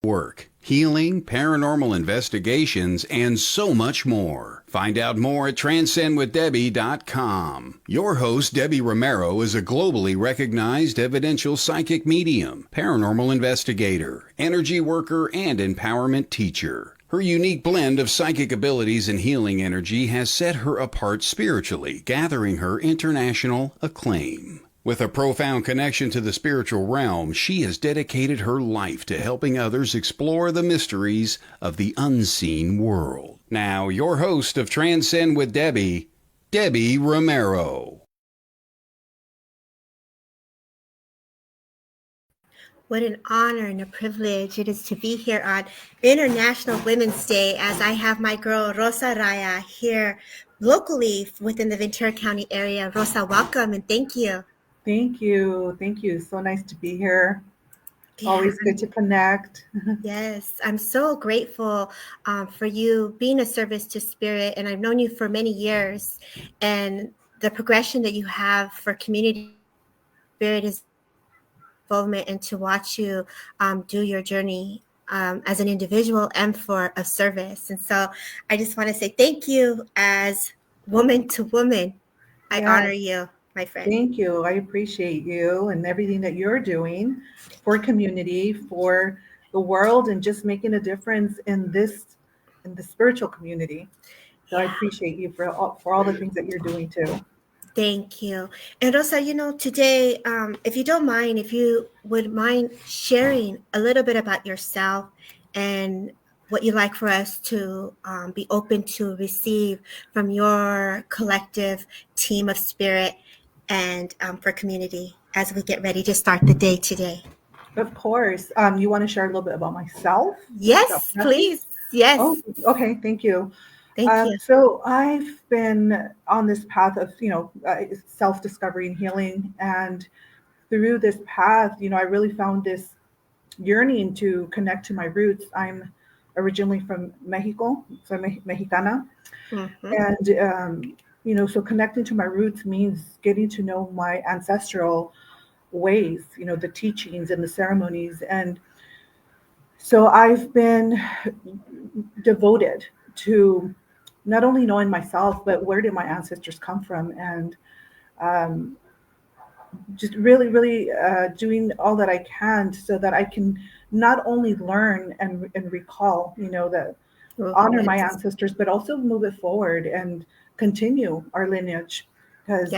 Work, healing, paranormal investigations, and so much more. Find out more at transcendwithdebbie.com. Your host, Debbie Romero, is a globally recognized evidential psychic medium, paranormal investigator, energy worker, and empowerment teacher. Her unique blend of psychic abilities and healing energy has set her apart spiritually, gathering her international acclaim. With a profound connection to the spiritual realm, she has dedicated her life to helping others explore the mysteries of the unseen world. Now, your host of Transcend with Debbie, Debbie Romero. What an honor and a privilege it is to be here on International Women's Day as I have my girl Rosa Raya here locally within the Ventura County area. Rosa, welcome and thank you. Thank you. Thank you. So nice to be here. Yeah, Always good to connect. Yes, I'm so grateful for you being a service to Spirit, and I've known you for many years, and the progression that you have for community Spirit is involvement, and to watch you do your journey as an individual and for a service. And so I just want to say thank you as woman to woman. I honor you, my friend. Thank you. I appreciate you and everything that you're doing for community, for the world, and just making a difference in the spiritual community. So I appreciate you for all the things that you're doing too. Thank you. And Rosa, today, if you don't mind, if you would mind sharing a little bit about yourself and what you'd like for us to be open to receive from your collective team of Spirit and for community as we get ready to start the day today. Of course. You want to share a little bit about myself? Yes, please. Yes. Oh, okay. Thank you. Thank you. So I've been on this path of, self-discovery and healing. And through this path, I really found this yearning to connect to my roots. I'm originally from Mexico, so I'm Mexicana. Mm-hmm. And, so connecting to my roots means getting to know my ancestral ways, the teachings and the ceremonies. And so I've been devoted to not only knowing myself, but where did my ancestors come from, and just really, really doing all that I can so that I can not only learn and recall, that honor my ancestors, but also move it forward and continue our lineage, because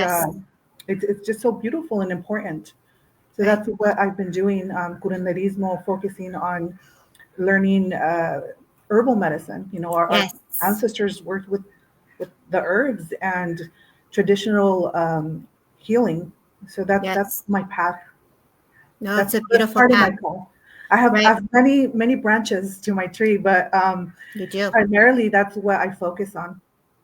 it's just so beautiful and important. So that's what I've been doing, curanderismo, focusing on learning herbal medicine. Our ancestors worked with the herbs and traditional healing. So that's my path. No, it's a beautiful part path. Of my call. I have many branches to my tree, but you do. Primarily that's what I focus on.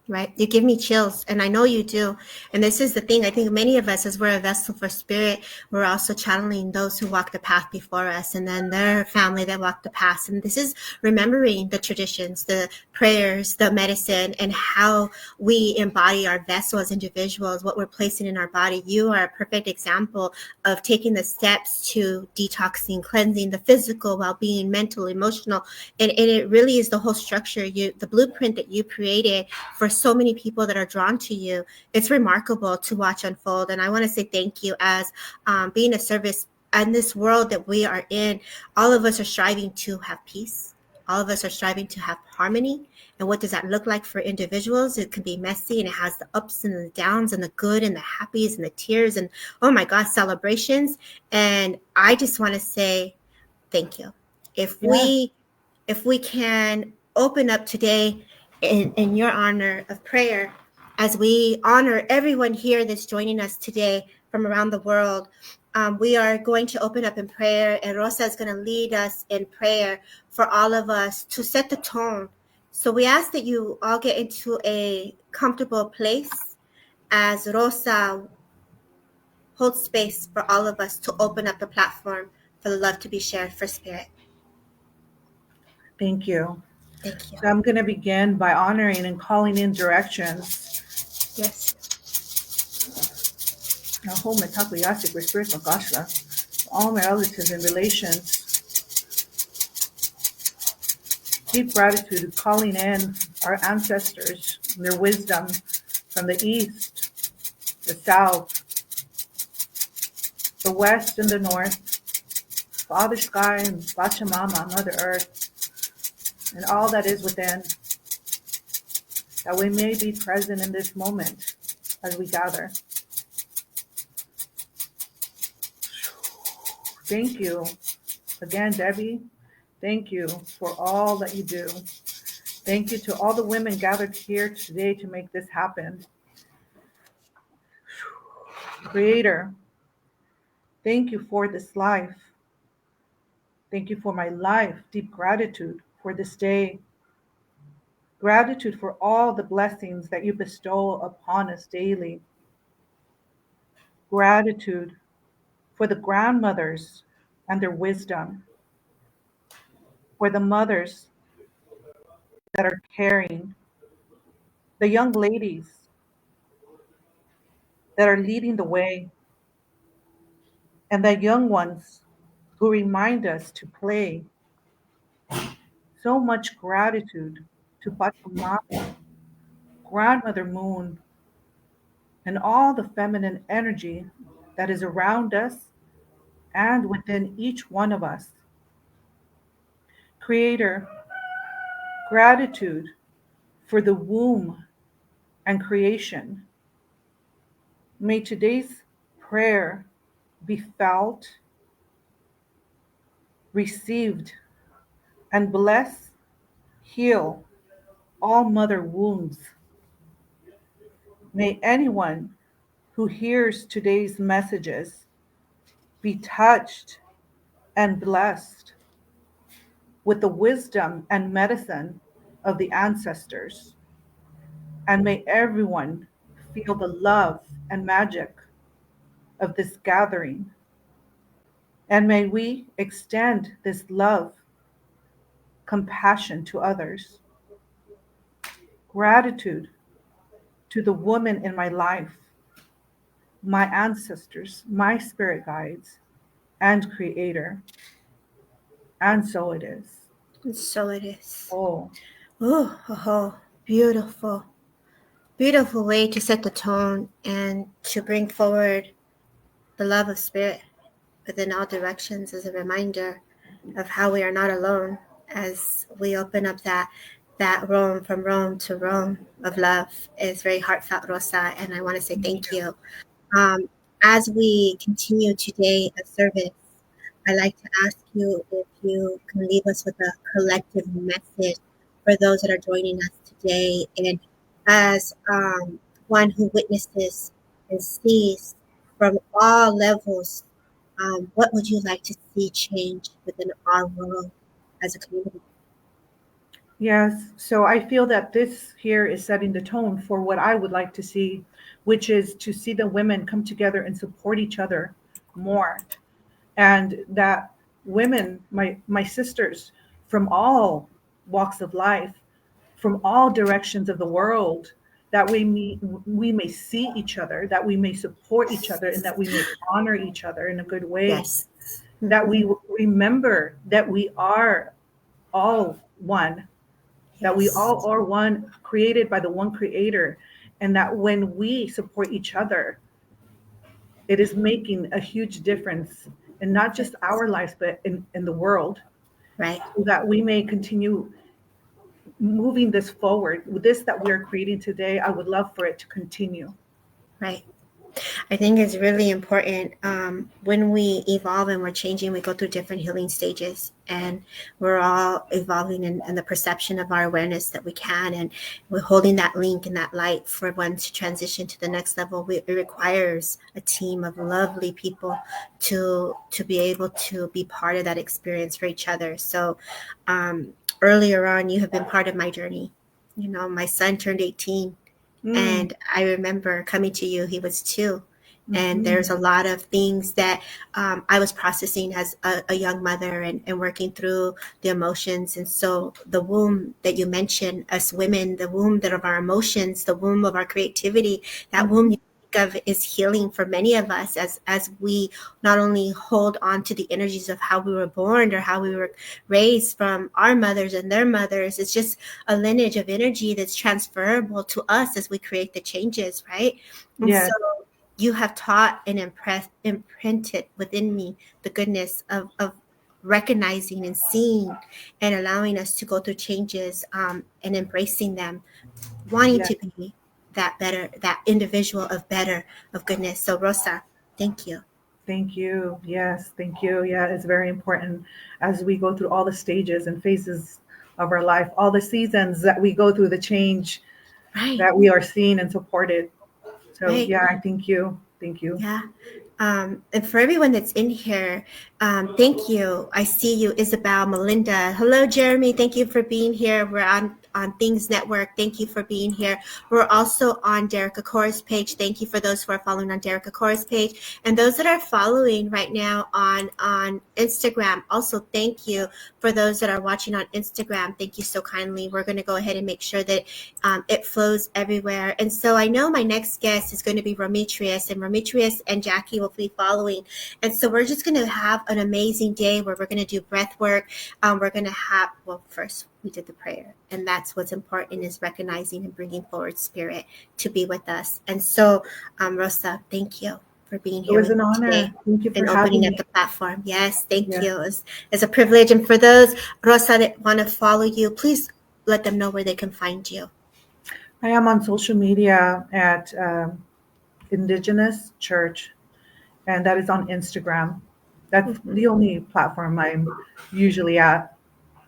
Right. You give me chills, and I know you do. And this is the thing. I think many of us, as we're a vessel for Spirit, we're also channeling those who walk the path before us, and then their family that walked the path. And this is remembering the traditions, the prayers, the medicine, and how we embody our vessel as individuals, what we're placing in our body. You are a perfect example of taking the steps to detoxing, cleansing the physical, well-being, mental, emotional. And it really is the whole structure, the blueprint that you created for so many people that are drawn to you. It's remarkable to watch unfold. And I want to say thank you as being a service in this world that we are in. All of us are striving to have peace. All of us are striving to have harmony. And what does that look like for individuals? It can be messy, and it has the ups and the downs and the good and the happies and the tears and, oh my God, celebrations. And I just want to say thank you. If we can open up today in your honor of prayer, as we honor everyone here that's joining us today from around the world, we are going to open up in prayer, and Rosa is going to lead us in prayer for all of us to set the tone. So we ask that you all get into a comfortable place as Rosa holds space for all of us to open up the platform for the love to be shared for Spirit. Thank you. Thank you. So I'm going to begin by honoring and calling in directions. Yes. All my relatives and relations. Deep gratitude, calling in our ancestors, their wisdom from the east, the south, the west, and the north, Father Sky and Pachamama, Mother Earth, and all that is within, that we may be present in this moment as we gather. Thank you again, Debbie. Thank you for all that you do. Thank you to all the women gathered here today to make this happen. Creator, thank you for this life. Thank you for my life. Deep gratitude for this day. Gratitude for all the blessings that you bestow upon us daily. Gratitude for the grandmothers and their wisdom. For the mothers that are caring. The young ladies that are leading the way. And the young ones who remind us to play. So much gratitude to Pachamama, Grandmother Moon, and all the feminine energy that is around us and within each one of us. Creator, gratitude for the womb and creation. May today's prayer be felt, received, and bless, heal all mother wounds. May anyone who hears today's messages be touched and blessed with the wisdom and medicine of the ancestors. And may everyone feel the love and magic of this gathering. And may we extend this love, compassion to others. Gratitude to the woman in my life, my ancestors, my spirit guides, and Creator. And so it is. And so it is. Oh, Beautiful. Beautiful way to set the tone and to bring forward the love of spirit within all directions as a reminder of how we are not alone as we open up that Rome, from Rome to Rome of love. Is very heartfelt, Rosa, and I want to say thank you. As we continue today a service, I'd like to ask you if you can leave us with a collective message for those that are joining us today. And as one who witnesses and sees from all levels, what would you like to see change within our world as a community? yes. So I feel that this here is setting the tone for what I would like to see, which is to see the women come together and support each other more. And that women, my sisters from all walks of life, from all directions of the world, that we may see each other, that we may support each other, and that we may honor each other in a good way. Yes. That we remember that we are all one, that we all are one, created by the one creator, and that when we support each other, it is making a huge difference in not just our lives, but in the world, Right. so that we may continue moving this forward. With this that we are creating today, I would love for it to continue. Right. I think it's really important when we evolve and we're changing, we go through different healing stages, and we're all evolving in the perception of our awareness that we can, and we're holding that link and that light for one to transition to the next level. It requires a team of lovely people to be able to be part of that experience for each other. So earlier on, you have been part of my journey. You know, my son turned 18. And I remember coming to you, he was 2. And there's a lot of things that I was processing as a young mother and working through the emotions. And so the womb that you mentioned, us women, the womb that of our emotions, the womb of our creativity, that womb of is healing for many of us as we not only hold on to the energies of how we were born or how we were raised from our mothers and their mothers. It's just a lineage of energy that's transferable to us as we create the changes, right? And Yes. so you have taught and imprinted within me the goodness of recognizing and seeing and allowing us to go through changes and embracing them, wanting Yes. to be that better, that individual of better, of goodness. So Rosa, thank you. Thank you. Yes, thank you. Yeah, it's very important as we go through all the stages and phases of our life, all the seasons that we go through, the change Right, that we are seen and supported. So right. yeah, I thank you. Thank you. Yeah. And for everyone that's in here, thank you. I see you, Isabel, Melinda. Hello, Jeremy. Thank you for being here. We're on Things Network. Thank you for being here. We're also on Derek Akora's page. Thank you for those who are following on Derek Akora's page. And those that are following right now on Instagram, also thank you for those that are watching on Instagram. Thank you so kindly. We're going to go ahead and make sure that it flows everywhere. And so I know my next guest is going to be Rometrius, and Rometrius and Jackie will be following. And so we're just going to have an amazing day where we're going to do breath work. We're going to have, well, first we did the prayer, and that's what's important, is recognizing and bringing forward spirit to be with us. And so, Rosa, thank you for being It here was with an me honor. today Thank you for and having opening me. up the platform. Yes, thank Yeah. you. It's a privilege. And for those, Rosa, that want to follow you, please let them know where they can find you. I am on social media at Indigenous Church, and that is on Instagram. That's the only platform I'm usually at.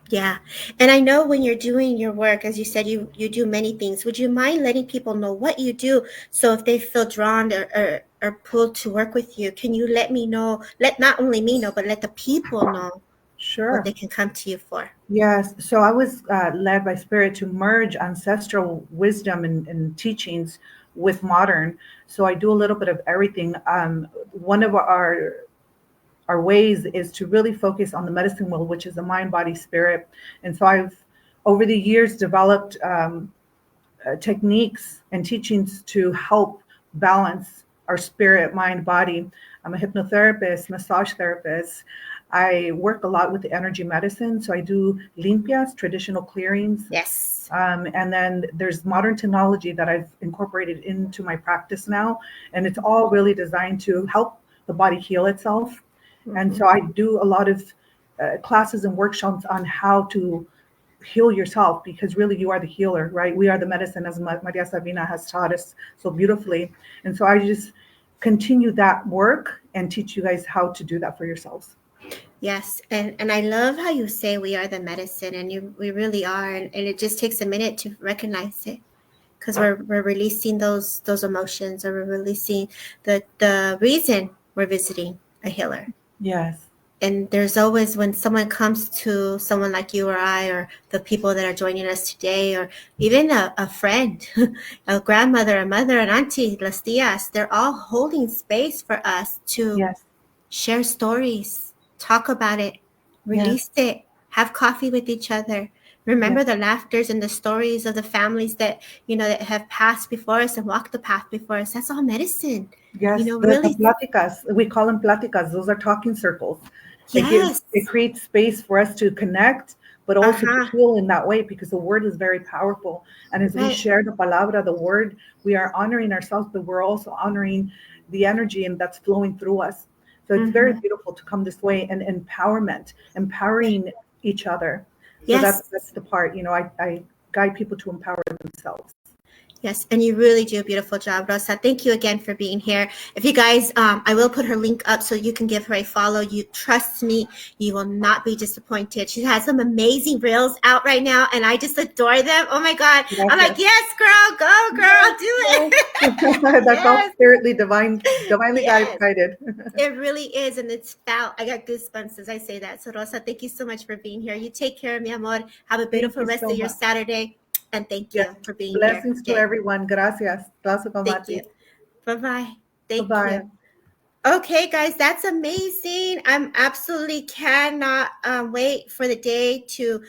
Yeah. And I know when you're doing your work, as you said, you do many things. Would you mind letting people know what you do? So if they feel drawn or pulled to work with you, can you let me know, let not only me know, but let the people know what Sure. they can come to you for? Yes. So I was led by Spirit to merge ancestral wisdom and teachings with modern. So I do a little bit of everything. One of our ways is to really focus on the medicine wheel, which is the mind, body, spirit. And so I've over the years developed techniques and teachings to help balance our spirit, mind, body. I'm a hypnotherapist, massage therapist. I work a lot with the energy medicine. So I do limpias, traditional clearings. Yes. And then there's modern technology that I've incorporated into my practice now. And it's all really designed to help the body heal itself. And so I do a lot of classes and workshops on how to heal yourself, because really you are the healer, right? We are the medicine, as Maria Sabina has taught us so beautifully. And so I just continue that work and teach you guys how to do that for yourselves. Yes, and I love how you say we are the medicine, and we really are, and it just takes a minute to recognize it, because we're releasing those emotions, or we're releasing the reason we're visiting a healer. Yes. And there's always, when someone comes to someone like you or I, or the people that are joining us today, or even a friend, a grandmother, a mother, an auntie, las tías, they're all holding space for us to Yes. share stories, talk about it, release it, have coffee with each other. Remember the laughters and the stories of the families that, that have passed before us and walked the path before us. That's all medicine. Yes, Really. the pláticas, we call them pláticas. Those are talking circles. Yes. It creates space for us to connect, but also to Uh-huh. heal in that way, because the word is very powerful. And as we Right. share the palabra, the word, we are honoring ourselves, but we're also honoring the energy and that's flowing through us. So it's very beautiful to come this way, and empowering each other. So Yes. that's the part, I guide people to empower themselves. Yes, and you really do a beautiful job, Rosa. Thank you again for being here. If you guys, I will put her link up so you can give her a follow. You trust me, you will not be disappointed. She has some amazing reels out right now, and I just adore them. Oh my God. Gracias. I'm like, yes, girl, go, girl, do it. That's all spiritly, divinely Yes. guided. It really is, and it's felt. I got goosebumps as I say that. So, Rosa, thank you so much for being here. You take care, mi amor. Have a beautiful rest so of your much. Saturday, and thank you for being Blessings here. to everyone. Gracias. Thank you. Bye-bye. Thank Bye-bye. you. Okay, guys, that's amazing. I'm absolutely cannot wait for the day to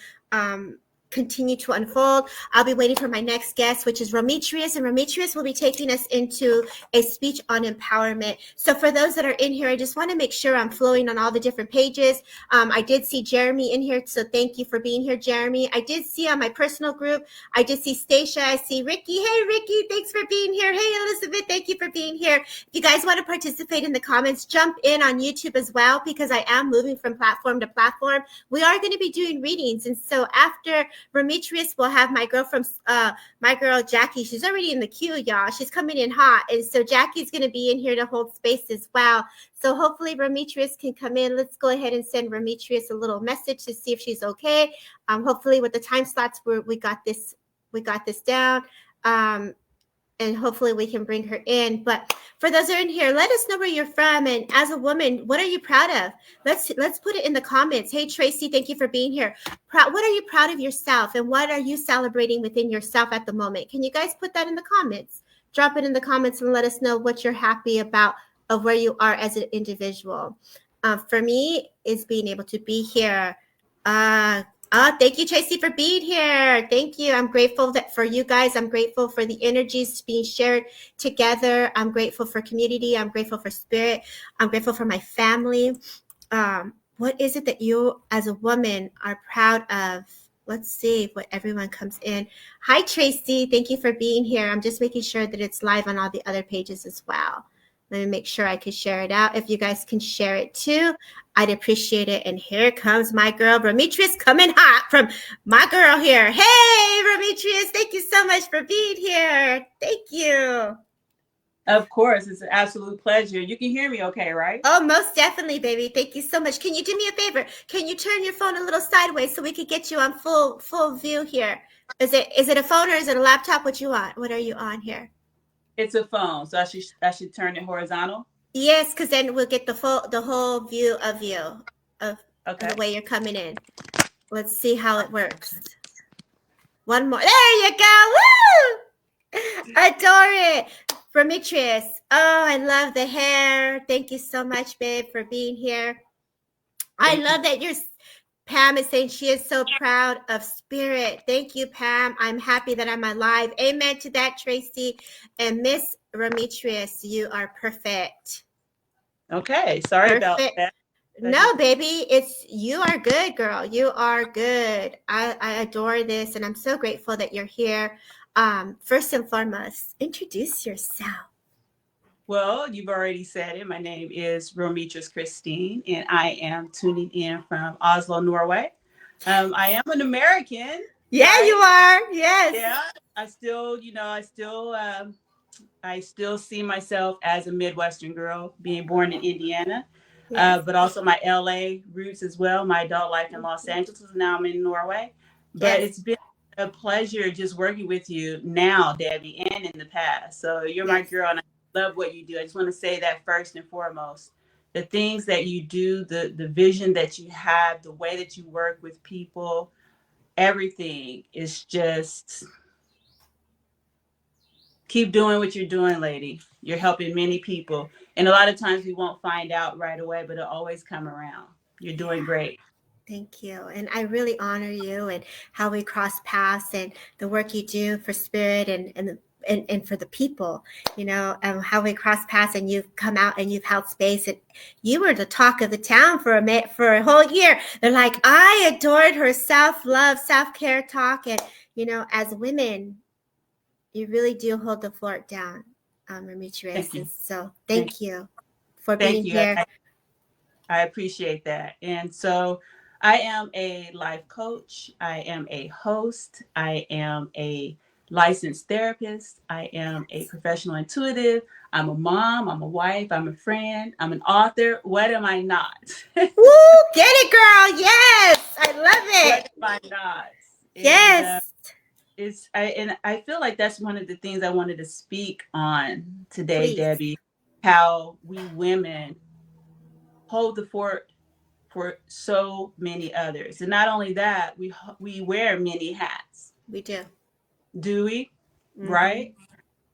continue to unfold. I'll be waiting for my next guest, which is Rometrius, and Rometrius will be taking us into a speech on empowerment. So for those that are in here, I just want to make sure I'm flowing on all the different pages. I did see Jeremy in here, so thank you for being here, Jeremy. I did see on my personal group, I did see Stacia, I see Ricky. Hey, Ricky, thanks for being here. Hey, Elizabeth, thank you for being here. If you guys want to participate in the comments, jump in on YouTube as well, because I am moving from platform to platform. We are going to be doing readings, and so after Rometrius, we'll have my girl Jackie. She's already in the queue, y'all. She's coming in hot, and so Jackie's going to be in here to hold space as well. So hopefully Rometrius can come in. Let's go ahead and send Rometrius a little message to see if she's okay. Hopefully with the time slots, we got this down. And hopefully we can bring her in. But for those that are in here, let us know where you're from. And as a woman, what are you proud of? Let's put it in the comments. Hey, Tracy, thank you for being here. What are you proud of yourself? And what are you celebrating within yourself at the moment? Can you guys put that in the comments? Drop it in the comments and let us know what you're happy about of where you are as an individual. For me, is being able to be here. Thank you, Tracy, for being here. Thank you. I'm grateful for you guys. I'm grateful for the energies being shared together. I'm grateful for community. I'm grateful for spirit. I'm grateful for my family. What is it that you, as a woman, are proud of? Let's see what everyone comes in. Hi, Tracy. Thank you for being here. I'm just making sure that it's live on all the other pages as well. Let me make sure I can share it out. If you guys can share it too, I'd appreciate it. And here comes my girl, Rometrius, coming hot from my girl here. Hey, Rometrius, thank you so much for being here. Thank you. Of course, it's an absolute pleasure. You can hear me okay, right? Oh, most definitely, baby. Thank you so much. Can you do me a favor? Can you turn your phone a little sideways so we can get you on full view here? Is it a phone or is it a laptop? What you want? What are you on here? It's a phone, so I should turn it horizontal. Yes, because then we'll get the whole view of you of the way you're coming in. Let's see how it works. One more. There you go. Woo! Adore it. Rometrius. Oh, I love the hair. Thank you so much, babe, for being here. I love that Pam is saying she is so proud of spirit. Thank you, Pam. I'm happy that I'm alive. Amen to that, Tracy. And Miss Rometrius, you are perfect. Okay, sorry about that. No, baby, you are good, girl. You are good. I adore this, and I'm so grateful that you're here. First and foremost, introduce yourself. Well, you've already said it. My name is Rometrius Christine, and I am tuning in from Oslo, Norway. I am an American. Yeah, right? You are. Yes. Yeah. I still see myself as a Midwestern girl, being born in Indiana, yes. But also my LA roots as well. My adult life in Los Angeles, now I'm in Norway. But yes. It's been a pleasure just working with you now, Debbie, and in the past. So you're my girl, and I love what you do. I just want to say that first and foremost. The things that you do, the vision that you have, the way that you work with people, everything is just... Keep doing what you're doing, lady. You're helping many people. And a lot of times we won't find out right away, but it'll always come around. You're doing great. Thank you. And I really honor you and how we cross paths and the work you do for spirit and for the people, how we cross paths, and you've come out and you've held space, and you were the talk of the town for a whole year. They're like, I adored her self-love, self-care talk. And, as women, you really do hold the fort down, Rometrius. So thank you for being here. I appreciate that. And so I am a life coach. I am a host. I am a licensed therapist. I am a professional intuitive. I'm a mom. I'm a wife. I'm a friend. I'm an author. What am I not? Woo! Get it, girl. Yes. I love it. What am I not? Yes. I feel like that's one of the things I wanted to speak on today, Please. Debbie, how we women hold the fort for so many others. And not only that, we wear many hats. We do. Do we? Mm-hmm. Right?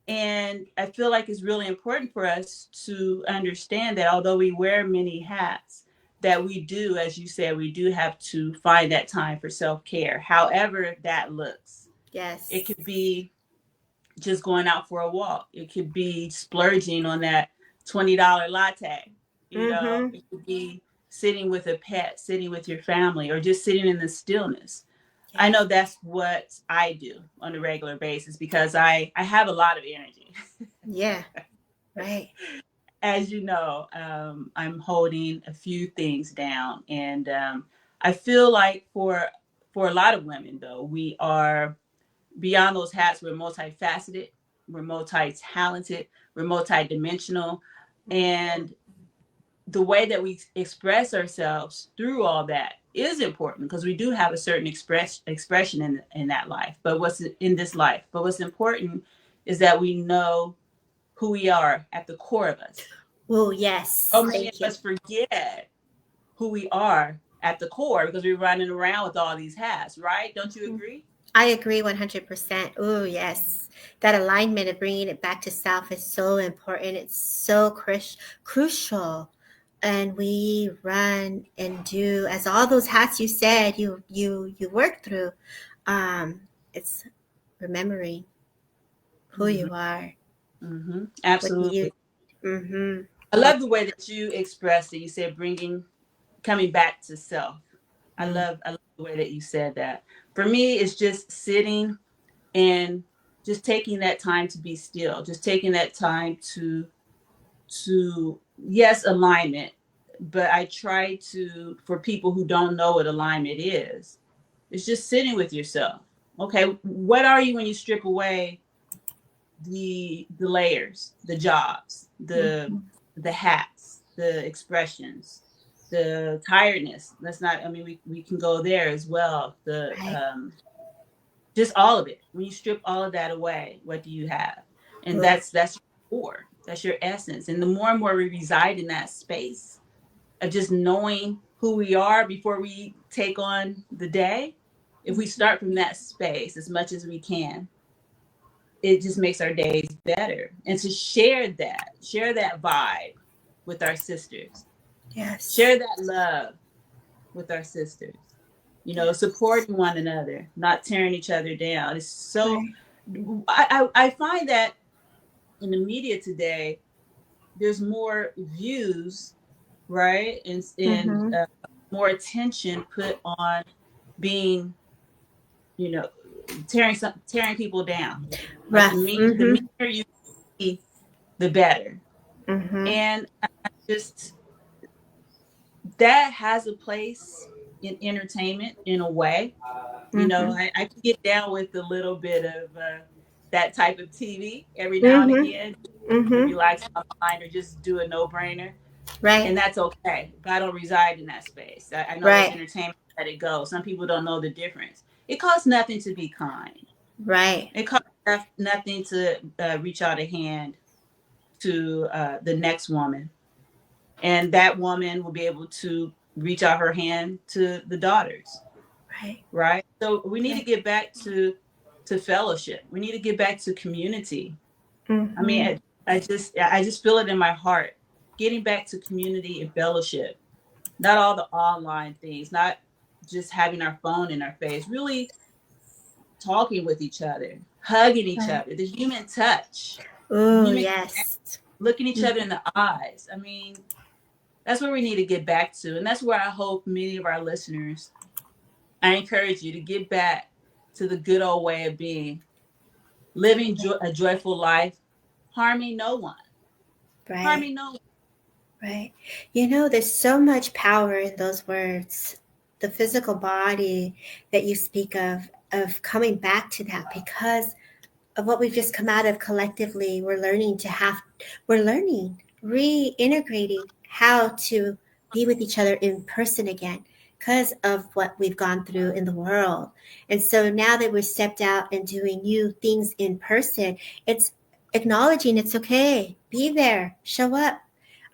And I feel like it's really important for us to understand that although we wear many hats, that we do, as you said, we do have to find that time for self-care, however that looks. Yes. It could be just going out for a walk. It could be splurging on that $20 latte. You know, it could be sitting with a pet, sitting with your family, or just sitting in the stillness. I know that's what I do on a regular basis because I have a lot of energy. Yeah, right. As you know, I'm holding a few things down, and I feel like for a lot of women, though, we are beyond those hats. We're multifaceted, we're multi-talented, we're multi-dimensional, and the way that we express ourselves through all that is important because we do have a certain expression in that life. But what's in this life? But what's important is that we know who we are at the core of us. Oh, yes. So many of us forget who we are at the core because we're running around with all these hats, right? Don't you agree? I agree 100%. Oh, yes. That alignment of bringing it back to self is so important. It's so crucial. And we run and do, as all those hats you said, you work through. It's remembering who you are. Absolutely. I love the way that you expressed it. You said coming back to self. I love the way that you said that. For me, it's just sitting and just taking that time to be still, just taking that time to yes, alignment. But I try to, for people who don't know what alignment is, it's just sitting with yourself. Okay, what are you when you strip away the layers, the jobs, the hats, the expressions, the tiredness? We can go there as well. Just all of it. When you strip all of that away, what do you have? And that's your core. That's your essence. And the more and more we reside in that space of just knowing who we are before we take on the day, if we start from that space as much as we can, it just makes our days better. And to share that vibe with our sisters. Yes. Share that love with our sisters. You know, supporting one another, not tearing each other down. It's so, I find that in the media today, there's more views, right? And more attention put on being, you know, tearing people down. Like the meaner you be, the better. And that has a place in entertainment in a way. You know, I can get down with a little bit of that type of TV every now and again. Relax my mind or just do a no-brainer. Right. And that's okay. But I don't reside in that space. I know it's entertainment, let it go. Some people don't know the difference. It costs nothing to be kind. Right. It costs nothing to reach out a hand to the next woman. And that woman will be able to reach out her hand to the daughters. Right. So we need to get back to fellowship. We need to get back to community. I mean, I just feel it in my heart. Getting back to community and fellowship. Not all the online things, not just having our phone in our face, really talking with each other, hugging each other, the human touch. Oh, yes. Looking each other in the eyes. I mean, that's where we need to get back to. And that's where I hope many of our listeners, I encourage you to get back to the good old way of being, living a joyful life, harming no one. Right. Harming no one. Right. You know, there's so much power in those words. The physical body that you speak of coming back to that because of what we've just come out of collectively. We're learning, reintegrating how to be with each other in person again because of what we've gone through in the world. And so now that we've stepped out and doing new things in person, it's acknowledging it's okay. Be there, show up.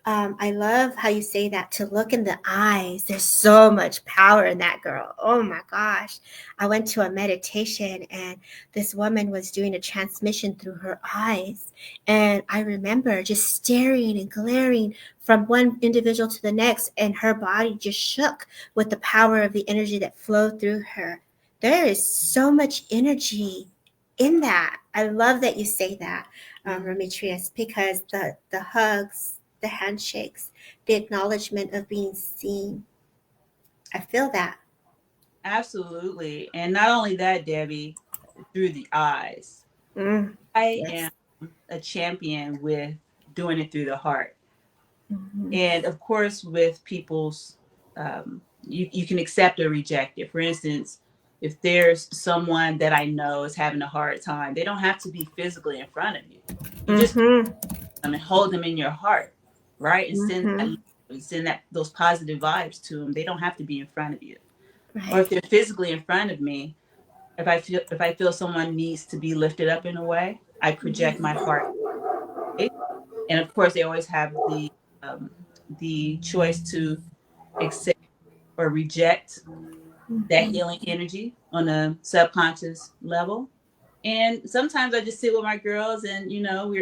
I love how you say that, to look in the eyes. There's so much power in that, girl. Oh my gosh. I went to a meditation and this woman was doing a transmission through her eyes. And I remember just staring and glaring from one individual to the next, and her body just shook with the power of the energy that flowed through her. There is so much energy in that. I love that you say that, Demetrius, because the hugs, the handshakes, the acknowledgement of being seen. I feel that. Absolutely. And not only that, Debbie, through the eyes. I Yes. am a champion with doing it through the heart. Mhm. And of course, with people's, you can accept or reject it. For instance, if there's someone that I know is having a hard time, they don't have to be physically in front of you. You just hold them in your heart, right? And send those positive vibes to them. They don't have to be in front of you. Right. Or if they're physically in front of me, if I feel someone needs to be lifted up in a way, I project my heart. And of course, they always have the choice to accept or reject that healing energy on a subconscious level. And sometimes I just sit with my girls, and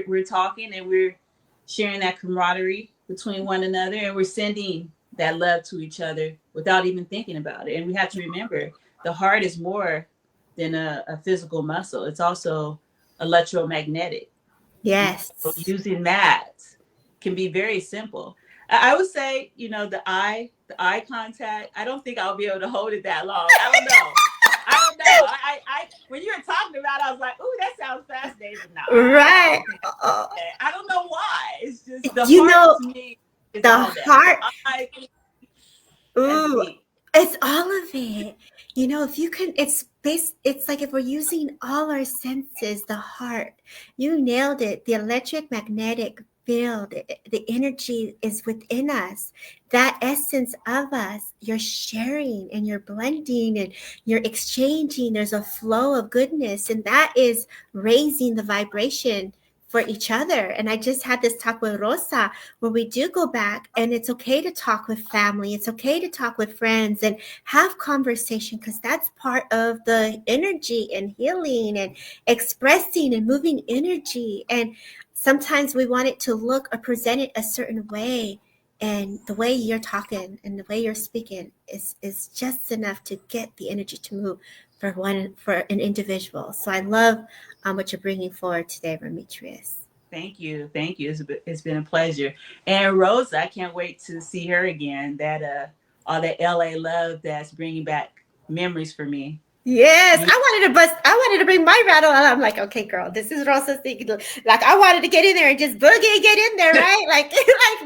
we're talking and we're sharing that camaraderie between one another, and we're sending that love to each other without even thinking about it. And we have to remember, the heart is more than a physical muscle. It's also electromagnetic. Yes. So using that can be very simple. I would say, the eye contact, I don't think I'll be able to hold it that long. I don't know. I when you were talking about it, I was like, ooh, that sounds fascinating. No, Right. I don't know why. It's just the You know, heart to me is the all that. heart. That's Ooh, deep. it's all of it. If you can, it's like if we're using all our senses, the heart, you nailed it. The electric magnetic field, the energy is within us. That essence of us, you're sharing and you're blending and you're exchanging. There's a flow of goodness, and that is raising the vibration for each other. And I just had this talk with Rosa where we do go back, and it's okay to talk with family. It's okay to talk with friends and have conversation, because that's part of the energy and healing and expressing and moving energy. And sometimes we want it to look or present it a certain way. And the way you're talking and the way you're speaking is just enough to get the energy to move for an individual. So I love what you're bringing forward today, Demetrius. Thank you. It's been a pleasure. And Rosa, I can't wait to see her again. That all that LA love that's bringing back memories for me. Yes, I wanted to bring my rattle, and I'm like, okay, girl, this is Rosa's thing. Like, I wanted to get in there and just boogie and get in there, right? like,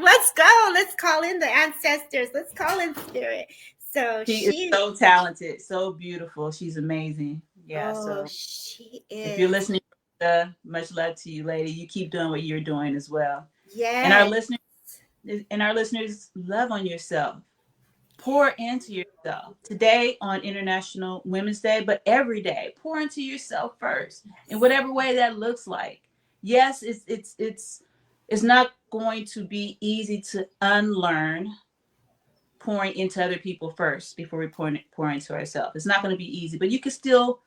let's go. Let's call in the ancestors. Let's call in spirit. So she is so talented, so beautiful. She's amazing. Yeah. So she is. If you're listening, much love to you, lady. You keep doing what you're doing as well. Yeah. And our listeners, love on yourself. Pour into yourself. Today on International Women's Day, but every day, pour into yourself first, in whatever way that looks like. Yes, it's not going to be easy to unlearn pouring into other people first before we pour into ourselves. It's not going to be easy, but you can still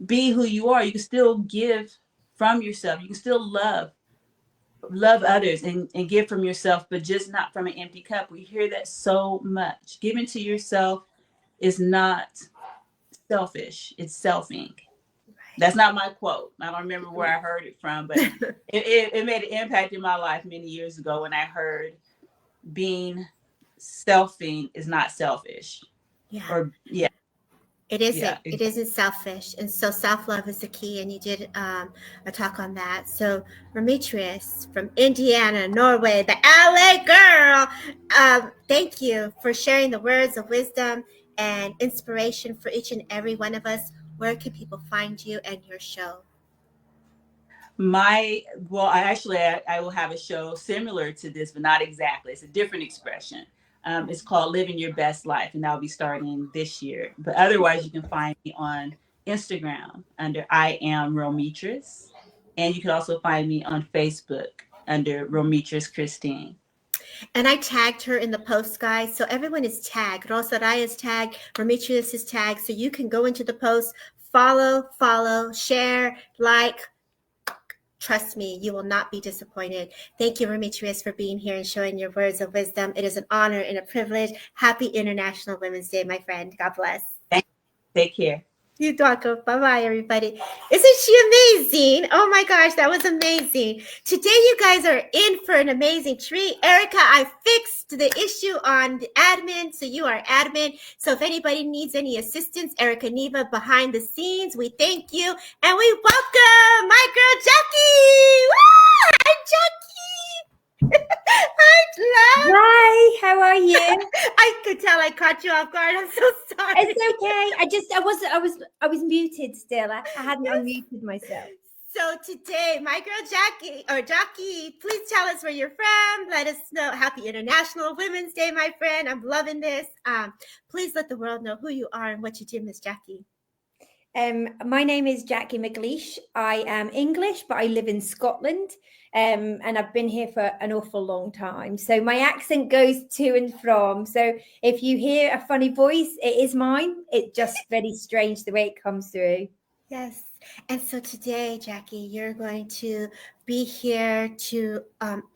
be who you are. You can still give from yourself. You can still love others and give from yourself, but just not from an empty cup. We hear that so much. Giving to yourself is not selfish. It's selfing. That's not my quote. I don't remember where I heard it from, but it made an impact in my life many years ago when I heard being selfing is not selfish. Yeah. It isn't. Yeah, it isn't selfish. And so self-love is the key. And you did a talk on that. So Demetrius from Indiana, Norway, the LA girl. Thank you for sharing the words of wisdom and inspiration for each and every one of us. Where can people find you and your show? I will have a show similar to this, but not exactly. It's a different expression. It's called Living Your Best Life, and that'll be starting this year. But otherwise, you can find me on Instagram under I Am Rometris. And you can also find me on Facebook under Rometris Christine. And I tagged her in the post, guys. So everyone is tagged. Rosa Raya is tagged. Ramitrius is tagged. So you can go into the post, follow, share, like. Trust me, you will not be disappointed. Thank you, Ramitrius, for being here and showing your words of wisdom. It is an honor and a privilege. Happy International Women's Day, my friend. God bless. Take care. You're welcome. Bye-bye, everybody. Isn't she amazing? Oh my gosh, that was amazing. Today, you guys are in for an amazing treat. Erica, I fixed the issue on the admin, so you are admin. So if anybody needs any assistance, Erica Neva behind the scenes, we thank you. And we welcome my girl, Jackie. Woo! Hi, Jackie. Hi, love. Hi, how are you? I could tell I caught you off guard. I'm so sorry. It's okay. I was muted still. I hadn't unmuted myself. So today, my girl Jackie, please tell us where you're from. Let us know. Happy International Women's Day, my friend. I'm loving this. Please let the world know who you are and what you do, Miss Jackie. My name is Jackie McLeish. I am English, but I live in Scotland. And I've been here for an awful long time. So my accent goes to and from. So if you hear a funny voice, it is mine. It's just very strange the way it comes through. Yes. And so today, Jackie, you're going to be here to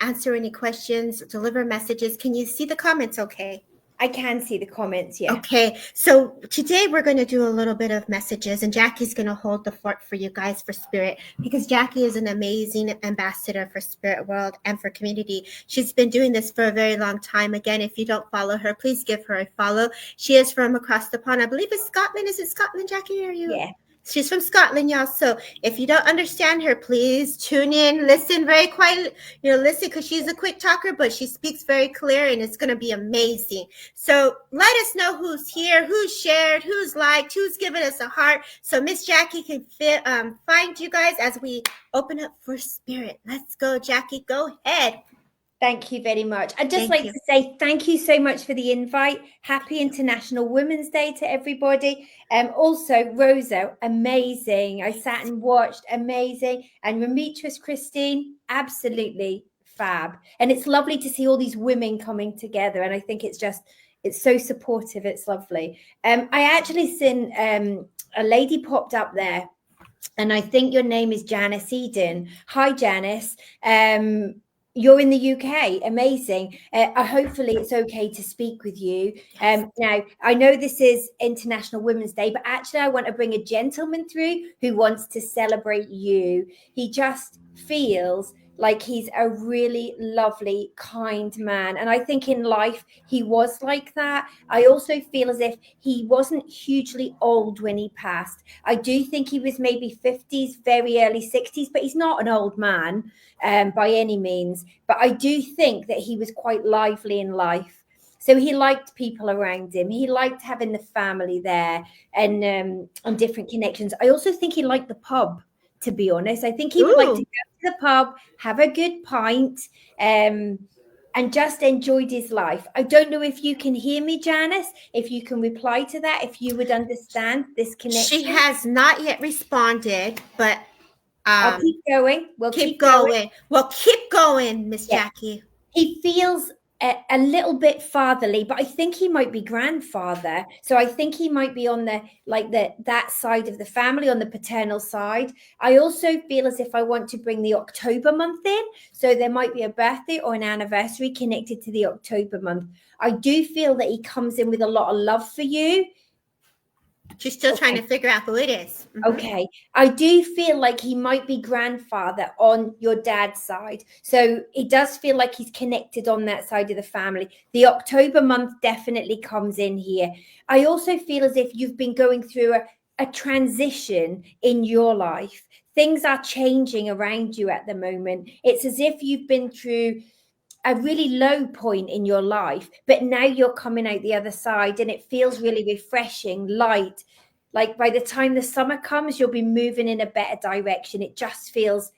answer any questions, deliver messages. Can you see the comments okay? I can see the comments, yeah. Okay, so today we're going to do a little bit of messages, and Jackie's going to hold the fort for you guys for Spirit, because Jackie is an amazing ambassador for Spirit World and for community. She's been doing this for a very long time. Again, if you don't follow her, please give her a follow. She is from across the pond. I believe it's Scotland. Is it Scotland, Jackie? Are you? Yeah. She's from Scotland, y'all. So if you don't understand her, please tune in, listen very quietly. Listen, because she's a quick talker, but she speaks very clear, and it's going to be amazing. So let us know who's here, who's shared, who's liked, who's given us a heart, so Miss Jackie can find you guys as we open up for Spirit. Let's go, Jackie. Go ahead. Thank you very much. I'd just like to say thank you so much for the invite. Happy International Women's Day to everybody. Also, Rosa, amazing. I sat and watched, amazing. And Ramitrius, Christine, absolutely fab. And it's lovely to see all these women coming together. And I think it's so supportive. It's lovely. I actually seen a lady popped up there, and I think your name is Janice Eden. Hi, Janice. You're in the UK. Amazing. Hopefully it's okay to speak with you. Now, I know this is International Women's Day, but actually I want to bring a gentleman through who wants to celebrate you. He just feels like he's a really lovely, kind man. And I think in life, he was like that. I also feel as if he wasn't hugely old when he passed. I do think he was maybe 50s, very early 60s, but he's not an old man by any means. But I do think that he was quite lively in life. So he liked people around him. He liked having the family there and different connections. I also think he liked the pub, to be honest. I think he would like to go to the pub, have a good pint, and just enjoyed his life. I don't know if you can hear me, Janice, if you can reply to that, if you would understand this connection. She has not yet responded, but I'll keep going. We'll keep going. Well, keep going, Miss Jackie. He feels a little bit fatherly, but I think he might be grandfather. So I think he might be on that side of the family, on the paternal side. I also feel as if I want to bring the October month in. So there might be a birthday or an anniversary connected to the October month. I do feel that he comes in with a lot of love for you. She's still trying to figure out who it is. Mm-hmm. Okay. I do feel like he might be grandfather on your dad's side. So it does feel like he's connected on that side of the family. The October month definitely comes in here. I also feel as if you've been going through a transition in your life. Things are changing around you at the moment. It's as if you've been through a really low point in your life, but now you're coming out the other side and it feels really refreshing, light. Like by the time the summer comes, you'll be moving in a better direction. It just feels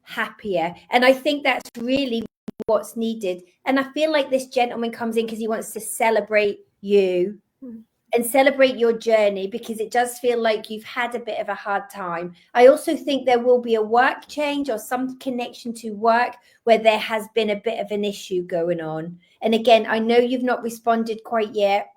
happier. And I think that's really what's needed. And I feel like this gentleman comes in because he wants to celebrate you and celebrate your journey, because it does feel like you've had a bit of a hard time. I also think there will be a work change or some connection to work where there has been a bit of an issue going on. And again, I know you've not responded quite yet,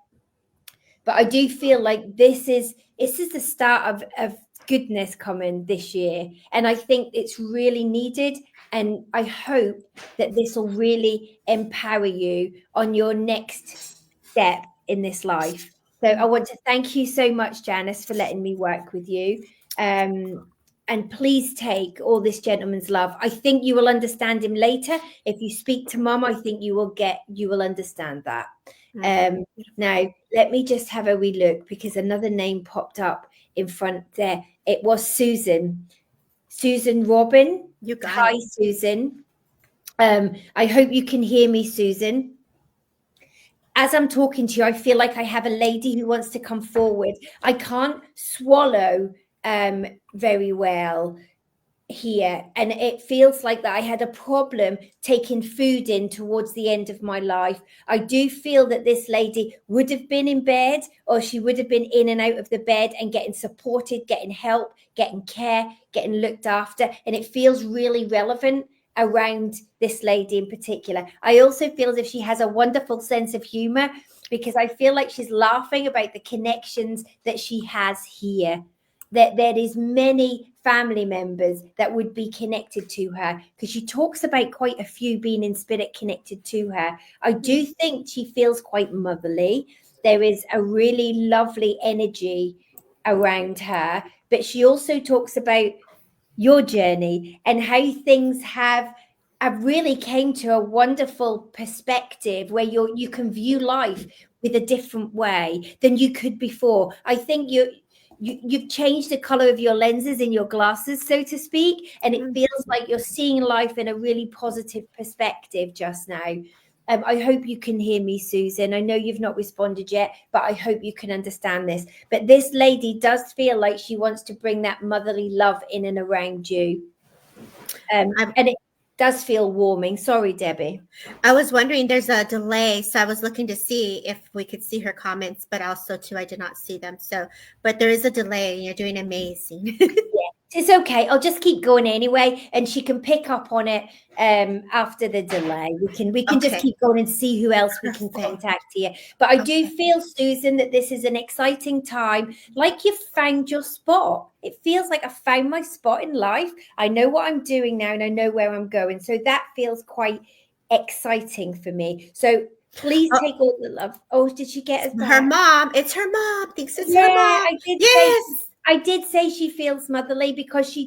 but I do feel like this is the start of goodness coming this year. And I think it's really needed. And I hope that this will really empower you on your next step in this life. So I want to thank you so much, Janice, for letting me work with you. And please take all this gentleman's love. I think you will understand him later. If you speak to Mum, I think you will understand that. Now, let me just have a wee look, because another name popped up in front there. It was Susan Robin. Hi, Susan. I hope you can hear me, Susan. As I'm talking to you, I feel like I have a lady who wants to come forward. I can't swallow very well here, and it feels like that I had a problem taking food in towards the end of my life. I do feel that this lady would have been in bed, or she would have been in and out of the bed and getting supported, getting help, getting care, getting looked after, and it feels really relevant around this lady in particular. I also feel as if she has a wonderful sense of humor, because I feel like she's laughing about the connections that she has here, that there is many family members that would be connected to her, because she talks about quite a few being in spirit connected to her. I do think she feels quite motherly. There is a really lovely energy around her, but she also talks about your journey and how things have really came to a wonderful perspective where you can view life with a different way than you could before. I think you've changed the color of your lenses in your glasses, so to speak, and it feels like you're seeing life in a really positive perspective just now. I hope you can hear me, Susan. I know you've not responded yet, but I hope you can understand this. But this lady does feel like she wants to bring that motherly love in and around you. And it does feel warming. Sorry, Debbie. I was wondering, there's a delay, so I was looking to see if we could see her comments, but also too, I did not see them. So, but there is a delay, and you're doing amazing. Yeah, it's okay. I'll just keep going anyway, and she can pick up on it after the delay. We can just keep going and see who else we can contact here. But I do feel, Susan, that this is an exciting time, like you've found your spot. It feels like I found my spot in life. I know what I'm doing now, and I know where I'm going. So that feels quite exciting for me. So please take all the love. Oh, did she get us? Her mom. It's her mom. Thinks it's her mom. I did say she feels motherly, because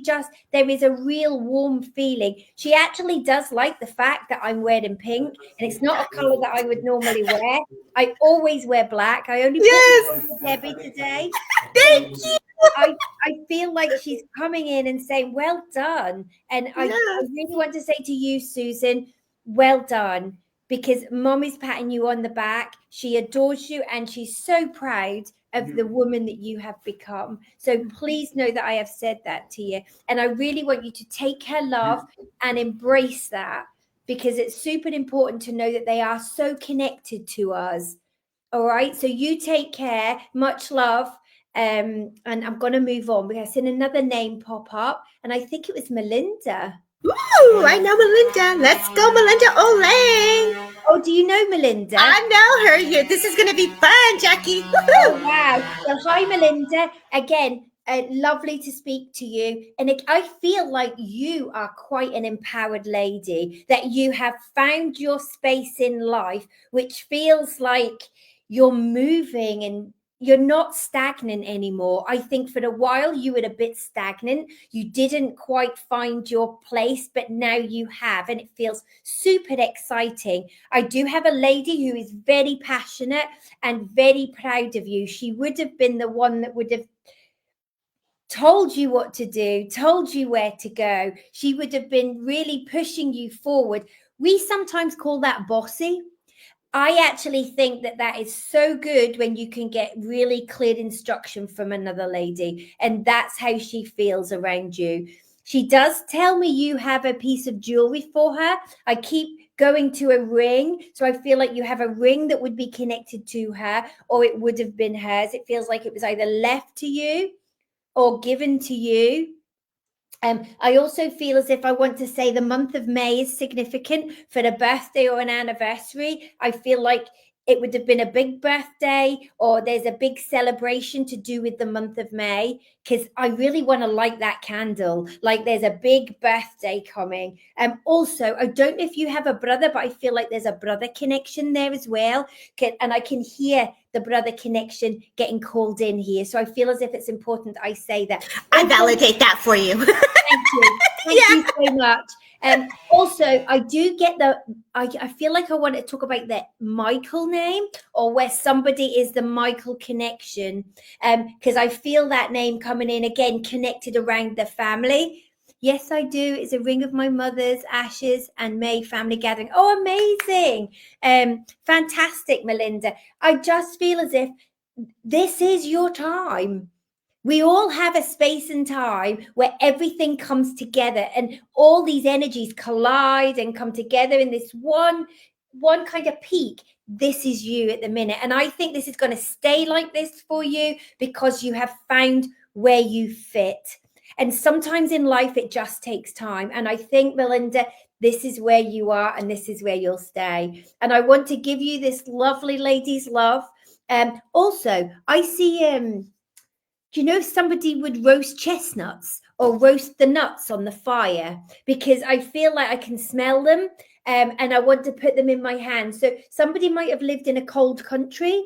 there is a real warm feeling. She actually does like the fact that I'm wearing pink, and it's not a color that I would normally wear. I always wear black. I only put it on Debbie today. Thank you. I feel like she's coming in and saying, well done. And I really want to say to you, Susan, well done, because Mom is patting you on the back. She adores you, and she's so proud of the woman that you have become. So please know that I have said that to you. And I really want you to take her love and embrace that, because it's super important to know that they are so connected to us. All right. So you take care. Much love. And I'm going to move on, because I've seen another name pop up, and I think it was Melinda. Ooh, I know Melinda. Let's go, Melinda Olang. Oh, do you know Melinda? I know her. This is going to be fun, Jackie. Oh, wow. Well, hi, Melinda. Again, lovely to speak to you. And I feel like you are quite an empowered lady, that you have found your space in life, which feels like you're moving and you're not stagnant anymore. I think for a while you were a bit stagnant. You didn't quite find your place, but now you have, and it feels super exciting. I do have a lady who is very passionate and very proud of you. She would have been the one that would have told you what to do, told you where to go. She would have been really pushing you forward. We sometimes call that bossy. I actually think that is so good when you can get really clear instruction from another lady, and that's how she feels around you. She does tell me you have a piece of jewelry for her. I keep going to a ring. So I feel like you have a ring that would be connected to her, or it would have been hers. It feels like it was either left to you or given to you. I also feel as if I want to say the month of May is significant for the birthday or an anniversary. I feel like it would have been a big birthday, or there's a big celebration to do with the month of May, because I really want to light that candle. Like there's a big birthday coming. Also, I don't know if you have a brother, but I feel like there's a brother connection there as well. And I can hear the brother connection getting called in here. So I feel as if it's important I say that. I validate that for you. Thank you. Thank you so much. Also, I do get I feel like I want to talk about the Michael name, or where somebody is the Michael connection, because I feel that name coming in again, connected around the family. Yes, I do. It's a ring of my mother's ashes and May family gathering. Oh, amazing. Fantastic, Melinda. I just feel as if this is your time. We all have a space and time where everything comes together and all these energies collide and come together in this one kind of peak. This is you at the minute. And I think this is going to stay like this for you because you have found where you fit. And sometimes in life, it just takes time. And I think, Melinda, this is where you are and this is where you'll stay. And I want to give you this lovely lady's love. Also, I see... do you know if somebody would roast chestnuts or roast the nuts on the fire? Because I feel like I can smell them, and I want to put them in my hand. So somebody might have lived in a cold country.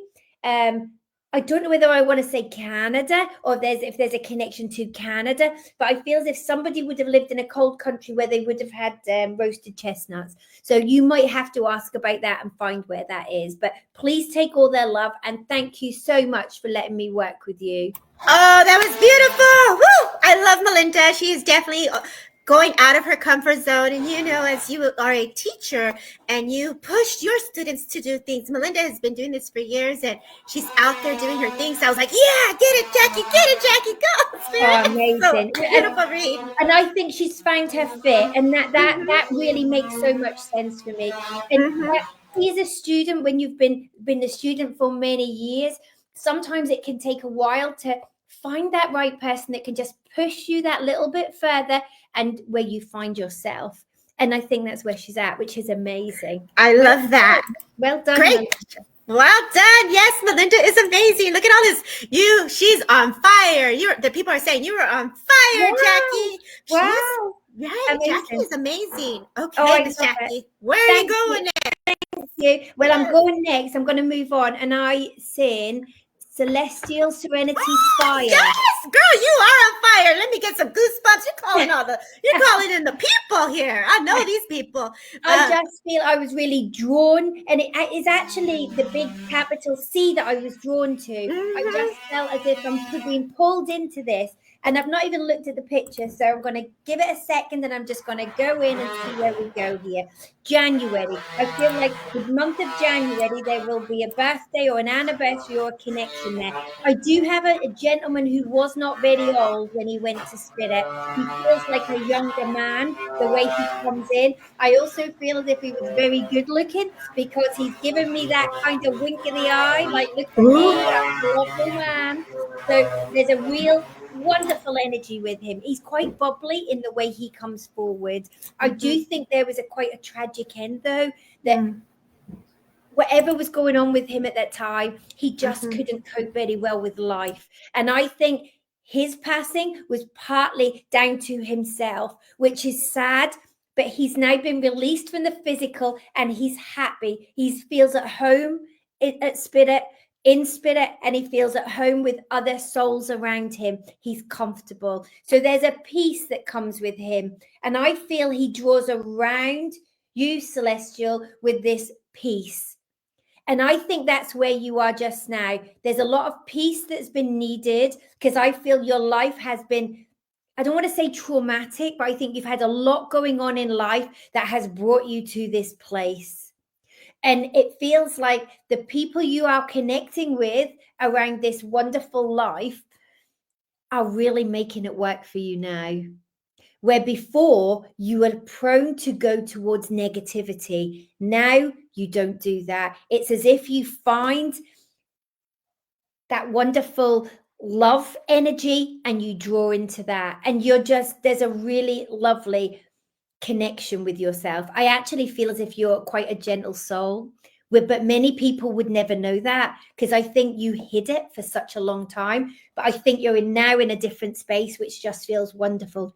I don't know whether I want to say Canada or if there's a connection to Canada, but I feel as if somebody would have lived in a cold country where they would have had roasted chestnuts. So you might have to ask about that and find where that is. But please take all their love, and thank you so much for letting me work with you. Oh, that was beautiful. Woo! I love Melinda. She is definitely going out of her comfort zone. And, you know, as you are a teacher and you push your students to do things, Melinda has been doing this for years and she's out there doing her things. So I was like, yeah, get it, Jackie, go. Oh, amazing. So, beautiful read. And I think she's found her fit, and that really makes so much sense for me. And as a student, when you've been a student for many years, sometimes it can take a while to find that right person that can just push you that little bit further and where you find yourself. And I think that's where she's at, which is amazing. I love that. Well done. Great. Melinda. Well done. Yes, Melinda is amazing. Look at all this. She's on fire. The people are saying you are on fire, Wow. Jackie. Wow. Right. Amazing. Jackie is amazing. Okay, Miss Jackie. Where are you going next? Thank you. Well, I'm going next. I'm going to move on, and I sing Celestial Serenity Fire. Yes, girl, you are on fire. Let me get some goosebumps. You're calling in the people here. I know these people. I just feel I was really drawn, and it is actually the big capital C that I was drawn to. I just felt as if I'm being pulled into this. And I've not even looked at the picture, so I'm going to give it a second, and I'm just going to go in and see where we go here. January. I feel like the month of January, there will be a birthday or an anniversary or a connection there. I do have a gentleman who was not very old when he went to Spirit. He feels like a younger man, the way he comes in. I also feel as if he was very good looking because he's given me that kind of wink in the eye, like, look at me, I'm a lovely man. So there's a real wonderful energy with him. He's quite bubbly in the way he comes forward. I do think there was quite a tragic end, though, that whatever was going on with him at that time, he just couldn't cope very well with life. And I think his passing was partly down to himself, which is sad, but he's now been released from the physical and he's happy. He feels at home at Spirit, in Spirit, and he feels at home with other souls around him. He's comfortable. So there's a peace that comes with him. And I feel he draws around you, Celestial, with this peace. And I think that's where you are just now. There's a lot of peace that's been needed because I feel your life has been, I don't want to say traumatic, but I think you've had a lot going on in life that has brought you to this place. And it feels like the people you are connecting with around this wonderful life are really making it work for you now. where before you were prone to go towards negativity. Now you don't do that. It's as if you find that wonderful love energy and you draw into that. And there's a really lovely connection with yourself. I actually feel as if you're quite a gentle soul. But many people would never know that because I think you hid it for such a long time. But I think you're now in a different space, which just feels wonderful.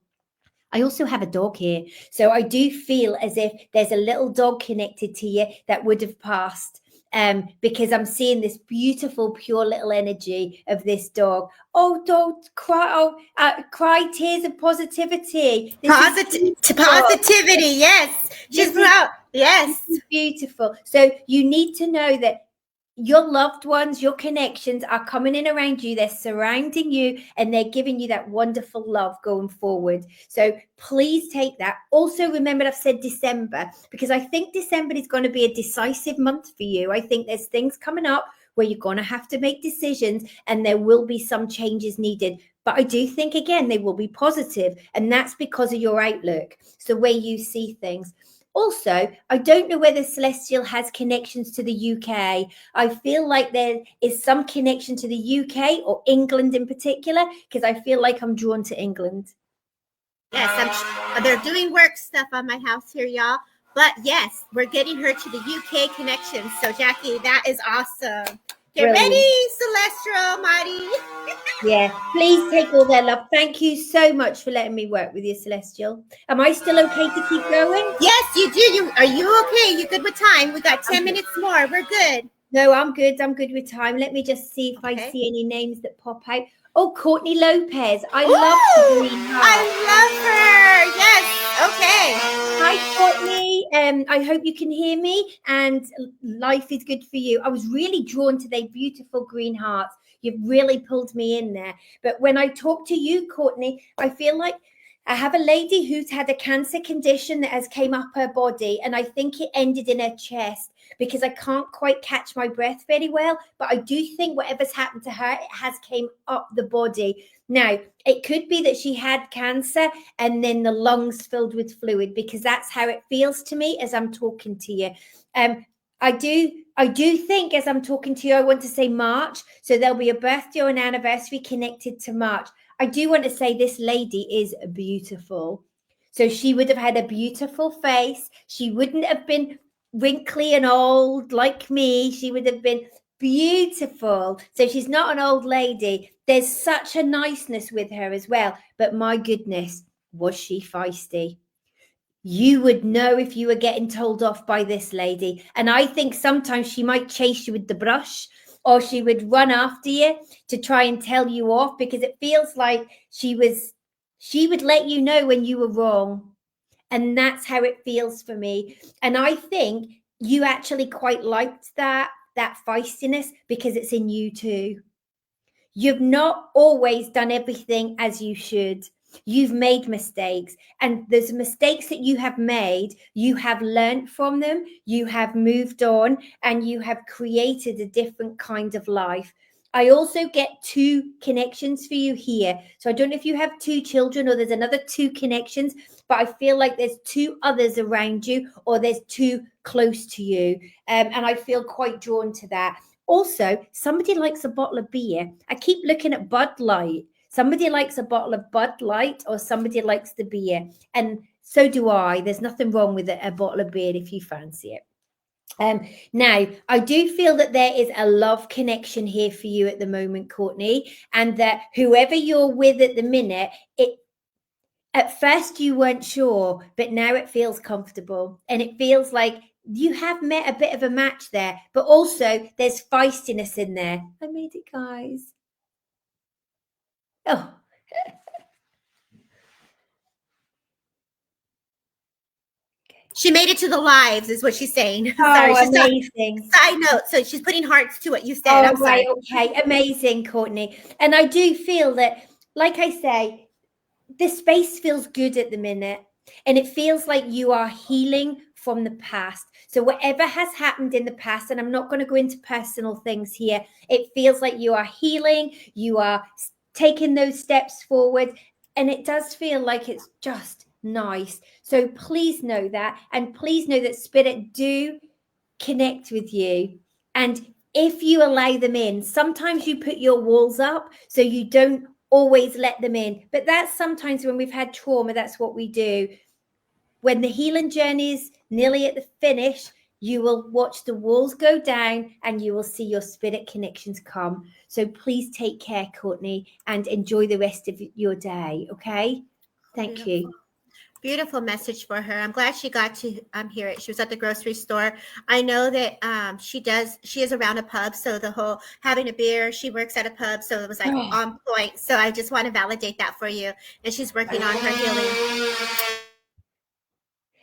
I also have a dog here. So I do feel as if there's a little dog connected to you that would have passed. Because I'm seeing this beautiful, pure little energy of this dog. Oh, don't cry! Cry tears of positivity. Positivity, yes. She's proud. Yes, this is beautiful. So you need to know that your loved ones, your connections are coming in around you. They're surrounding you and they're giving you that wonderful love going forward. So please take that. Also, remember, I've said December because I think December is going to be a decisive month for you. I think there's things coming up where you're going to have to make decisions and there will be some changes needed. But I do think, again, they will be positive. And that's because of your outlook. It's the way you see things. Also, I don't know whether Celestial has connections to the UK. I feel like there is some connection to the UK or England in particular, because I feel like I'm drawn to England. Yes, they're doing work stuff on my house here, y'all. But yes, we're getting her to the UK connection. So, Jackie, that is awesome. Get ready, Celestial, Marty. Yeah, please take all their love. Thank you so much for letting me work with you, Celestial. Am I still okay to keep going? Yes, you do. Are you okay? You good with time? We got 10 minutes more. We're good. No, I'm good. I'm good with time. Let me just see if I see any names that pop out. Oh, Courtney Lopez. I love the green heart. I love her. Yes. Okay. Hi, Courtney. I hope you can hear me and life is good for you. I was really drawn to their beautiful green hearts. You've really pulled me in there. But when I talk to you, Courtney, I feel like I have a lady who's had a cancer condition that has came up her body. And I think it ended in her chest because I can't quite catch my breath very well. But I do think whatever's happened to her, it has came up the body. Now, it could be that she had cancer and then the lungs filled with fluid because that's how it feels to me as I'm talking to you. I do think as I'm talking to you, I want to say March. So there'll be a birthday or an anniversary connected to March. I do want to say this lady is beautiful. So she would have had a beautiful face. She wouldn't have been wrinkly and old like me. She would have been beautiful. So she's not an old lady. There's such a niceness with her as well. But my goodness, was she feisty? You would know if you were getting told off by this lady. And I think sometimes she might chase you with the brush or she would run after you to try and tell you off because it feels like she would let you know when you were wrong. And that's how it feels for me. And I think you actually quite liked that feistiness because it's in you too. You've not always done everything as you should. You've made mistakes, and those mistakes that you have made, you have learned from them, you have moved on, and you have created a different kind of life. I also get 2 connections for you here. So I don't know if you have 2 children or there's another 2 connections, but I feel like there's 2 others around you or there's 2 close to you. And I feel quite drawn to that. Also, somebody likes a bottle of beer. I keep looking at Bud Light. Somebody likes a bottle of Bud Light or somebody likes the beer. And so do I. There's nothing wrong with a bottle of beer if you fancy it. Now, I do feel that there is a love connection here for you at the moment, Courtney, and that whoever you're with at the minute, at first you weren't sure, but now it feels comfortable and it feels like you have met a bit of a match there, but also there's feistiness in there. I made it, guys. Oh. She made it to the lives, is what she's saying. Oh, sorry, she's amazing. Side note. So she's putting hearts to what you said. Oh, right. Okay. Amazing, Courtney. And I do feel that, like I say, the space feels good at the minute. And it feels like you are healing from the past. So whatever has happened in the past, and I'm not going to go into personal things here, it feels like you are healing. You are taking those steps forward. and it does feel like it's just nice. So please know that, and please know that Spirit do connect with you. And if you allow them in, sometimes you put your walls up so you don't always let them in. But that's sometimes when we've had trauma, that's what we do. When the healing journey is nearly at the finish, you will watch the walls go down and you will see your spirit connections come. So please take care, Courtney, and enjoy the rest of your day. Okay? Thank you. Beautiful message for her. I'm glad she got to hear it. She was at the grocery store. I know that she is around a pub, so the whole having a beer, she works at a pub, so it was like on point. So I just want to validate that for you. And she's working on her healing.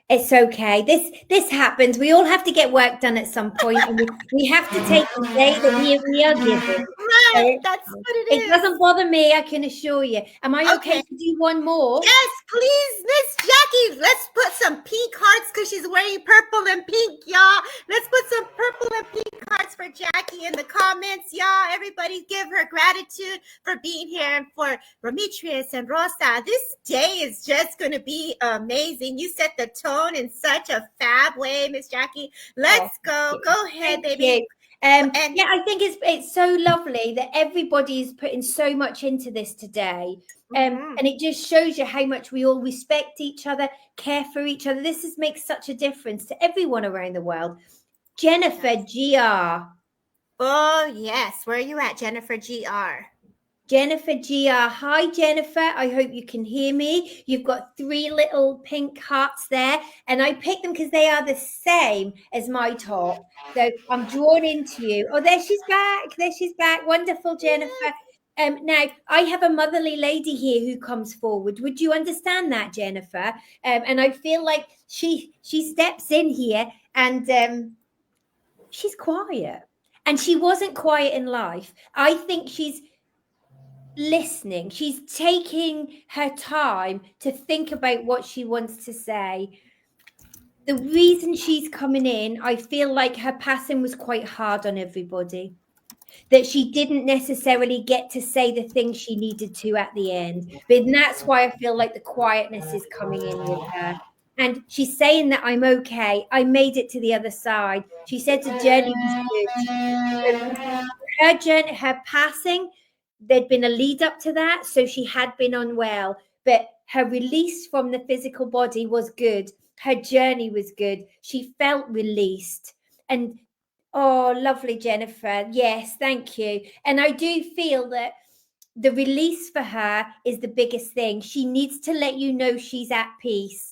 It's okay. This happens. We all have to get work done at some point, and we have to take the day that we are given. Right, that's what it is. It doesn't bother me, I can assure you. Am I okay to do one more? Yes, please, Miss Jackie. Let's put some pink hearts because she's wearing purple and pink, y'all. Let's put some purple and pink hearts for Jackie in the comments, y'all. Everybody give her gratitude for being here, and for Demetrius and Rosa. This day is just going to be amazing. You set the tone in such a fab way, Miss Jackie. Let's go. Go ahead, baby. Yeah, I think it's so lovely that everybody is putting so much into this today. And it just shows you how much we all respect each other, care for each other. This makes such a difference to everyone around the world. Jennifer GR. Oh, yes. Where are you at, Jennifer GR? Jennifer GR. Hi, Jennifer. I hope you can hear me. You've got 3 little pink hearts there, and I picked them because they are the same as my top. So I'm drawn into you. Oh, there she's back. There she's back. Wonderful, Jennifer. Now, I have a motherly lady here who comes forward. Would you understand that, Jennifer? And I feel like she steps in here, and she's quiet. And she wasn't quiet in life. I think she's listening. She's taking her time to think about what she wants to say. The reason she's coming in, I feel like her passing was quite hard on everybody, that she didn't necessarily get to say the things she needed to at the end. But that's why I feel like the quietness is coming in with her. And she's saying that I'm okay. I made it to the other side. She said the journey was good. Her journey, her passing, there'd been a lead up to that, so she had been unwell, but her release from the physical body was good. Her journey was good. She felt released. And oh, lovely, Jennifer. Yes, thank you. And I do feel that the release for her is the biggest thing. She needs to let you know she's at peace.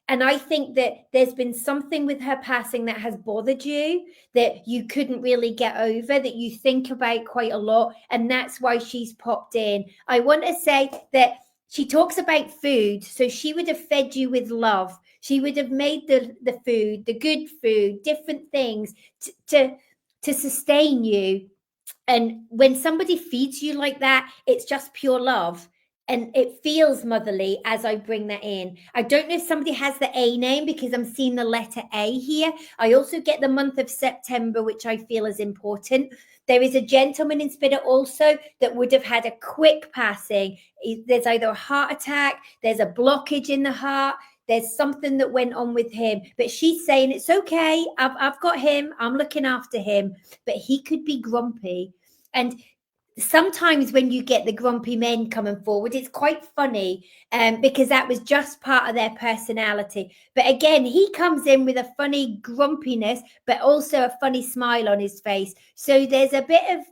And I think that there's been something with her passing that has bothered you, that you couldn't really get over, that you think about quite a lot. And that's why she's popped in. I want to say that she talks about food. So she would have fed you with love. She would have made the food, the good food, different things to sustain you. And when somebody feeds you like that, it's just pure love. And it feels motherly as I bring that in. I don't know if somebody has the A name because I'm seeing the letter A here. I also get the month of September, which I feel is important. There is a gentleman in spirit also that would have had a quick passing. There's either a heart attack, there's a blockage in the heart, there's something that went on with him. But she's saying, it's okay, I've got him, I'm looking after him. But he could be grumpy. And sometimes when you get the grumpy men coming forward, it's quite funny because that was just part of their personality. But again, he comes in with a funny grumpiness, but also a funny smile on his face. So there's a bit of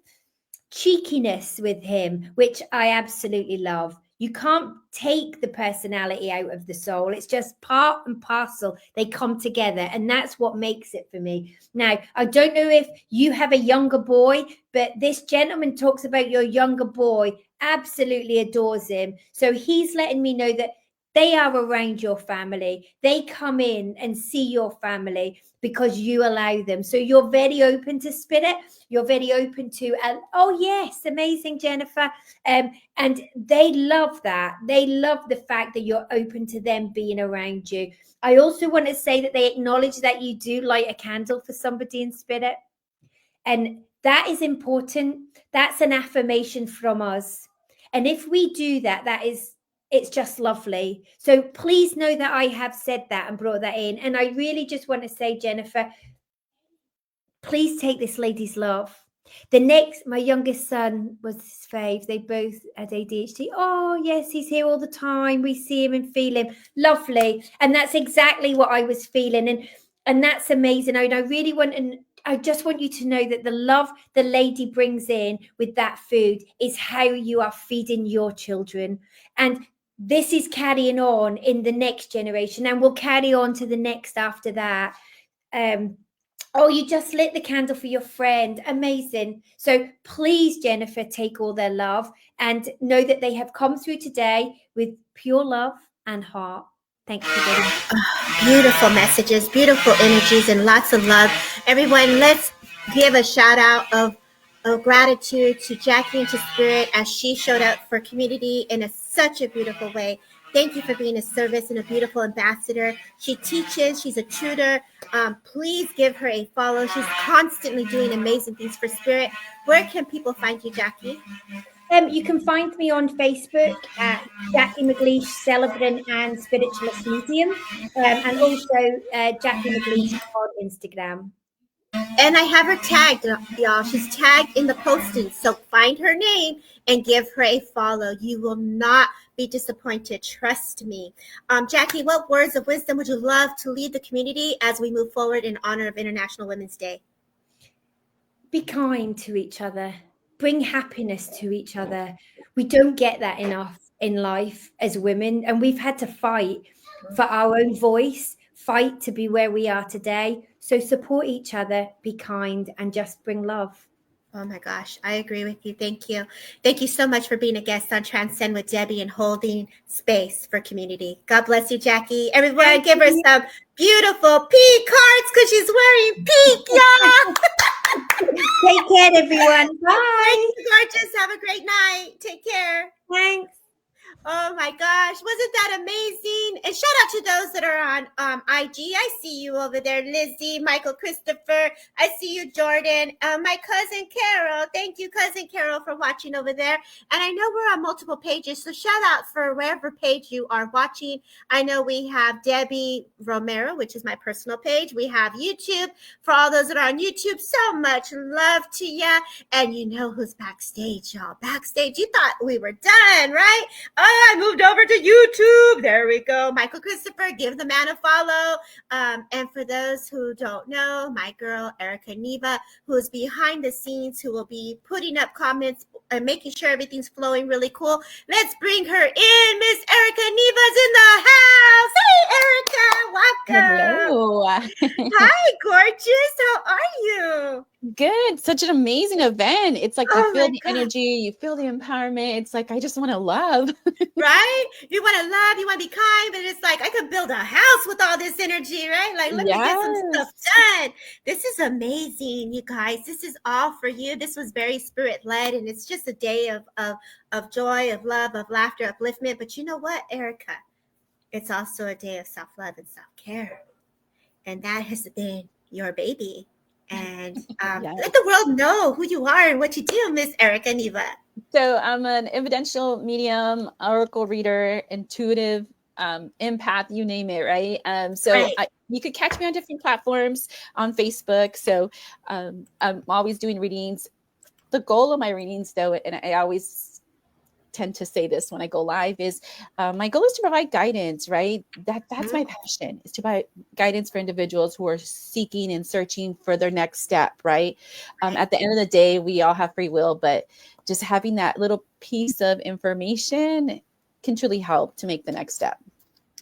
cheekiness with him, which I absolutely love. You can't take the personality out of the soul. It's just part and parcel. They come together, and that's what makes it for me. Now, I don't know if you have a younger boy, but this gentleman talks about your younger boy, absolutely adores him. So he's letting me know that they are around your family. They come in and see your family because you allow them. So you're very open to spirit. You're very open to, oh yes, amazing, Jennifer. And they love that. They love the fact that you're open to them being around you. I also want to say that they acknowledge that you do light a candle for somebody in spirit. And that is important. That's an affirmation from us. And if we do that, it's just lovely. So please know that I have said that and brought that in. And I really just want to say, Jennifer, please take this lady's love. My youngest son was his fave. They both had ADHD. Oh, yes, he's here all the time. We see him and feel him. Lovely. And that's exactly what I was feeling. And that's amazing. I really I just want you to know that the love the lady brings in with that food is how you are feeding your children. And this is carrying on in the next generation and will carry on to the next after that. Oh, you just lit the candle for your friend. Amazing. So please, Jennifer, take all their love and know that they have come through today with pure love and heart. Thank you very much. Beautiful messages, beautiful energies, and lots of love. Everyone, let's give a shout out of gratitude to Jackie and to Spirit as she showed up for community in such a beautiful way. Thank you for being a service and a beautiful ambassador. She teaches. She's a tutor. Please give her a follow. She's constantly doing amazing things for Spirit. Where can people find you, Jackie? You can find me on Facebook at Jackie McLeish, Celebrant and Spiritualist Medium, and also Jackie McLeish on Instagram. And I have her tagged, y'all. She's tagged in the posting. So find her name and give her a follow. You will not be disappointed. Trust me. Jackie, what words of wisdom would you love to lead the community as we move forward in honor of International Women's Day? Be kind to each other. Bring happiness to each other. We don't get that enough in life as women. And we've had to fight for our own voice, fight to be where we are today. So support each other, be kind, and just bring love. Oh my gosh, I agree with you. Thank you. Thank you so much for being a guest on Transcend with Debbie and holding space for community. God bless you, Jackie. Everyone, give her some beautiful pink hearts because she's wearing pink, y'all. Take care, everyone. Bye. Thank you, gorgeous. Have a great night. Take care. Thanks. Oh my gosh, wasn't that amazing? And shout out to those that are on IG. I see you over there, Lizzie, Michael Christopher. I see you, Jordan. My cousin Carol. Thank you, cousin Carol, for watching over there. And I know we're on multiple pages, so shout out for wherever page you are watching. I know we have Debbie Romero, which is my personal page. We have YouTube. For all those that are on YouTube, so much love to ya. And you know who's backstage, y'all. Backstage. You thought we were done, right? I moved over to YouTube. There we go. Michael Christopher, give the man a follow. And for those who don't know, my girl, Erica Neva, who is behind the scenes, who will be putting up comments and making sure everything's flowing really cool. Let's bring her in. Miss Erica Neva's in the house. Hey, Erica. Welcome. Hello. Hi, gorgeous. How are you? Good. Such an amazing event. It's like you feel the God. energy, you feel the empowerment. It's like, I just want to love. Right? You want to love, you want to be kind, but it's like, I could build a house with all this energy, right? Like, let me get some stuff done. This is amazing, you guys. This is all for you. This was very spirit-led, and it's just a day of joy, of love, of laughter, upliftment. But you know what, Erica? It's also a day of self-love and self-care. And that has been your baby. And let the world know who you are and what you do, Miss Erica Neva. So I'm an evidential medium, oracle reader, intuitive, empath, you name it, right? You could catch me on different platforms on Facebook. So I'm always doing readings. The goal of my readings, though, and I always tend to say this when I go live, is my goal is to provide guidance, right? That's my passion, is to provide guidance for individuals who are seeking and searching for their next step, right? At the end of the day, we all have free will, but just having that little piece of information can truly help to make the next step.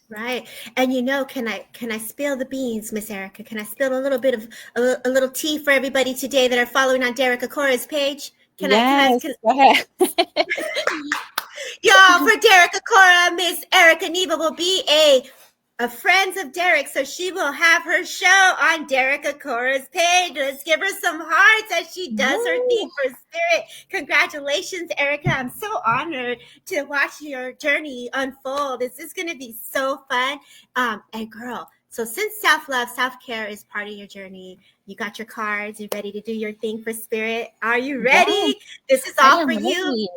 Right. And you know, can I spill the beans, Miss Erica? Can I spill a little bit of a little tea for everybody today that are following on Derek Akora's page? Go ahead. Y'all, for Derek Akora, Miss Erica Neva will be a Friends of Derek, so she will have her show on Derek Akora's page. Let's give her some hearts as she does her thing for spirit. Congratulations, Erica. I'm so honored to watch your journey unfold. This is going to be so fun. And girl, so since self-love, self-care is part of your journey, you got your cards, you're ready to do your thing for spirit. Are you ready? Yes, this is all for you.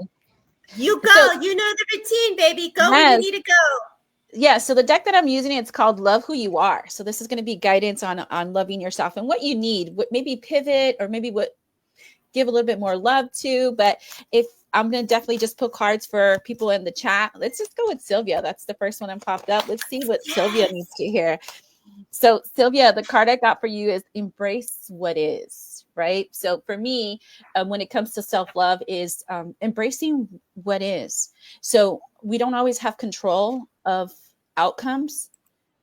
You go. You know the routine, baby. Go when you need to go. Yeah, so the deck that I'm using, it's called Love Who You Are. So this is going to be guidance on loving yourself and what you need, what maybe pivot or maybe what give a little bit more love to. But if I'm going to definitely just put cards for people in the chat. Let's just go with Sylvia. That's the first one that popped up. Let's see what Sylvia needs to hear. So Sylvia, the card I got for you is embrace what is, right? So for me, when it comes to self-love is embracing what is. So we don't always have control of outcomes,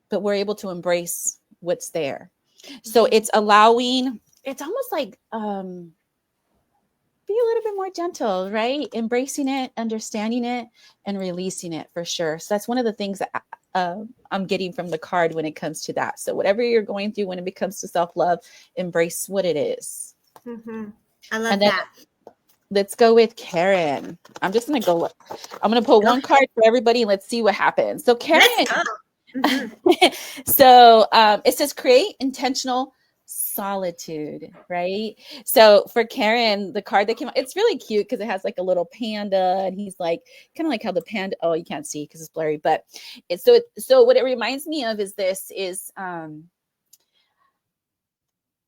but we're able to embrace what's there. So it's allowing, it's almost like be a little bit more gentle, right? Embracing it, understanding it, and releasing it for sure. So that's one of the things that I'm getting from the card when it comes to that. So whatever you're going through when it comes to self-love, embrace what it is. Mm-hmm. I love that. Let's go with Karen. I'm just going to go. I'm going to pull one card for everybody and let's see what happens. So Karen, so it says create intentional solitude, right? So for Karen, the card that came out, it's really cute because it has like a little panda and he's like kind of like how the panda, oh, you can't see because it's blurry, but it's so what it reminds me of is this is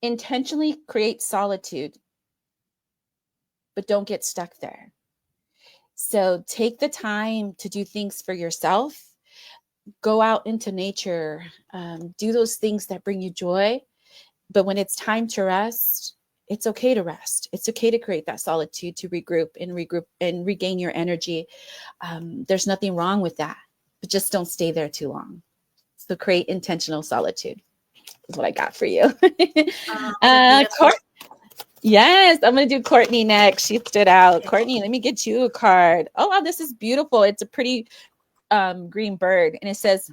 intentionally create solitude, but don't get stuck there. So take the time to do things for yourself, go out into nature, do those things that bring you joy. But when it's time to rest, it's okay to rest. It's okay to create that solitude, to regroup and regain your energy. There's nothing wrong with that, but just don't stay there too long. So create intentional solitude is what I got for you. Yes, I'm going to do Courtney next. She stood out. Courtney, let me get you a card. Oh, wow, this is beautiful. It's a pretty green bird. And it says,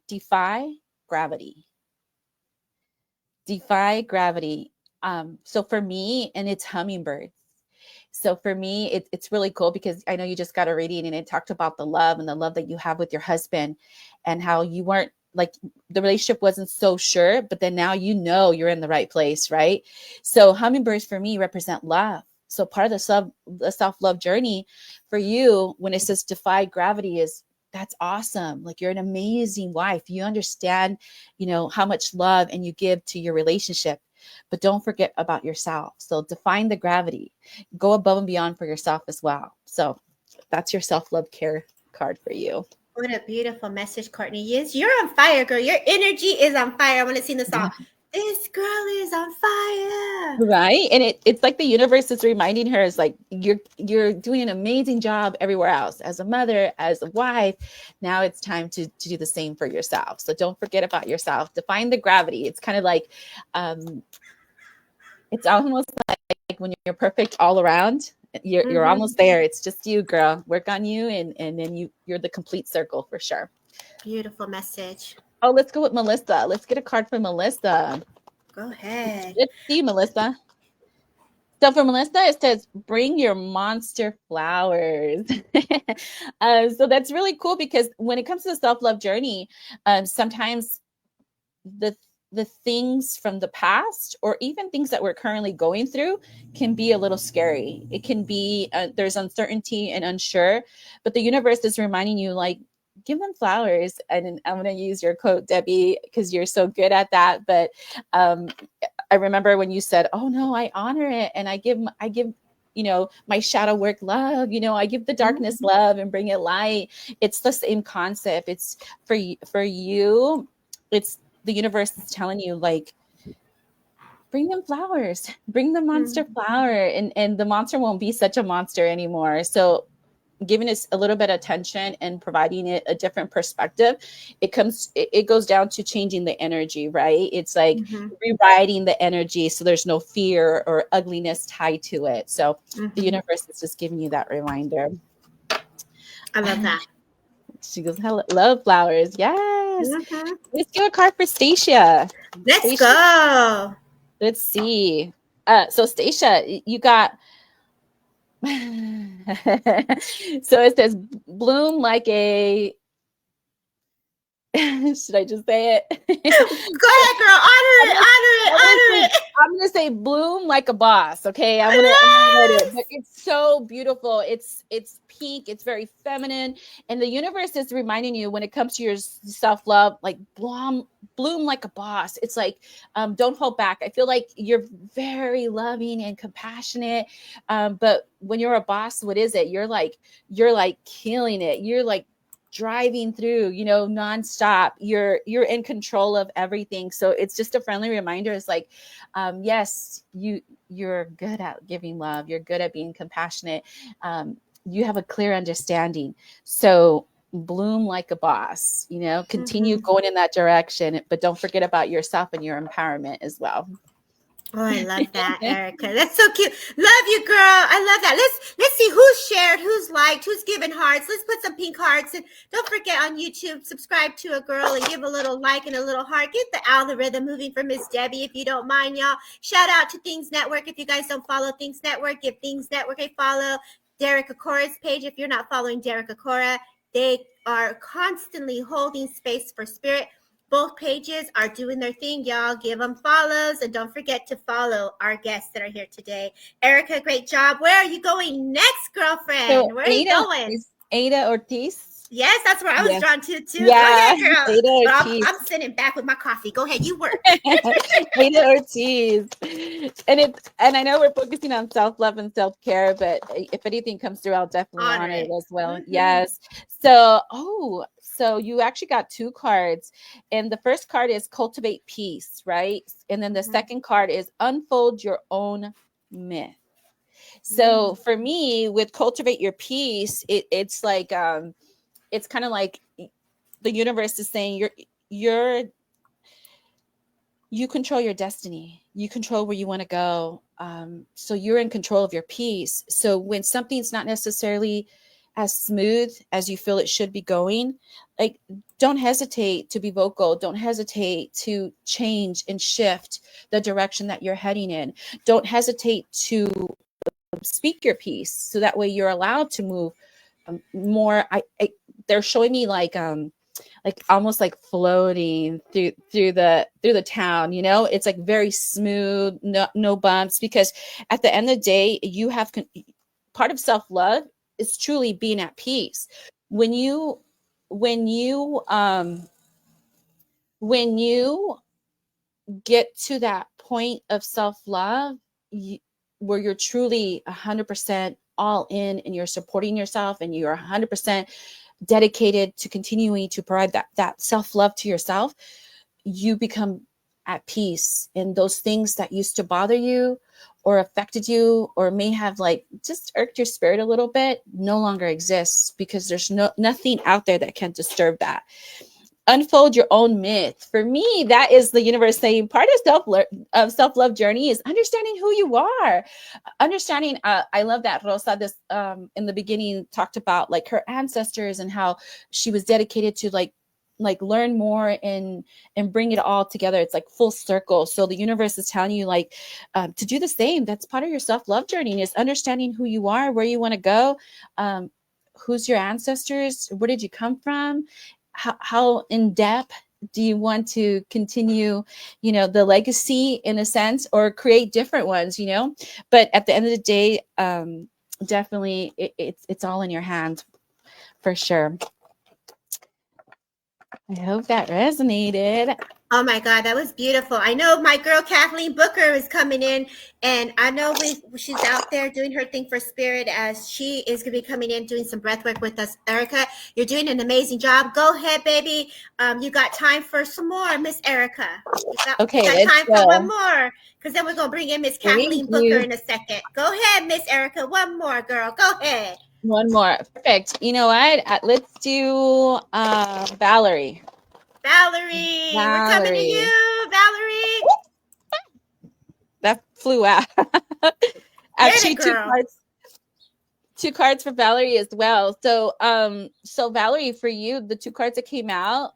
defy gravity. Defy gravity. So for me, and it's hummingbirds. So for me, it's really cool because I know you just got a reading and it talked about the love and the love that you have with your husband and how you weren't like the relationship wasn't so sure, but then now you know you're in the right place, right? So hummingbirds for me represent love. So part of the self-love journey for you when it says defy gravity is that's awesome. Like you're an amazing wife. You understand, you know, how much love and you give to your relationship, but don't forget about yourself. So define the gravity, go above and beyond for yourself as well. So that's your self-love care card for you. What a beautiful message, Courtney. Yes, you're on fire, girl. Your energy is on fire. I want to sing the song. This girl is on fire. Right. And it's like the universe is reminding her is like, you're doing an amazing job everywhere else as a mother, as a wife. Now it's time to do the same for yourself. So don't forget about yourself. Define the gravity. It's kind of like, it's almost like when you're perfect all around, you're almost there. It's just you, girl. Work on you. And then you're the complete circle for sure. Beautiful message. Oh, let's go with Melissa. Let's get a card for Melissa. Go ahead. Let's see, Melissa. So for Melissa, it says, bring your monster flowers. So that's really cool because when it comes to the self-love journey, sometimes the things from the past or even things that we're currently going through can be a little scary. It can be, there's uncertainty and unsure, but the universe is reminding you like, give them flowers. And I'm going to use your quote, Debbie, because you're so good at that. But I remember when you said, oh no, I honor it. And I give, you know, my shadow work love, you know, I give the darkness love and bring it light. It's the same concept. It's for you. It's the universe is telling you like, bring them flowers, bring the monster flower and the monster won't be such a monster anymore. So giving us a little bit of attention and providing it a different perspective, it goes down to changing the energy, right? It's like rewriting the energy so there's no fear or ugliness tied to it. So the universe is just giving you that reminder. I love that. She goes, hello, love flowers. Yes. Let's give a card for Stacia. Let's go. Let's see. So Stacia, you got so it says bloom like a Should I just say it? Go ahead, girl. Honor it. I'm gonna say bloom like a boss. Okay, I'm gonna write it. But it's so beautiful. It's pink. It's very feminine, and the universe is reminding you when it comes to your self-love, like bloom like a boss. It's like don't hold back. I feel like you're very loving and compassionate, but when you're a boss, what is it? You're like killing it. You're like driving through, nonstop. You're in control of everything. So it's just a friendly reminder. It's like, yes, you're good at giving love. You're good at being compassionate. You have a clear understanding. So bloom like a boss, continue going in that direction, but don't forget about yourself and your empowerment as well. Oh, I love that, Erica. That's so cute. Love you, girl. I love that. Let's see who's shared, who's liked, who's given hearts. Let's put some pink hearts. And don't forget on YouTube, subscribe to a girl and give a little like and a little heart. Get the algorithm moving for Miss Debbie, if you don't mind, y'all. Shout out to Things Network. If you guys don't follow Things Network, give Things Network a follow. Derek Akora's page. If you're not following Derek Akora, they are constantly holding space for spirit. Both pages are doing their thing, y'all. Give them follows, and don't forget to follow our guests that are here today. Erica, great job. Where are you going next, girlfriend? So where are you going? Ada Ortiz. Yes, that's where I was drawn to too. Yeah, Go ahead, girl. Ada But Ortiz. I'm sitting back with my coffee. Go ahead, you work. Ada Ortiz. And I know we're focusing on self-love and self-care, but if anything comes through, I'll definitely honor it as well. Mm-hmm. Yes. So you actually got two cards, and the first card is cultivate peace, right? And then the second card is unfold your own myth. So for me, with cultivate your peace, it's like it's kind of like the universe is saying you control your destiny. You control where you want to go. So you're in control of your peace. So when something's not necessarily as smooth as you feel it should be going, like, don't hesitate to be vocal. Don't hesitate to change and shift the direction that you're heading in. Don't hesitate to speak your piece, so that way you're allowed to move more. They're showing me like almost like floating through the town. It's like very smooth, no bumps, because at the end of the day, you have part of self-love is truly being at peace. When you get to that point of self-love, where you're truly 100% all in, and you're supporting yourself, and you're 100% dedicated to continuing to provide that self-love to yourself, you become at peace. And those things that used to bother you or affected you or may have like just irked your spirit a little bit no longer exists, because there's nothing out there that can disturb that. Unfold your own myth. For me, that is the universe saying part of self-love journey is understanding who you are. Understanding, I love that Rosa this in the beginning talked about like her ancestors and how she was dedicated to like learn more and bring it all together. It's like full circle. So the universe is telling you like to do the same. That's part of your self-love journey, is understanding who you are, where you want to go, who's your ancestors, where did you come from, how in depth do you want to continue, the legacy in a sense, or create different ones, but at the end of the day, definitely it's all in your hands for sure. I hope that resonated. Oh my God, that was beautiful. I know my girl Kathleen Booker is coming in, and I know she's out there doing her thing for spirit, as she is going to be coming in doing some breath work with us. Erica, you're doing an amazing job. Go ahead, baby. You got time for some more, Miss Erica. You got time for one more, because then we're going to bring in Miss Kathleen Booker in a second. Go ahead, Miss Erica. One more, girl. Go ahead. One more. Perfect. You know what? Let's do Valerie. Valerie, we're coming to you, Valerie. That flew out. Actually, two cards for Valerie as well. So Valerie, for you, the two cards that came out,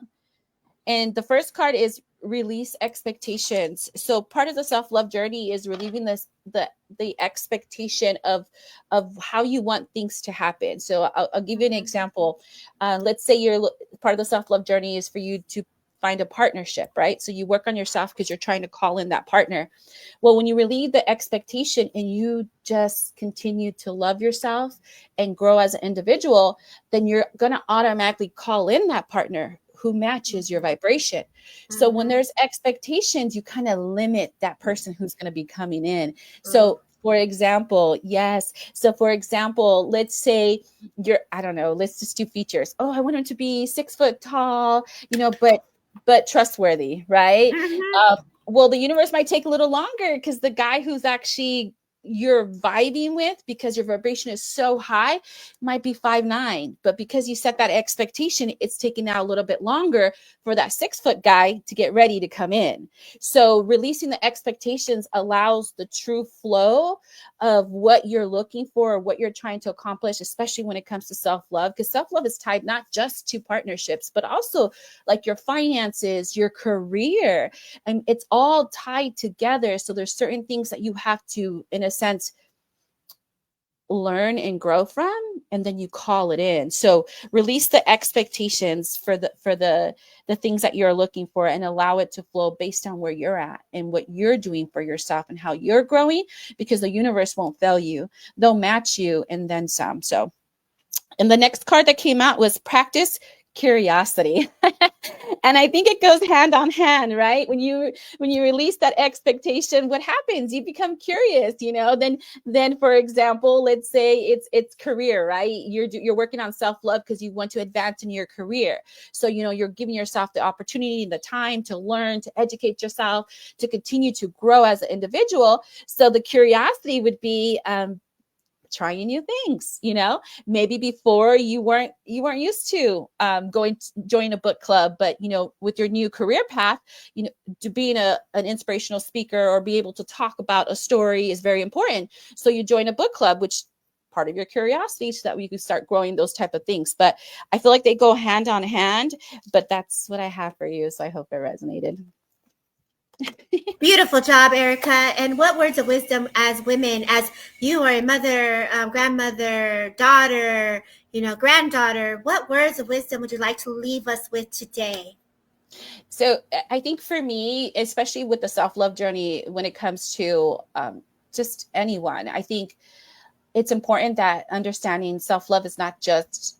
and the first card is release expectations. So part of the self-love journey is relieving the expectation of how you want things to happen. So I'll give you an example. Let's say part of the self-love journey is for you to find a partnership, right? So you work on yourself because you're trying to call in that partner. Well, when you relieve the expectation and you just continue to love yourself and grow as an individual, then you're going to automatically call in that partner who matches your vibration. So when there's expectations, you kind of limit that person who's going to be coming in. So for example, yes. So for example, let's say I don't know, let's just do features. Oh, I want him to be 6 foot tall, but trustworthy, right? Well, the universe might take a little longer because the guy who's actually you're vibing with, because your vibration is so high, might be 5'9", but because you set that expectation, it's taking now a little bit longer for that 6 foot guy to get ready to come in. So releasing the expectations allows the true flow of what you're looking for, or what you're trying to accomplish, especially when it comes to self-love, because self-love is tied not just to partnerships, but also like your finances, your career, and it's all tied together. So there's certain things that you have to, in a sense, learn and grow from, and then you call it in. So release the expectations for the things that you're looking for, and allow it to flow based on where you're at and what you're doing for yourself and how you're growing, because the universe won't fail you. They'll match you and then some. So, and the next card that came out was practice curiosity. And I think it goes hand on hand, right? When you release that expectation, what happens? You become curious, then for example, let's say it's career, right? You're working on self-love because you want to advance in your career. So, you're giving yourself the opportunity and the time to learn, to educate yourself, to continue to grow as an individual. So the curiosity would be, trying new things, maybe before you weren't used to join a book club, but with your new career path, to being an inspirational speaker or be able to talk about a story is very important. So you join a book club, which part of your curiosity, so that we can start growing those type of things. But I feel like they go hand on hand, but that's what I have for you. So I hope it resonated. Beautiful job, Erica. And what words of wisdom as women, as you are a mother, grandmother, daughter, granddaughter, what words of wisdom would you like to leave us with today? So I think for me, especially with the self-love journey, when it comes to just anyone, I think it's important that understanding self-love is not just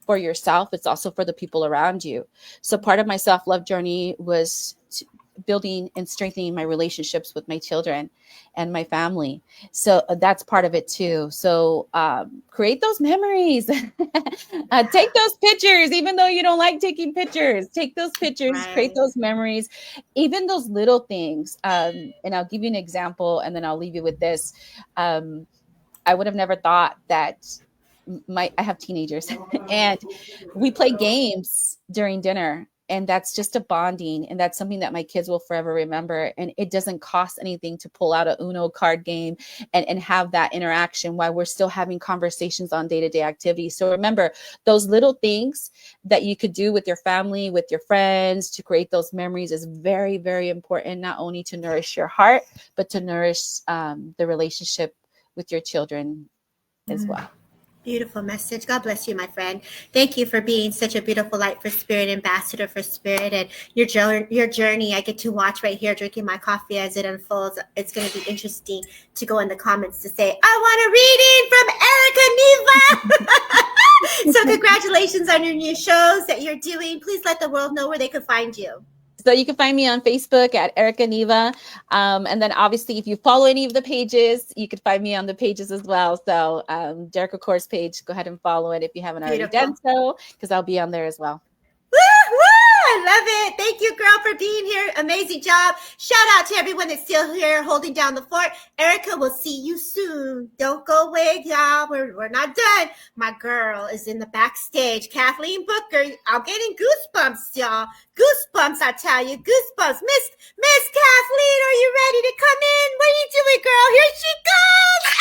for yourself, it's also for the people around you. So part of my self-love journey was building and strengthening my relationships with my children and my family. So that's part of it too. So create those memories, take those pictures, even though you don't like taking pictures, take those pictures, right. Create those memories, even those little things. And I'll give you an example, and then I'll leave you with this. I would have never thought that I have teenagers and we play games during dinner. And that's just a bonding. And that's something that my kids will forever remember. And it doesn't cost anything to pull out a Uno card game and have that interaction while we're still having conversations on day-to-day activities. So remember, those little things that you could do with your family, with your friends, to create those memories is very, very important, not only to nourish your heart, but to nourish the relationship with your children as well. Beautiful message. God bless you, my friend. Thank you for being such a beautiful light for spirit, ambassador for spirit, and your journey. I get to watch right here, drinking my coffee as it unfolds. It's going to be interesting to go in the comments to say, I want a reading from Erica Neva. So congratulations on your new shows that you're doing. Please let the world know where they could find you. So you can find me on Facebook at Erica Neva. And then obviously, if you follow any of the pages, you could find me on the pages as well. So Derek Course page, go ahead and follow it if you haven't already done so, because I'll be on there as well. I love it. Thank you, girl, for being here. Amazing job. Shout out to everyone that's still here holding down the fort. Erica, we'll see you soon. Don't go away, y'all. We're not done. My girl is in the backstage. Kathleen Booker. I'm getting goosebumps, y'all. Goosebumps, I tell you. Goosebumps. Miss Kathleen, are you ready to come in? What are you doing, girl? Here she comes.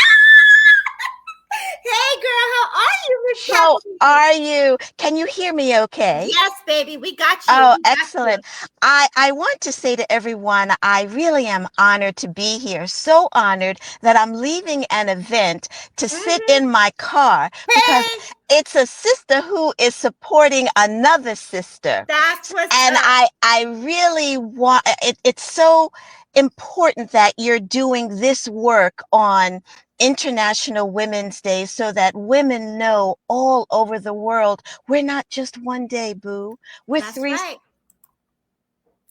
Hey, girl, how are you, Miss How Kathleen? are you? Can you hear me okay? Yes, baby, we got you. Oh, We got you. excellent. I want to say to everyone, I really am honored to be here. So honored that I'm leaving an event to sit in my car because Hey, it's a sister who is supporting another sister. that's what's And up. I really want it's so important that you're doing this work on International Women's Day so that women know all over the world we're not just one day, boo. We're That's three, right.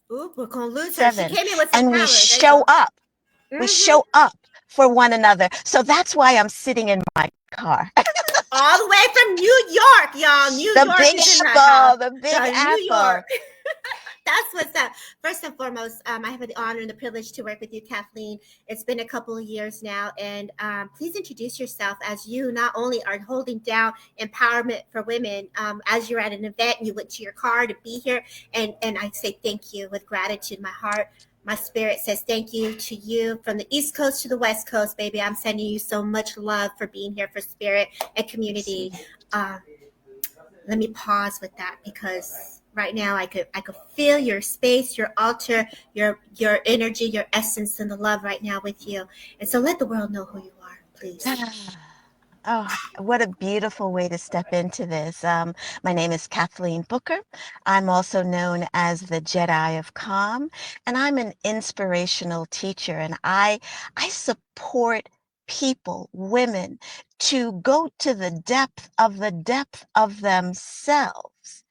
Ooh, we're gonna lose her. She 7, came in with some and power. we There you show go. up. We show up for one another. So that's why I'm sitting in my car. All the way from New York, y'all. New The York Big is in the house. Apple, the Big The New York. Apple. That's what's up. First and foremost, I have the honor and the privilege to work with you, Kathleen. It's been a couple of years now, and please introduce yourself as you not only are holding down empowerment for women, as you're at an event and you went to your car to be here, and I say thank you with gratitude. My heart, my spirit says thank you to you from the East Coast to the West Coast, baby. I'm sending you so much love for being here for spirit and community. Let me pause with that because right now I could feel your space, your altar, your energy, your essence, and the love right now with you. And so let the world know who you are, please. Oh, what a beautiful way to step into this. My name is Kathleen Booker. I'm also known as the Jedi of Calm, and I'm an inspirational teacher. And I support people, women, to go to the depth of themselves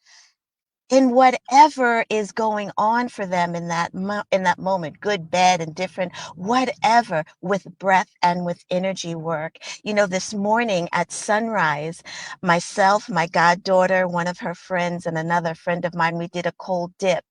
in whatever is going on for them in that moment, good, bad, and different, whatever, with breath and with energy work. You know, this morning at sunrise, myself, my goddaughter, one of her friends, and another friend of mine, we did a cold dip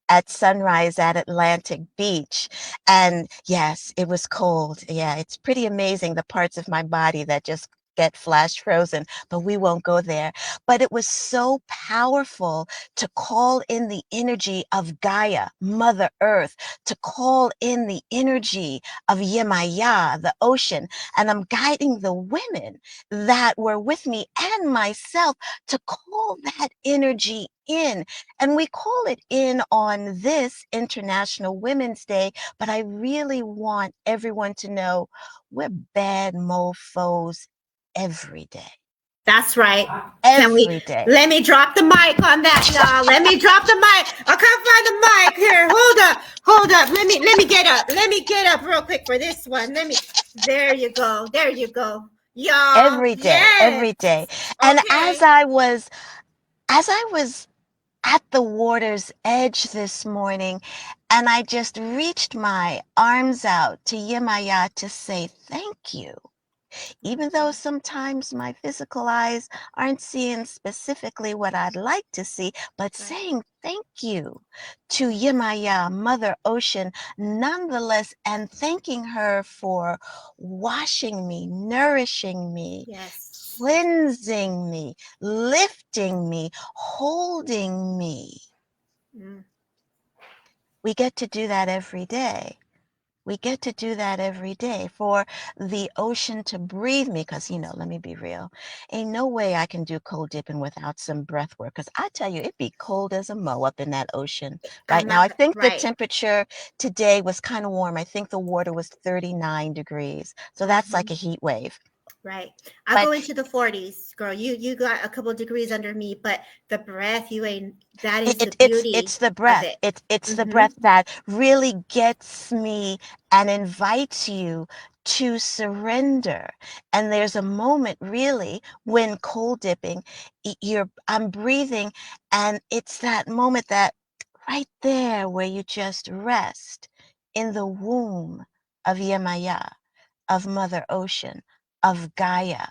at sunrise at Atlantic Beach. And yes, it was cold. Yeah, it's pretty amazing the parts of my body that just get flash frozen, but we won't go there. But it was so powerful to call in the energy of Gaia, Mother Earth, to call in the energy of Yemaya, the ocean. And I'm guiding the women that were with me and myself to call that energy in. And we call it in on this International Women's Day, but I really want everyone to know we're bad mofos every day. That's right. Every day. Let me drop the mic on that, y'all. Let me drop the mic. I'll come find the mic here. Hold up. Let me get up. Let me get up real quick for this one. There you go. Y'all. Every day. Yes. Every day. And okay. as I was at the water's edge this morning, and I just reached my arms out to Yemaya to say thank you. Even though sometimes my physical eyes aren't seeing specifically what I'd like to see, but saying thank you to Yemaya, Mother Ocean, nonetheless, and thanking her for washing me, nourishing me, cleansing me, lifting me, holding me. We get to do that every day. We get to do that every day for the ocean to breathe me. Because, let me be real. Ain't no way I can do cold dipping without some breath work. Because I tell you, it'd be cold as a mo up in that ocean right now. I think the temperature today was kind of warm. I think the water was 39 degrees. So that's like a heat wave. Right. I'll go into the 40s, girl. You got a couple of degrees under me, but the breath, that is the beauty. It's the breath. It's the breath that really gets me and invites you to surrender. And there's a moment really when cold dipping, I'm breathing, and it's that moment that right there where you just rest in the womb of Yemaya, of Mother Ocean, of Gaia.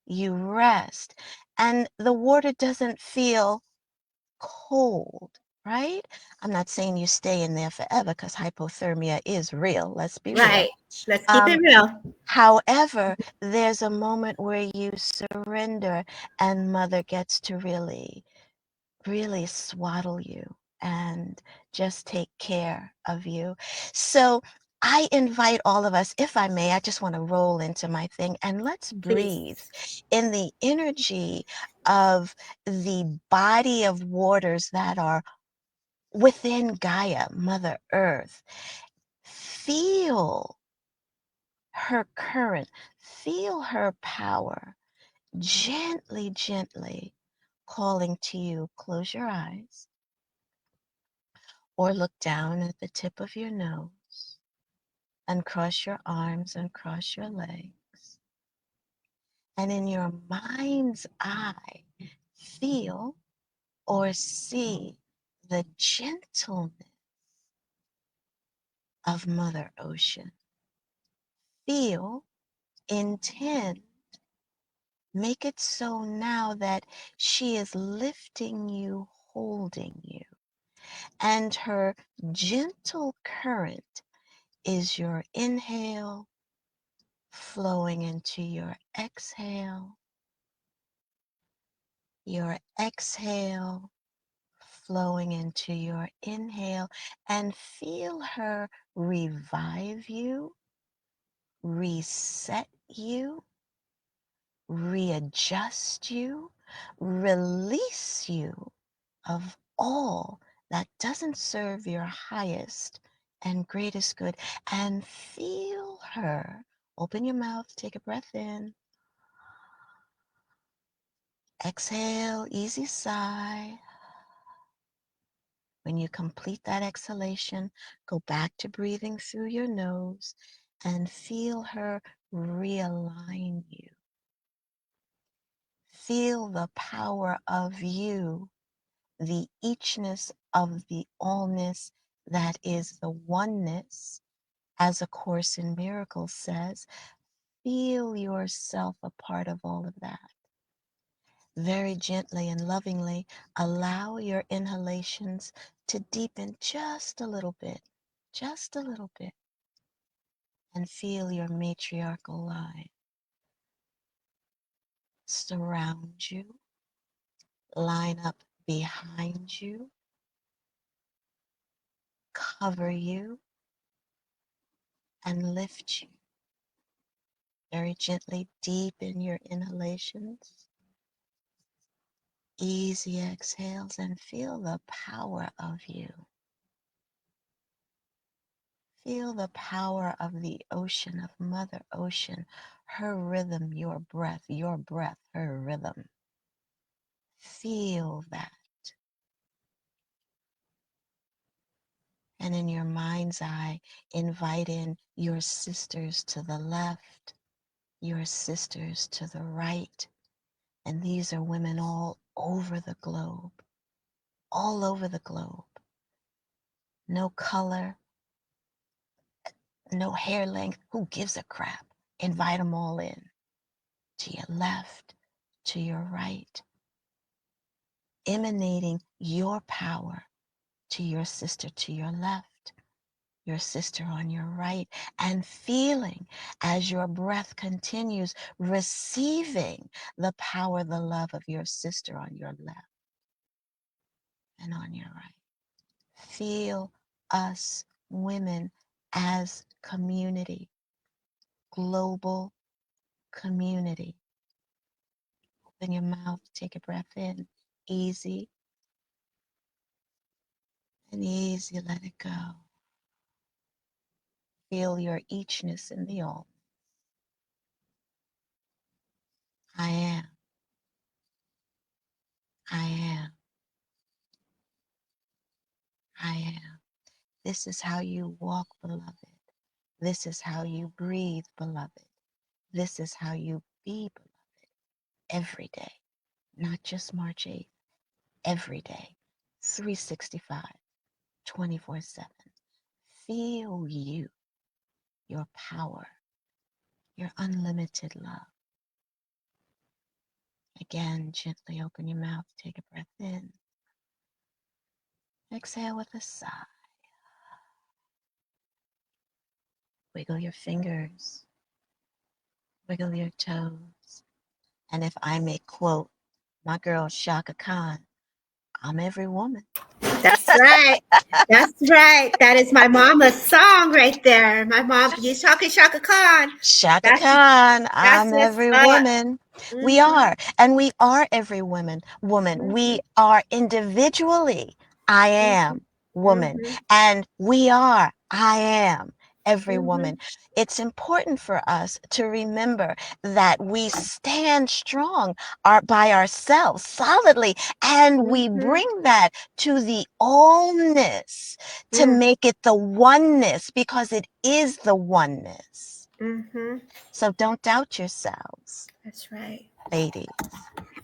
You rest, and the water doesn't feel cold, right? I'm not saying you stay in there forever because hypothermia is real. Let's be real. Right. Let's keep it real. However, there's a moment where you surrender and Mother gets to really, really swaddle you and just take care of you. So I invite all of us, if I may, I just want to roll into my thing, and let's breathe in the energy of the body of waters that are within Gaia, Mother Earth. Feel her current, feel her power, gently, gently calling to you. Close your eyes or look down at the tip of your nose and cross your arms and cross your legs. And in your mind's eye, feel or see the gentleness of Mother Ocean. Feel, intend, make it so now that she is lifting you, holding you. And her gentle current is your inhale flowing into your exhale flowing into your inhale, and feel her revive you, reset you, readjust you, release you of all that doesn't serve your highest and greatest good. And feel her. Open your mouth, take a breath in. Exhale, easy sigh. When you complete that exhalation, go back to breathing through your nose and feel her realign you. Feel the power of you, the eachness of the allness that is the oneness. As A Course in Miracles says, feel yourself a part of all of that. Very gently and lovingly allow your inhalations to deepen just a little bit, and feel your matriarchal line surround you, line up behind you, cover you, and lift you. Very gently deepen your inhalations, easy exhales, and feel the power of you. Feel the power of the ocean, of Mother Ocean, her rhythm, your breath, her rhythm. Feel that. And in your mind's eye, invite in your sisters to the left, your sisters to the right. And these are women all over the globe, all over the globe. No color, no hair length. Who gives a crap? Invite them all in. To your left, to your right. Emanating your power to your sister to your left, your sister on your right, and feeling as your breath continues, receiving the power, the love of your sister on your left and on your right. Feel us women as community, global community. Open your mouth, take a breath in, easy, and easy, let it go. Feel your eachness in the all. I am. I am. I am. This is how you walk, beloved. This is how you breathe, beloved. This is how you be, beloved, every day, not just March 8th, every day, 365, 24/7. Feel you, your power, your unlimited love. Again, gently open your mouth, take a breath in. Exhale with a sigh. Wiggle your fingers, wiggle your toes. And if I may quote my girl Shaka Khan, I'm every woman. That's right. That's right. That is my mama's song right there. My mom, you Shaka Shaka Khan. Shaka Khan, I'm every woman. Mm-hmm. We are, and we are every woman. Mm-hmm. We are individually, I am woman, Mm-hmm. and we are, I am every Mm-hmm. woman. It's important for us to remember that we stand strong by ourselves solidly, and we bring that to the allness to make it the oneness, because it is the oneness. Mm-hmm. So don't doubt yourselves. That's right. Ladies,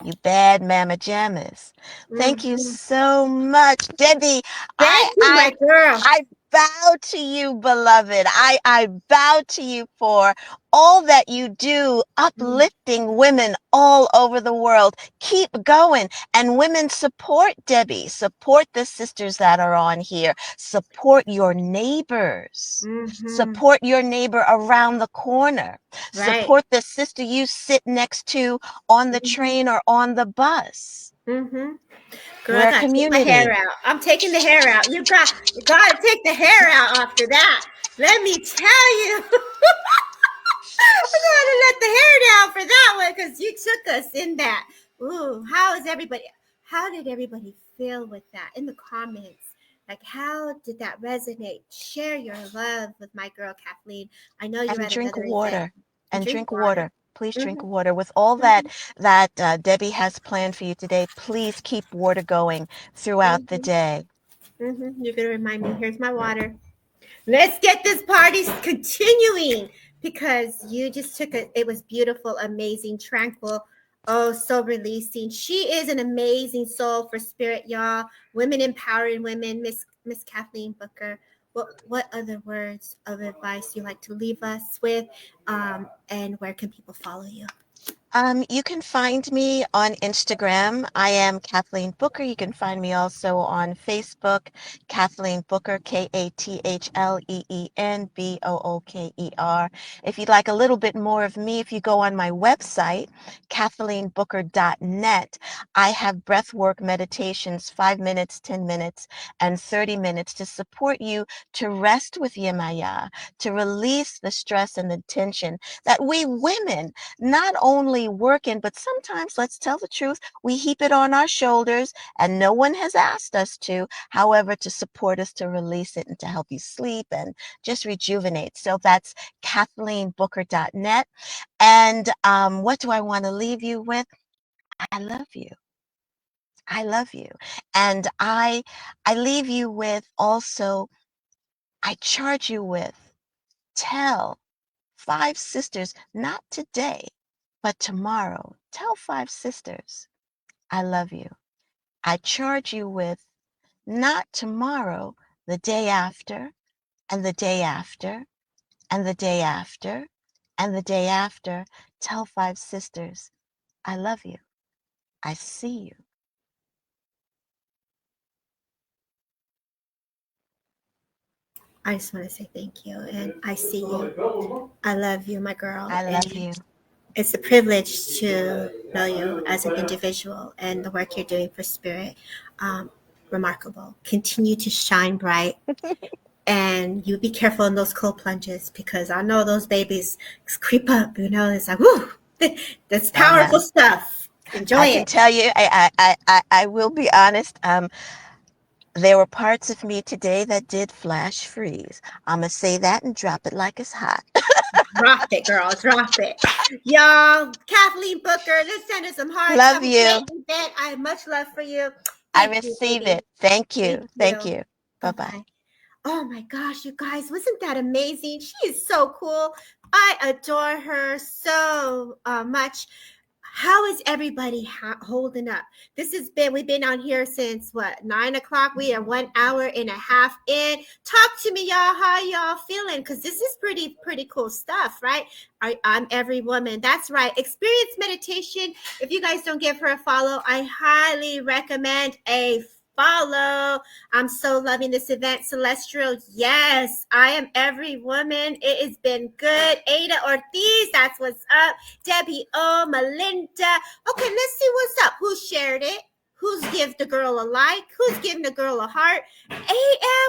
you bad mama jammas. Thank you so much, Debbie. Thank you, my girl. I bow to you, beloved. I bow to you for all that you do, uplifting women all over the world. Keep going. And women, support Debbie. Support the sisters that are on here. Support your neighbors. Support your neighbor around the corner. Right. Support the sister you sit next to on the train or on the bus. Girl, I gotta take my hair out. I'm taking the hair out. You gotta take the hair out after that. Let me tell you. I'm gonna let the hair down for that one because you took us in that. Ooh, how did everybody feel with that in the comments? Like, how did that resonate? Share your love with my girl Kathleen. I know you're at drink another water. event. And drink water. Please drink water. With all that Debbie has planned for you today, please keep water going throughout the day. You're gonna remind me. Here's my water. Let's get this party continuing, because you just took it was beautiful, amazing, tranquil, oh, so releasing. She is an amazing soul for spirit, y'all. Women empowering women, Miss Kathleen Booker. What other words of advice you like to leave us with, and where can people follow you? You can find me on Instagram. I am Kathleen Booker. You can find me also on Facebook, Kathleen Booker, KathLeenBooker. If you'd like a little bit more of me, if you go on my website, KathleenBooker.net, I have breathwork meditations, 5 minutes, 10 minutes, and 30 minutes to support you to rest with Yemaya, to release the stress and the tension that we women not only work in, but sometimes, let's tell the truth, we heap it on our shoulders and no one has asked us to, however, to support us to release it and to help you sleep and just rejuvenate. So that's KathleenBooker.net. And what do I want to leave you with? I love you. I love you. And I leave you with also, I charge you with, tell 5 sisters, not today, but tomorrow. Tell 5 sisters, I love you. I charge you with, not tomorrow, the day after, and the day after, and the day after, and the day after. Tell 5 sisters, I love you. I see you. I just want to say thank you, and I see you. I love you, my girl. I love you. It's a privilege to know you as an individual, and the work you're doing for Spirit. Remarkable. Continue to shine bright. And you be careful in those cold plunges, because I know those babies creep up. It's like, whoo, that's powerful stuff. Enjoy it. I can tell you, I will be honest. There were parts of me today that did flash freeze. I'm going to say that and drop it like it's hot. Drop it, girl. Drop it. Y'all, Kathleen Booker, let's send her some hearts. Love you. I have much love for you. I receive it. Thank you. Thank you. Bye-bye. Oh my gosh, you guys, wasn't that amazing? She is so cool. I adore her so much. How is everybody holding up? We've been on here since 9 o'clock. We are 1 hour and a half in. Talk to me, y'all. How y'all feeling? Because this is pretty cool stuff, right? I'm every woman. That's right. Experience Meditation. If you guys don't give her a follow, I highly recommend a follow. I'm so loving this event. Celestial, yes, I am every woman. It has been good. Ada Ortiz, that's what's up. Debbie O, Melinda. Okay, let's see what's up. Who shared it? Who's give the girl a like? Who's giving the girl a heart? AM,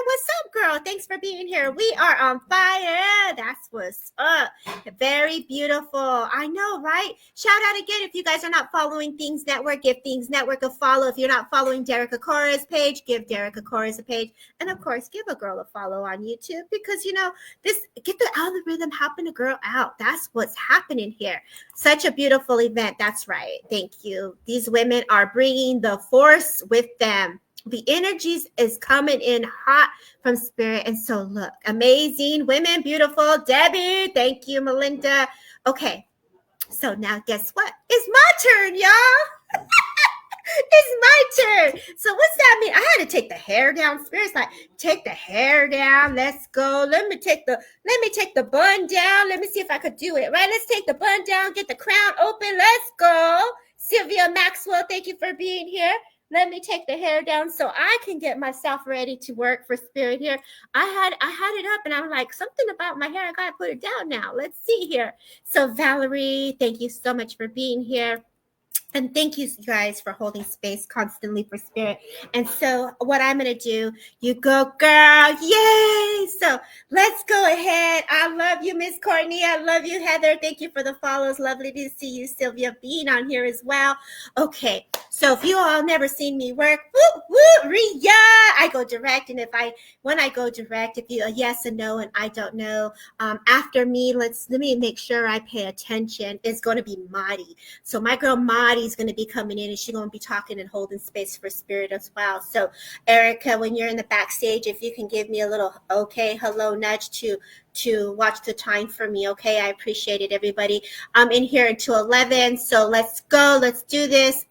what's up, girl? Thanks for being here. We are on fire. That's what's up. Very beautiful. I know, right? Shout out again if you guys are not following Things Network. Give Things Network a follow. If you're not following Derek Akora's page, give Derek Akora's a page. And of course, give a girl a follow on YouTube because, this get the algorithm helping a girl out. That's what's happening here. Such a beautiful event. That's right. Thank you. These women are bringing the force with them. The energies is coming in hot from spirit. And so look, amazing women, beautiful. Debbie, thank you, Melinda. Okay, so now guess what? It's my turn, y'all. It's my turn. So what's that mean? I had to take the hair down. Spirit's like, take the hair down. Let's go. Let me take the bun down. Let me see if I could do it. Right? Let's take the bun down, get the crown open. Let's go. Sylvia Maxwell, thank you for being here. Let me take the hair down so I can get myself ready to work for spirit here. I had it up and I'm like, something about my hair. I got to put it down now. Let's see here. So Valerie, thank you so much for being here. And thank you guys for holding space constantly for spirit. And so what I'm going to do, you go, girl. Yay. So let's go ahead. I love you, Miss Courtney. I love you, Heather. Thank you for the follows. Lovely to see you, Sylvia, being on here as well. Okay. So if you all never seen me work, woo, woo, Ria, I go direct. And when I go direct, if you a yes and no, and I don't know, after me, let me make sure I pay attention. It's going to be Madi. So my girl Madi is going to be coming in and she's going to be talking and holding space for spirit as well. So Erica, when you're in the backstage, if you can give me a little okay, hello nudge to watch the time for me. Okay. I appreciate it, everybody. I'm in here until 11. So let's go. Let's do this.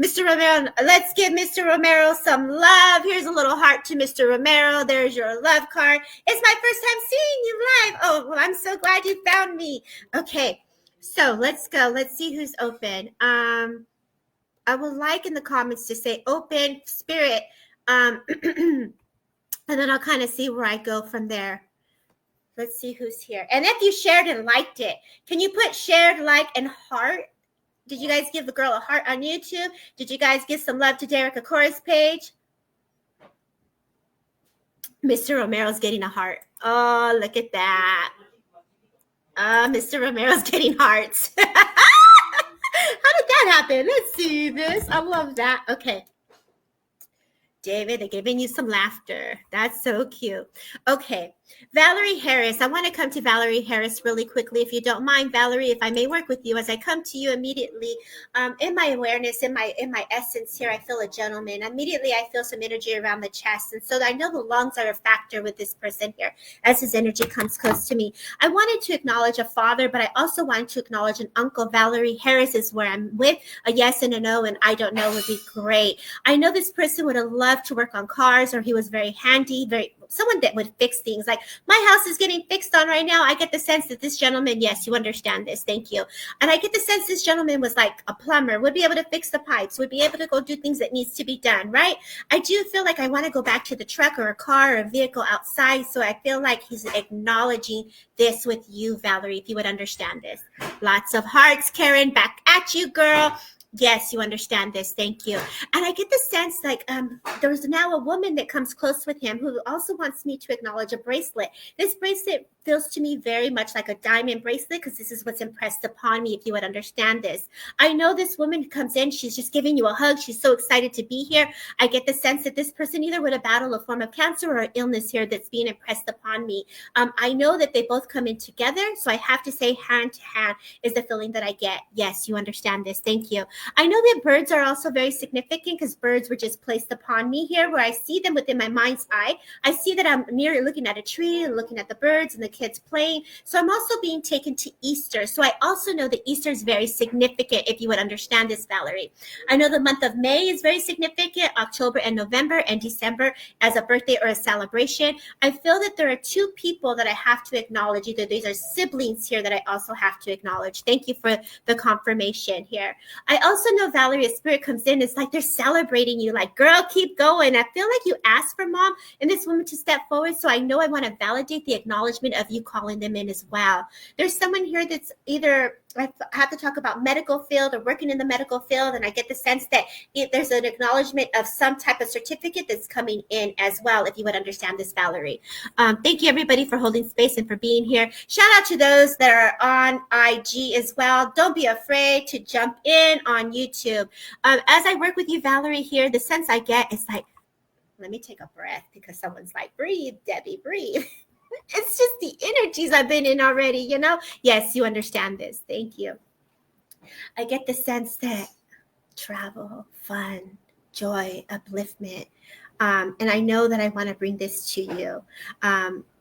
Mr. Romero, let's give Mr. Romero some love. Here's a little heart to Mr. Romero. There's your love card. It's my first time seeing you live. Oh, well, I'm so glad you found me. Okay. So let's go. Let's see who's open. I would like in the comments to say open spirit. And then I'll kind of see where I go from there. Let's see who's here. And if you shared and liked it, can you put shared, like, and heart? Did you guys give the girl a heart on YouTube? Did you guys give some love to Derek Akora's page? Mr. Romero's getting a heart. Oh, look at that. Mr. Romero's getting hearts. How did that happen? Let's see this. I love that. Okay. David, they're giving you some laughter. That's so cute. Okay. Valerie Harris. I want to come to Valerie Harris really quickly. If you don't mind, Valerie, if I may work with you as I come to you immediately, in my awareness, in my essence here, I feel a gentleman. Immediately, I feel some energy around the chest. And so I know the lungs are a factor with this person here as his energy comes close to me. I wanted to acknowledge a father, but I also wanted to acknowledge an uncle. Valerie Harris is where I'm with. A yes and a no, and I don't know would be great. I know this person would have loved to work on cars, or he was very handy, someone that would fix things. Like my house is getting fixed on right now. I get the sense that this gentleman, yes, you understand this. Thank you. And I get the sense this gentleman was like a plumber, would be able to fix the pipes, would be able to go do things that needs to be done, right? I do feel like I want to go back to the truck or a car or a vehicle outside. So I feel like he's acknowledging this with you, Valerie, if you would understand this. Lots of hearts, Karen, back at you, girl. Yes, you understand this. Thank you. And I get the sense like there's now a woman that comes close with him who also wants me to acknowledge a bracelet. This bracelet feels to me very much like a diamond bracelet because this is what's impressed upon me, if you would understand this. I know this woman comes in, she's just giving you a hug. She's so excited to be here. I get the sense that this person either would have battled a form of cancer or illness here that's being impressed upon me. I know that they both come in together, so I have to say hand to hand is the feeling that I get. Yes, you understand this. Thank you. I know that birds are also very significant because birds were just placed upon me here where I see them within my mind's eye. I see that I'm near looking at a tree and looking at the birds and the kids playing. So I'm also being taken to Easter. So I also know that Easter is very significant, if you would understand this, Valerie. I know the month of May is very significant, October and November, and December as a birthday or a celebration. I feel that there are two people that I have to acknowledge. Either these are siblings here that I also have to acknowledge. Thank you for the confirmation here. I also know, Valerie, a spirit comes in, it's like they're celebrating you, like, girl, keep going. I feel like you asked for mom and this woman to step forward, so I know I want to validate the acknowledgement of you calling them in as well. There's someone here that's either I have to talk about medical field or working in the medical field, and I get the sense that there's an acknowledgement of some type of certificate that's coming in as well, if you would understand this, Valerie. Thank you, everybody, for holding space and for being here. Shout out to those that are on IG as well. Don't be afraid to jump in on YouTube. As I work with you, Valerie, here, the sense I get is like, let me take a breath, because someone's like, breathe, Debbie, breathe. It's just the energies I've been in already, you know? Yes, you understand this. Thank you. I get the sense that travel, fun, joy, upliftment. And I know that I want to bring this to you.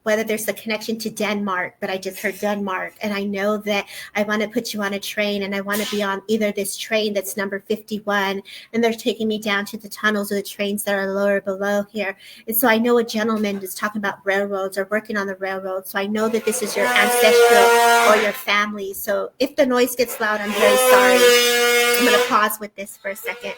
Whether there's a connection to Denmark, but I just heard Denmark. And I know that I want to put you on a train, and I want to be on either this train that's number 51, and they're taking me down to the tunnels of the trains that are lower below here. And so I know a gentleman is talking about railroads or working on the railroad. So I know that this is your ancestral or your family. So if the noise gets loud, I'm very sorry. I'm going to pause with this for a second.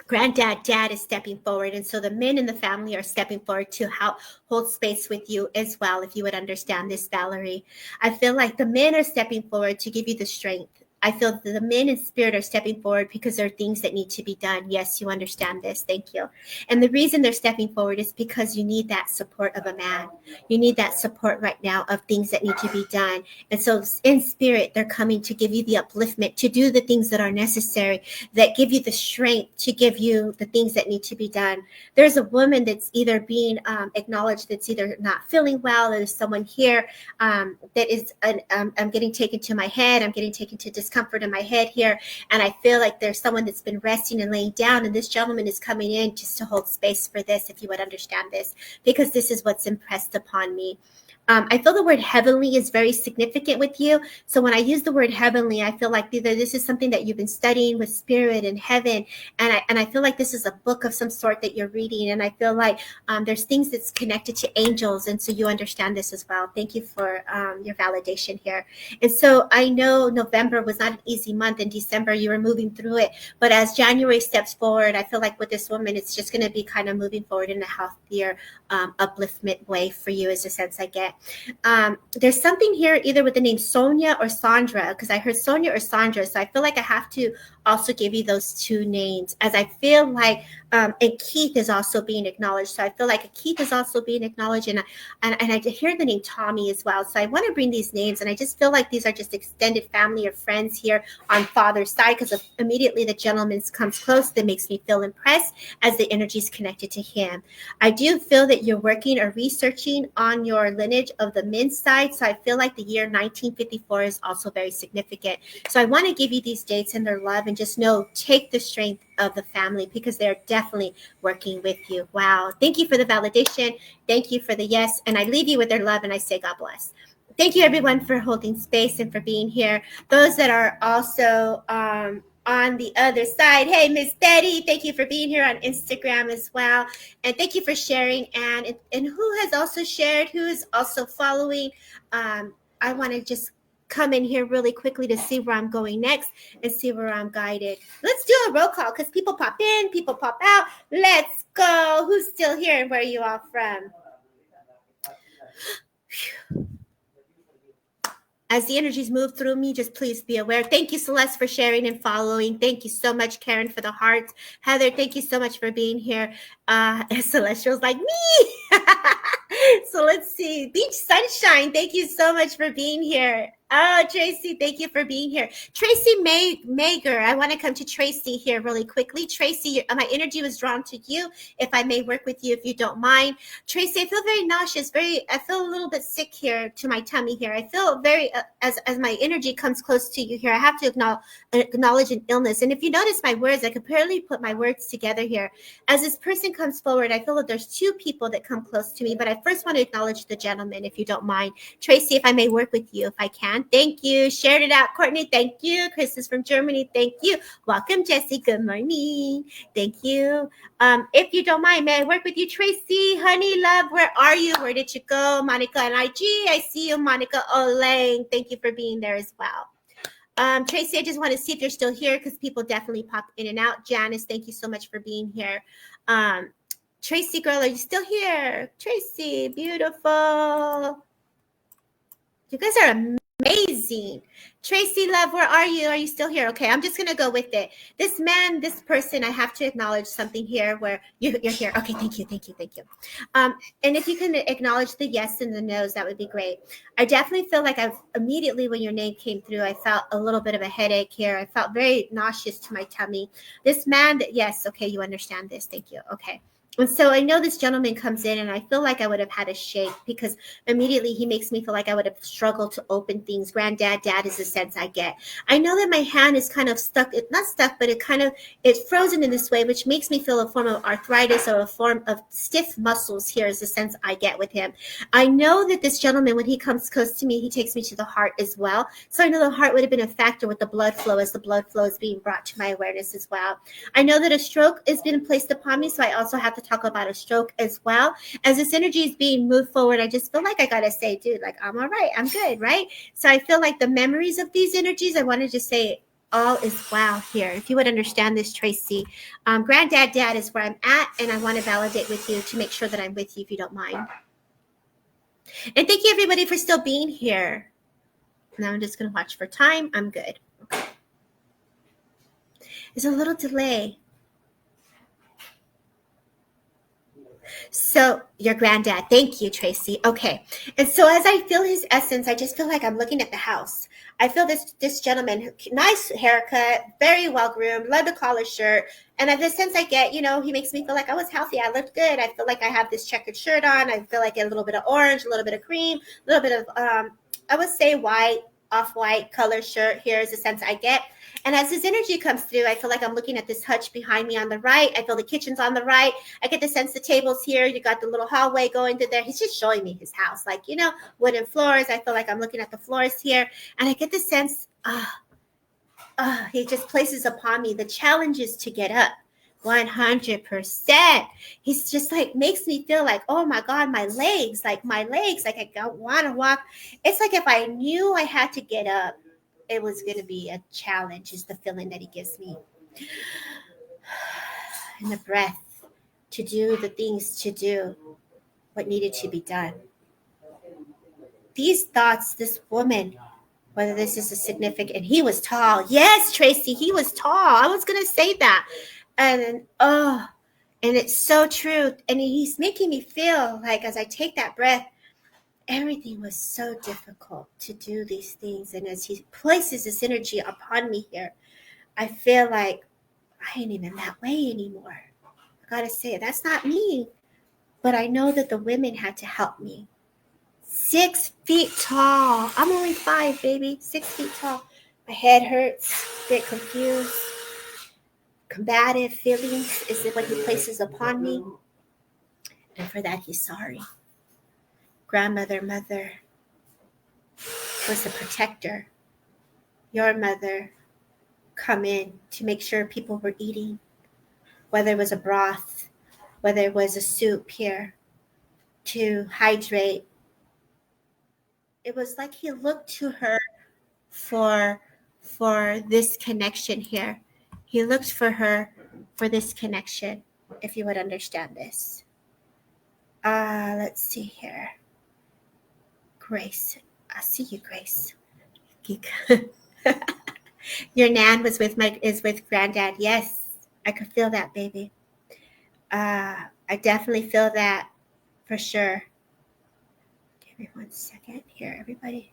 Granddad, dad is stepping forward. And so the men in the family are stepping forward to help hold space with you as well, if you would understand this, Valerie. I feel like the men are stepping forward to give you the strength. I feel that the men in spirit are stepping forward because there are things that need to be done. Yes, you understand this. Thank you. And the reason they're stepping forward is because you need that support of a man. You need that support right now of things that need to be done. And so in spirit, they're coming to give you the upliftment, to do the things that are necessary, that give you the strength to give you the things that need to be done. There's a woman that's either being acknowledged, that's either not feeling well. There's someone here that is, I'm getting taken to my head. I'm getting taken to discomfort in my head here, and I feel like there's someone that's been resting and laying down, and this gentleman is coming in just to hold space for this, if you would understand this, because this is what's impressed upon me. I feel the word heavenly is very significant with you. So when I use the word heavenly, I feel like either this is something that you've been studying with spirit and heaven, and I feel like this is a book of some sort that you're reading, and I feel like there's things that's connected to angels, and so you understand this as well. Thank you for your validation here. And so I know November was not an easy month, and December you were moving through it, but as January steps forward, I feel like with this woman, it's just going to be kind of moving forward in a healthier, upliftment way for you, is the sense I get. There's something here either with the name Sonia or Sandra, because I heard Sonia or Sandra. So I feel like I have to also give you those two names, as I feel like, and Keith is also being acknowledged. So I feel like Keith is also being acknowledged, and I hear the name Tommy as well. So I want to bring these names, and I just feel like these are just extended family or friends here on father's side, because immediately the gentleman comes close, that makes me feel impressed as the energy is connected to him. I do feel that you're working or researching on your lineage of the men's side. So I feel like the year 1954 is also very significant. So I want to give you these dates and their love, and just know, take the strength of the family, because they're definitely working with you. Wow. Thank you for the validation. Thank you for the yes. And I leave you with their love, and I say God bless. Thank you, everyone, for holding space and for being here. Those that are also on the other side. Hey, Miss Betty, thank you for being here on Instagram as well. And thank you for sharing. And who has also shared, who is also following. I want to just come in here really quickly to see where I'm going next and see where I'm guided. Let's do a roll call, because people pop in, people pop out. Let's go. Who's still here and where are you all from? As the energies move through me, just please be aware. Thank you, Celeste, for sharing and following. Thank you so much, Karen, for the hearts. Heather, thank you so much for being here. Celestial's like me. So let's see. Beach Sunshine, thank you so much for being here. Oh, Tracy, thank you for being here. Tracy Mager, I want to come to Tracy here really quickly. Tracy, my energy was drawn to you. If I may work with you, if you don't mind. Tracy, I feel very nauseous. I feel a little bit sick here to my tummy here. I feel very, as my energy comes close to you here, I have to acknowledge an illness. And if you notice my words, I could barely put my words together here. As this person comes forward, I feel that there's two people that come close to me, but I first want to acknowledge the gentleman, if you don't mind. Tracy, if I may work with you, if I can. Thank you. Shared it out, Courtney. Thank you. Chris is from Germany. Thank you. Welcome, Jesse. Good morning. Thank you. If you don't mind, may I work with you, Tracy? Honey, love, where are you? Where did you go? Monica and IG. I see you, Monica Olang. Thank you for being there as well. Tracy, I just want to see if you're still here, because people definitely pop in and out. Janice, thank you so much for being here. Tracy girl, are you still here? Tracy, beautiful. You guys are amazing. Tracy, love, where are you? Are you still here? Okay, I'm just going to go with it. This man, this person, I have to acknowledge something here where you're here. Okay, thank you. And if you can acknowledge the yes and the no's, that would be great. I definitely feel like I've immediately when your name came through, I felt a little bit of a headache here. I felt very nauseous to my tummy. This man, yes, okay, you understand this. Thank you. Okay. And so I know this gentleman comes in and I feel like I would have had a shake because immediately he makes me feel like I would have struggled to open things. Granddad, dad is the sense I get. I know that my hand is kind of stuck, not stuck, but it's frozen in this way, which makes me feel a form of arthritis or a form of stiff muscles here is the sense I get with him. I know that this gentleman, when he comes close to me, he takes me to the heart as well. So I know the heart would have been a factor with the blood flow as the blood flow is being brought to my awareness as well. I know that a stroke is being placed upon me, so I also have to talk about a stroke as well. As this energy is being moved forward, I just feel like I gotta say, dude, like I'm all right, I'm good, right? So I feel like the memories of these energies, I want to just say all is well here. If you would understand this, Tracy, granddad, dad is where I'm at, and I want to validate with you to make sure that I'm with you, if you don't mind. And thank you everybody for still being here. Now I'm just gonna watch for time. I'm good. Okay. There's a little delay. So your granddad, thank you, Tracy. Okay. And so as I feel his essence, I just feel like I'm looking at the house. I feel this gentleman, nice haircut, very well groomed, leather collar shirt. And the sense I get, he makes me feel like I was healthy. I looked good. I feel like I have this checkered shirt on. I feel like a little bit of orange, a little bit of cream, a little bit of, I would say white, off-white color shirt. Here is the sense I get. And as his energy comes through, I feel like I'm looking at this hutch behind me on the right. I feel the kitchen's on the right. I get the sense the table's here. You got the little hallway going through there. He's just showing me his house, like, wooden floors. I feel like I'm looking at the floors here. And I get the sense, he just places upon me the challenges to get up. 100%. He's just like, makes me feel like, oh my God, my legs, like I don't want to walk. It's like if I knew I had to get up, it was going to be a challenge, is the feeling that he gives me. And the breath to do the things to do, what needed to be done. These thoughts, this woman, whether this is a significant, and he was tall. Yes, Tracy, he was tall. I was going to say that. And and it's so true. And he's making me feel like as I take that breath, everything was so difficult to do these things. And as he places this energy upon me here, I feel like I ain't even that way anymore. I gotta say, that's not me. But I know that the women had to help me. 6 feet tall. I'm only 5, baby. 6 feet tall. My head hurts. Get confused. Combative feelings is what he places upon me. And for that, he's sorry. Grandmother, mother was the protector. Your mother come in to make sure people were eating, whether it was a broth, whether it was a soup here, to hydrate. It was like he looked to her for this connection here. He looked for her for this connection, if you would understand this. Let's see here. Grace. I see you, Grace. Your nan is with granddad. Yes, I could feel that, baby. I definitely feel that for sure. Give me 1 second here, everybody.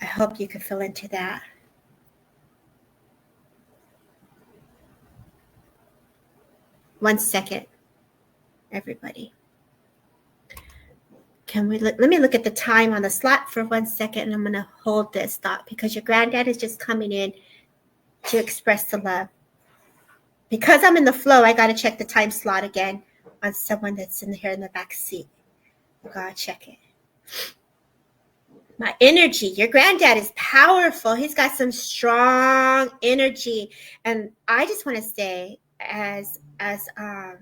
I hope you could feel into that. One second, everybody. Let me look at the time on the slot for 1 second, and I'm going to hold this thought because your granddad is just coming in to express the love. Because I'm in the flow, I got to check the time slot again on someone that's in here in the back seat. I got to check it. My energy. Your granddad is powerful. He's got some strong energy. And I just want to say, as my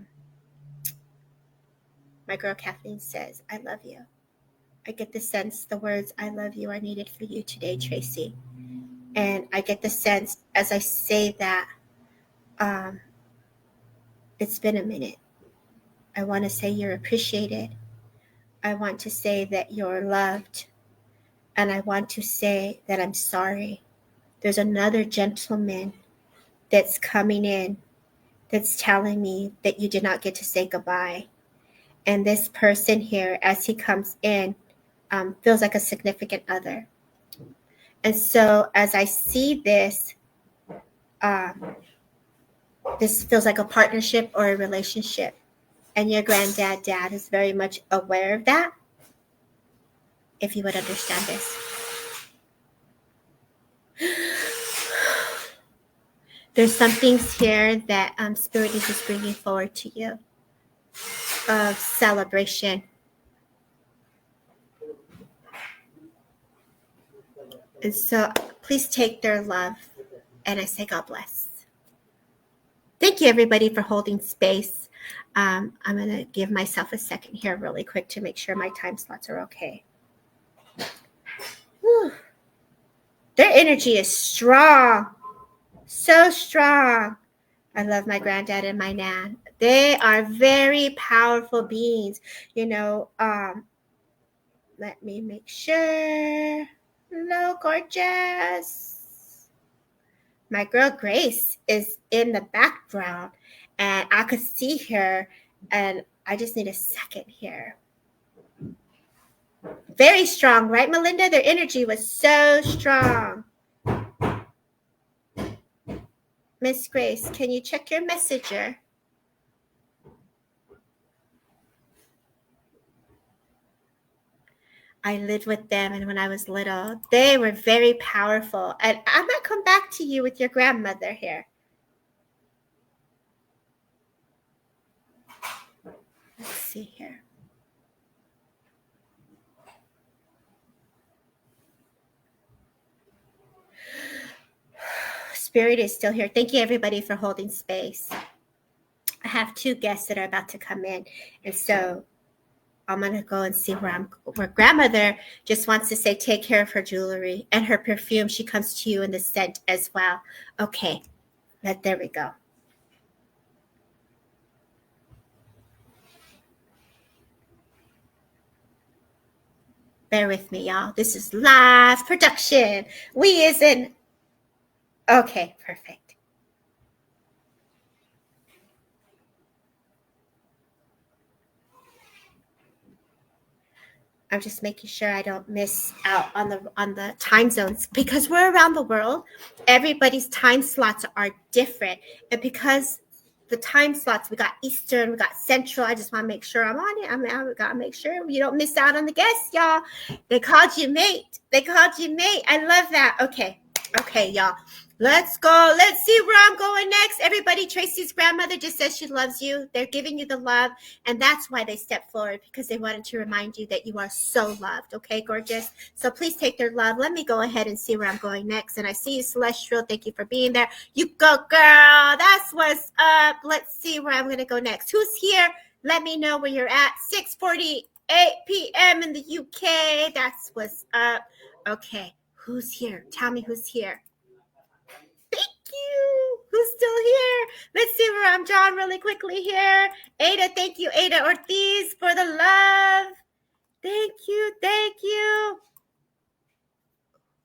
girl Kathleen says, I love you. I get the sense the words I love you are needed for you today, Tracy. And I get the sense as I say that, It's been a minute. I want to say you're appreciated. I want to say that you're loved. And I want to say that I'm sorry. There's another gentleman that's coming in that's telling me that you did not get to say goodbye. And this person here, as he comes in, feels like a significant other. And so as I see this, this feels like a partnership or a relationship. And your granddad, Dad, is very much aware of that, if you would understand this. There's some things here that Spirit is just bringing forward to you of celebration. And so please take their love, and I say God bless. Thank you, everybody, for holding space. I'm going to give myself a second here really quick to make sure my time slots are okay. Whew. Their energy is strong. So strong. I love my granddad and my nan. They are very powerful beings. You know, let me make sure. Hello, gorgeous. My girl Grace is in the background, and I could see her, and I just need a second here. Very strong, right, Melinda? Their energy was so strong. Miss Grace, can you check your messenger? I lived with them, and when I was little, they were very powerful. And I'm going to come back to you with your grandmother here. Let's see here. Spirit is still here. Thank you, everybody, for holding space. I have 2 guests that are about to come in, and so I'm going to go and see where grandmother just wants to say take care of her jewelry and her perfume. She comes to you in the scent as well. Okay, there we go. Bear with me, y'all. This is live production. We isn't. Okay, perfect. I'm just making sure I don't miss out on the time zones, because we're around the world. Everybody's time slots are different. And because the time slots, we got Eastern, we got Central, I just want to make sure I'm on it. I got to make sure you don't miss out on the guests, y'all. They called you mate. I love that. Okay, y'all. Let's go. Let's see where I'm going next. Everybody, Tracy's grandmother just says she loves you. They're giving you the love, and that's why they stepped forward, because they wanted to remind you that you are so loved. Okay, gorgeous? So please take their love. Let me go ahead and see where I'm going next. And I see you, Celestial. Thank you for being there. You go, girl. That's what's up. Let's see where I'm going to go next. Who's here? Let me know where you're at. 6:48 p.m. in the UK. That's what's up. Okay, who's here? Tell me who's here. Thank you. Who's still here? Let's see where I'm drawn really quickly here. Ada, thank you, Ada Ortiz, for the love. Thank you.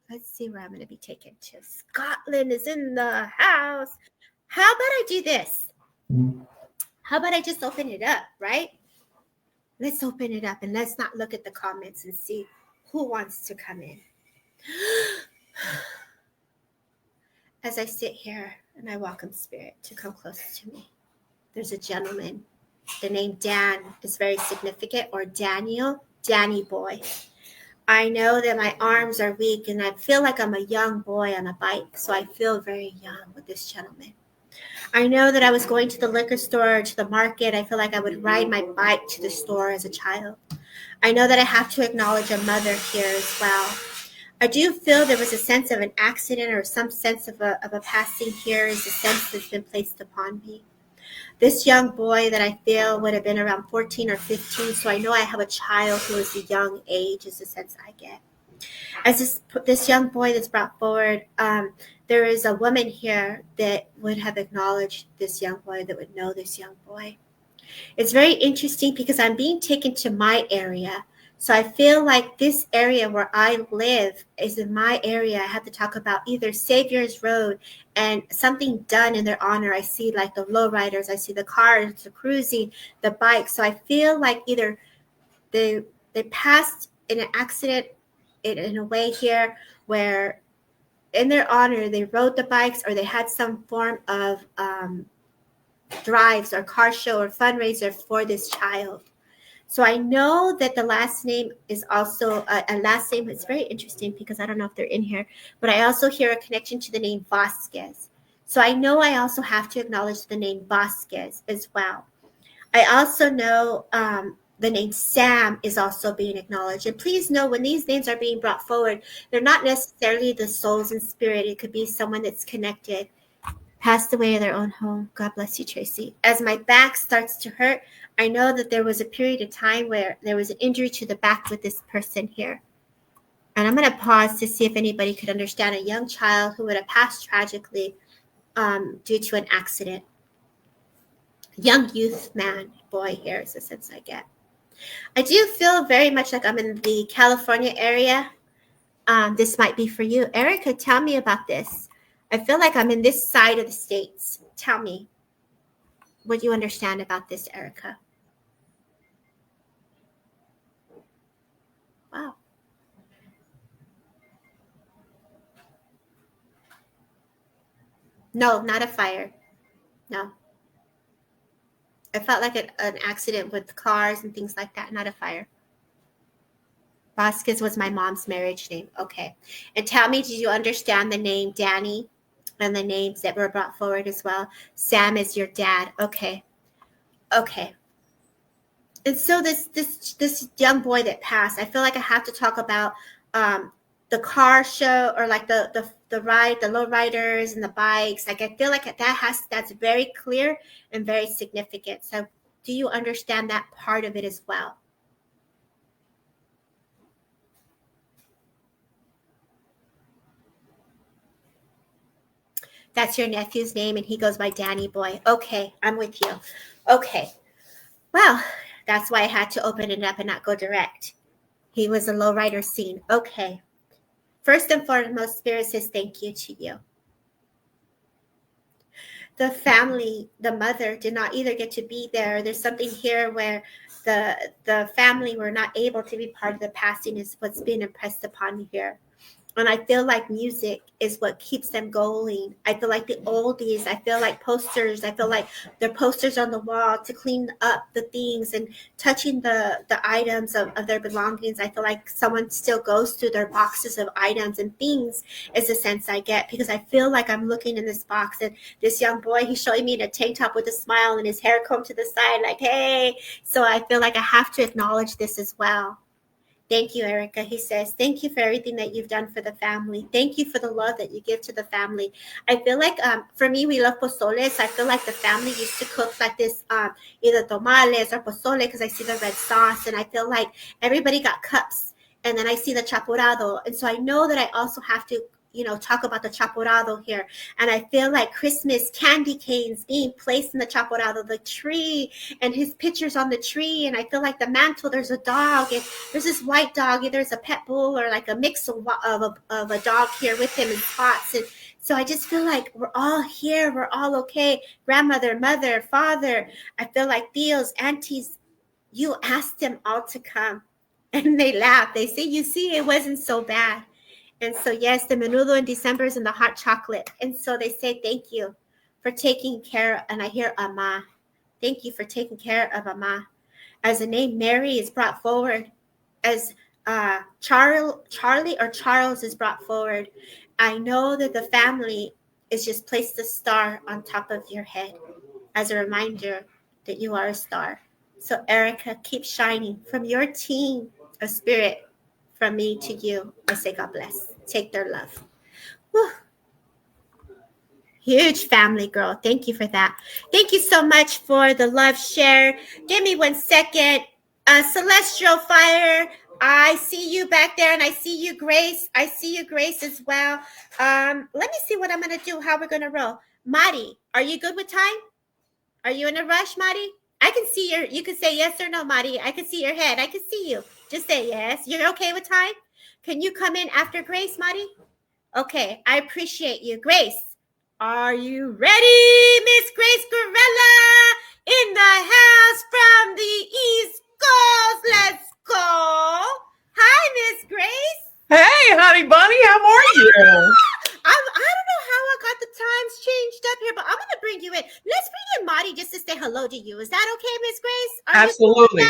Let's see where I'm going to be taken to. Scotland is in the house. How about I do this? How about I just open it up, right? Let's open it up, and let's not look at the comments and see who wants to come in. As I sit here and I welcome Spirit to come close to me, there's a gentleman. The name Dan is very significant, or Daniel, Danny boy. I know that my arms are weak, and I feel like I'm a young boy on a bike, so I feel very young with this gentleman. I know that I was going to the liquor store or to the market. I feel like I would ride my bike to the store as a child. I know that I have to acknowledge a mother here as well. I do feel there was a sense of an accident, or some sense of a passing here is a sense that's been placed upon me. This young boy that I feel would have been around 14 or 15, so I know I have a child who is a young age is the sense I get. As this young boy that's brought forward, there is a woman here that would have acknowledged this young boy, that would know this young boy. It's very interesting because I'm being taken to my area. So I feel like this area where I live is in my area. I have to talk about either Savior's Road and something done in their honor. I see like the lowriders, I see the cars, the cruising, the bikes. So I feel like either they passed in an accident in a way here where in their honor they rode the bikes, or they had some form of drives or car show or fundraiser for this child. So I know that the last name is also a last name. It's very interesting because I don't know if they're in here, but I also hear a connection to the name Vasquez. So I know I also have to acknowledge the name Vasquez as well. I also know the name Sam is also being acknowledged. And please know, when these names are being brought forward, they're not necessarily the souls and spirit. It could be someone that's connected, passed away in their own home. God bless you, Tracy. As my back starts to hurt, I know that there was a period of time where there was an injury to the back with this person here. And I'm going to pause to see if anybody could understand a young child who would have passed tragically due to an accident. Young youth man, boy, here is the sense I get. I do feel very much like I'm in the California area. This might be for you. Erica, tell me about this. I feel like I'm in this side of the States. Tell me what you understand about this, Erica. Wow. No, not a fire. No. I felt like an accident with cars and things like that, not a fire. Vasquez was my mom's marriage name. Okay. And tell me, did you understand the name Danny and the names that were brought forward as well? Sam is your dad. Okay. Okay. And so this young boy that passed, I feel like I have to talk about the car show, or like the ride, the low riders and the bikes. Like I feel like that's very clear and very significant. So do you understand that part of it as well? That's your nephew's name, and he goes by Danny Boy. Okay, I'm with you. Okay. Well, that's why I had to open it up and not go direct. He was a lowrider scene. Okay. First and foremost, Spirit says thank you to you. The family, the mother, did not either get to be there. There's something here where the family were not able to be part of the passing, is what's being impressed upon me here. And I feel like music is what keeps them going. I feel like the oldies, I feel like posters. I feel like there are posters on the wall to clean up the things and touching the items of their belongings. I feel like someone still goes through their boxes of items and things, is the sense I get, because I feel like I'm looking in this box and this young boy, he's showing me in a tank top with a smile and his hair combed to the side like, hey. So I feel like I have to acknowledge this as well. Thank you, Erica. He says, thank you for everything that you've done for the family. Thank you for the love that you give to the family. I feel like, for me, we love pozoles. I feel like the family used to cook like this, either tamales or pozole, because I see the red sauce. And I feel like everybody got cups. And then I see the chaporado. And so I know that I also have to, talk about the chaporado here. And I feel like Christmas candy canes being placed in the chaporado, the tree, and his pictures on the tree. And I feel like the mantle, there's a dog, and there's this white dog, either it's a pet bull or like a mix of a dog here with him in spots. And so I just feel like we're all here. We're all okay. Grandmother, mother, father. I feel like tios, aunties, you asked them all to come. And they laugh. They say, you see, it wasn't so bad. And so, yes, the menudo in December is in the hot chocolate. And so they say, thank you for taking care. And I hear Ama. Thank you for taking care of Ama. As the name Mary is brought forward, as Charlie or Charles is brought forward, I know that the family is just placed a star on top of your head as a reminder that you are a star. So, Erica, keep shining from your team of spirit. From me to you, I say God bless. Take their love. Whew. Huge family, girl. Thank you for that. Thank you so much for the love share. Give me 1 second. Celestial Fire, I see you back there, and I see you, Grace. I see you, Grace, as well. Let me see what I'm gonna do. How we're gonna roll. Marty, are you good with time? Are you in a rush, Marty? I can see your. You can say yes or no, Marty. I can see your head. I can see you. Just say yes. You're okay with time? Can you come in after Grace, Marty? Okay, I appreciate you, Grace. Are you ready, Miss Grace Gorilla? In the house from the East Coast. Let's go. Hi, Miss Grace. Hey, honey bunny, how are you? I don't know how I got the times changed up here, but I'm going to bring you in. Let's bring in Marty just to say hello to you. Is that okay, Miss Grace? Absolutely.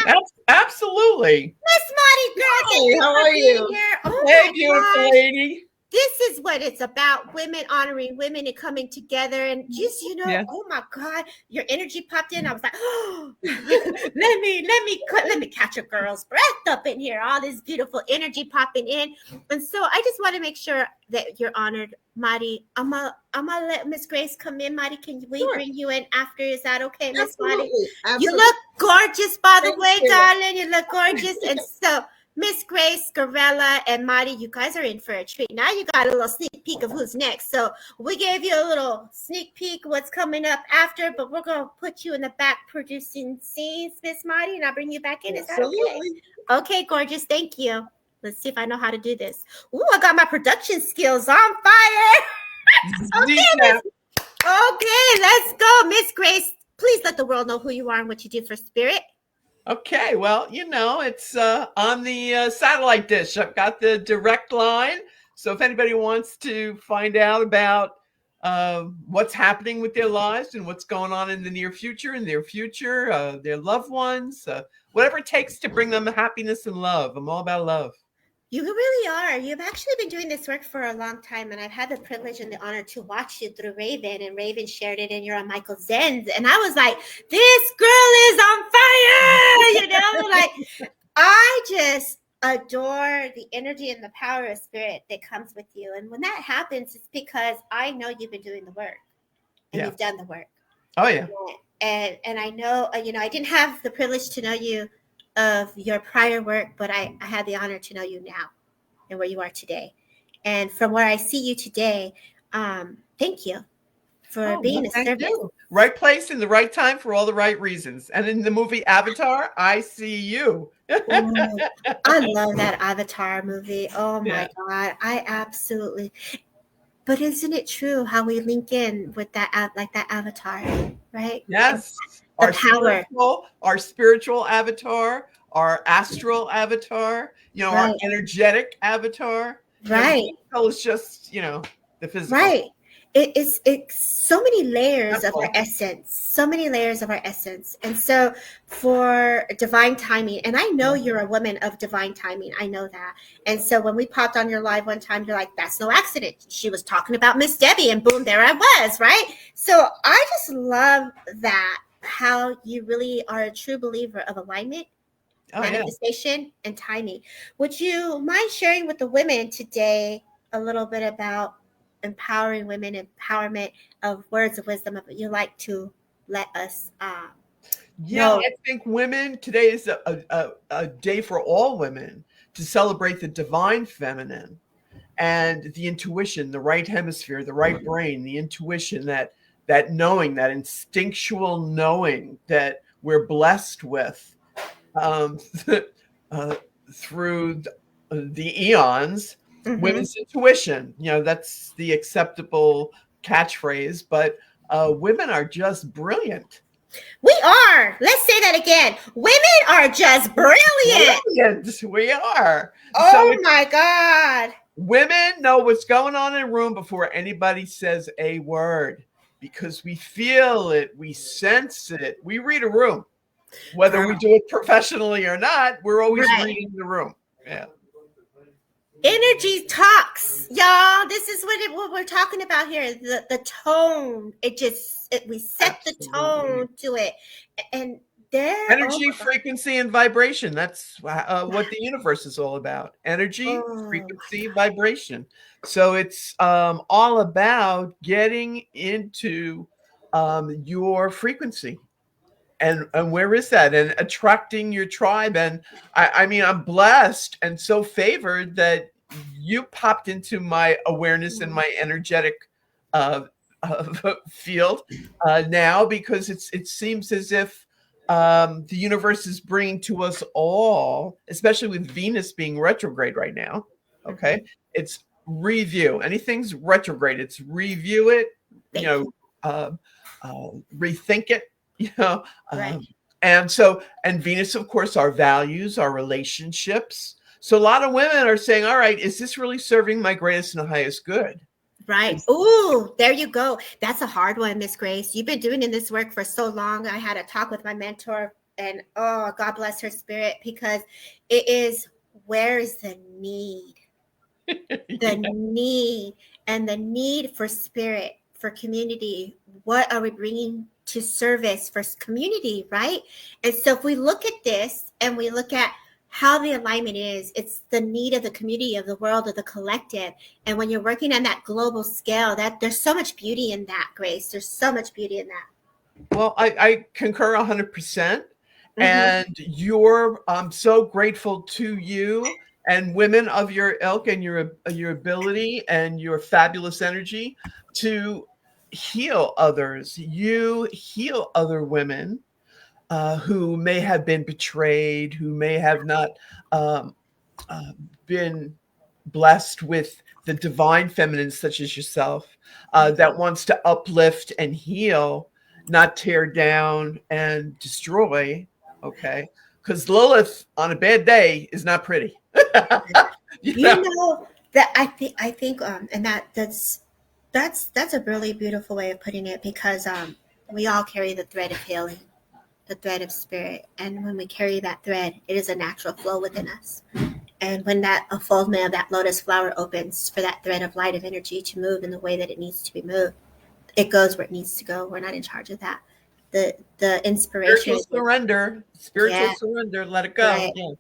Absolutely. Miss Marty, girl, thank you how for are being you? here. Oh Hey, my beautiful gosh. lady. This is what it's about, women honoring women and coming together. And just, oh my God, your energy popped in. I was like, oh, let me catch a girl's breath up in here. All this beautiful energy popping in. And so I just want to make sure that you're honored, Marty. I'm gonna let Miss Grace come in. Marty, can we bring you in after? Is that okay, Miss Marty? You look gorgeous, by the way, darling. You look gorgeous. And so Miss Grace, Gorilla, and Marty, you guys are in for a treat. Now you got a little sneak peek of who's next. So we gave you a little sneak peek of what's coming up after, but we're going to put you in the back producing scenes, Miss Marty, and I'll bring you back in. Is that okay? Okay, gorgeous. Thank you. Let's see if I know how to do this. Ooh, I got my production skills on fire. Okay, let's go. Miss Grace, please let the world know who you are and what you do for Spirit. Okay, well, it's on the satellite dish. I've got the direct line. So if anybody wants to find out about what's happening with their lives and what's going on in the near future, their loved ones, whatever it takes to bring them happiness and love. I'm all about love. You really are. You've actually been doing this work for a long time, and I've had the privilege and the honor to watch you through Raven, and Raven shared it, and you're on Michael Zen's, and I was like, this girl is on fire, like I just adore the energy and the power of Spirit that comes with you, and when that happens, it's because I know you've been doing the work, and you've done the work. Oh, yeah. And I know, I didn't have the privilege to know you of your prior work, but I had the honor to know you now and where you are today. And from where I see you today, thank you for being a servant. Right place in the right time for all the right reasons. And in the movie Avatar, I see you. I love that Avatar movie. Oh my God. I absolutely. But isn't it true how we link in with that, like that Avatar, right? Yes. Our spiritual avatar, our astral avatar, our energetic avatar. Right. It's just, the physical. Right. It's so many layers of our essence, And so for divine timing, and I know you're a woman of divine timing. I know that. And so when we popped on your live one time, you're like, that's no accident. She was talking about Miss Debbie, and boom, there I was, right? So I just love that, how you really are a true believer of alignment, manifestation, and timing. Would you mind sharing with the women today a little bit about empowering women, empowerment of words of wisdom that you like to let us know? I think women, today is a day for all women to celebrate the divine feminine and the intuition, the right hemisphere, the right brain, the intuition, that knowing, that instinctual knowing that we're blessed with through the eons. Women's intuition, that's the acceptable catchphrase, but women are just brilliant. We are. Let's say that again. Women are just brilliant. We are. Oh my God. Women know what's going on in a room before anybody says a word, because we feel it, we sense it, we read a room. Whether we do it professionally or not, we're always reading the room. Yeah. Energy talks, y'all. This is what we're talking about here. The tone. We set the tone to it, and there. Energy, frequency, and vibration. That's what the universe is all about. Energy, frequency, vibration. So it's all about getting into your frequency. and where is that? And attracting your tribe. And I mean, I'm blessed and so favored that you popped into my awareness and my energetic field now, because it seems as if the universe is bringing to us all, especially with Venus being retrograde right now. Okay, it's review. Anything's retrograde, it's review it. Rethink it. Right. And Venus, of course, our values, our relationships. So a lot of women are saying, all right, is this really serving my greatest and highest good? Right. Ooh, there you go. That's a hard one, Miss Grace. You've been doing this work for so long. I had a talk with my mentor, and oh, God bless her spirit, because it is, where is the need? The need, and the need for spirit, for community. What are we bringing to service for community, right? And so if we look at this and we look at how the alignment is, it's the need of the community, of the world, of the collective. And when you're working on that global scale, that there's so much beauty in that, Grace. There's so much beauty in that. Well, I concur 100%. And I'm so grateful to you and women of your ilk and your ability and your fabulous energy to heal others. You heal other women who may have been betrayed, who may have not been blessed with the divine feminine, such as yourself, that wants to uplift and heal, not tear down and destroy. Okay, because Lilith on a bad day is not pretty. you know that I think and that's a really beautiful way of putting it, because we all carry the thread of healing, the thread of spirit, and when we carry that thread, it is a natural flow within us. And when that unfoldment of that lotus flower opens for that thread of light, of energy to move in the way that it needs to be moved, it goes where it needs to go. We're not in charge of that. The inspiration, spiritual surrender, let it go. Right. Yeah.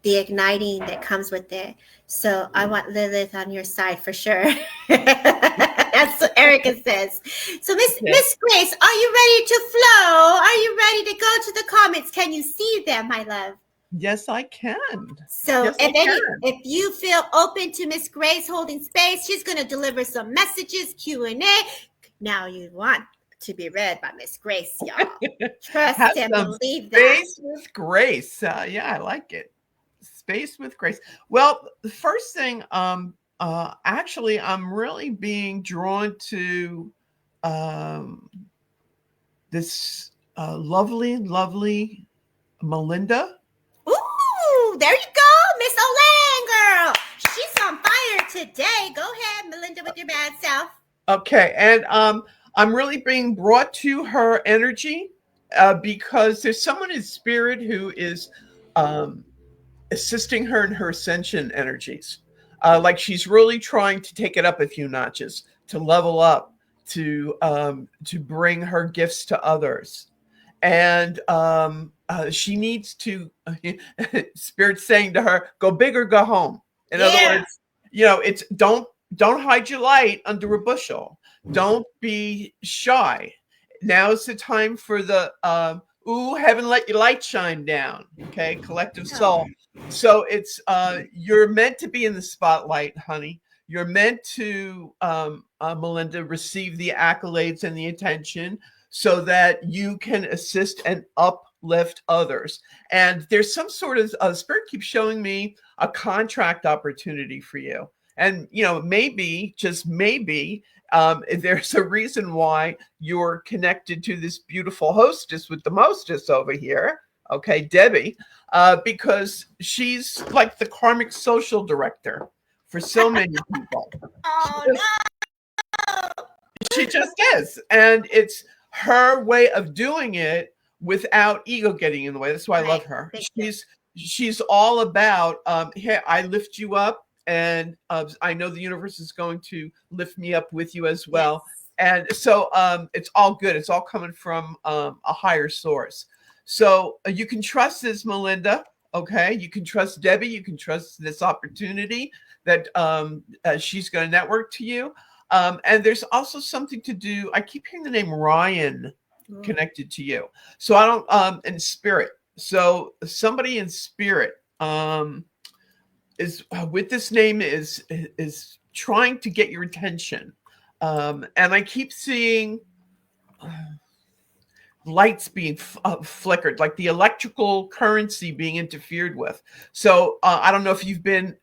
The igniting that comes with it. So I want Lilith on your side for sure. That's what Erica says. So Miss Grace, are you ready to flow? Are you ready to go to the comments? Can you see them, my love? Yes, I can. So yes, if you feel open to Miss Grace holding space, she's going to deliver some messages, Q&A. Now you want to be read by Miss Grace, y'all. Trust and believe that. Space with Grace. Yeah, I like it. Space with Grace. Well, the first thing, actually, I'm really being drawn to this lovely Melinda. Ooh, there you go, Miss Olan, girl. She's on fire today. Go ahead, Melinda, with your bad self. Okay, and I'm really being brought to her energy because there's someone in spirit who is assisting her in her ascension energies. Like she's really trying to take it up a few notches, to level up, to bring her gifts to others. And she needs to, Spirit's saying to her, go big or go home. In other words, it's don't hide your light under a bushel. Don't be shy. Now is the time for the heaven, let your light shine down. Okay, collective soul. So it's you're meant to be in the spotlight, honey. You're meant to, Melinda, receive the accolades and the attention so that you can assist and uplift others. And there's some sort of Spirit keeps showing me a contract opportunity for you. And, maybe, just maybe, there's a reason why you're connected to this beautiful hostess with the mostest over here. Okay, Debbie, because she's like the karmic social director for so many people. She just is. And it's her way of doing it without ego getting in the way. That's why I love her. She's all about, hey, I lift you up. And I know the universe is going to lift me up with you as well. Yes. And so it's all good. It's all coming from a higher source. So you can trust this, Melinda. Okay. You can trust Debbie. You can trust this opportunity that she's going to network to you. And there's also something to do. I keep hearing the name Ryan connected to you. So I don't in spirit. So somebody in spirit is with this name is trying to get your attention. And I keep seeing lights being flickered, like the electrical currency being interfered with. So I don't know if you've been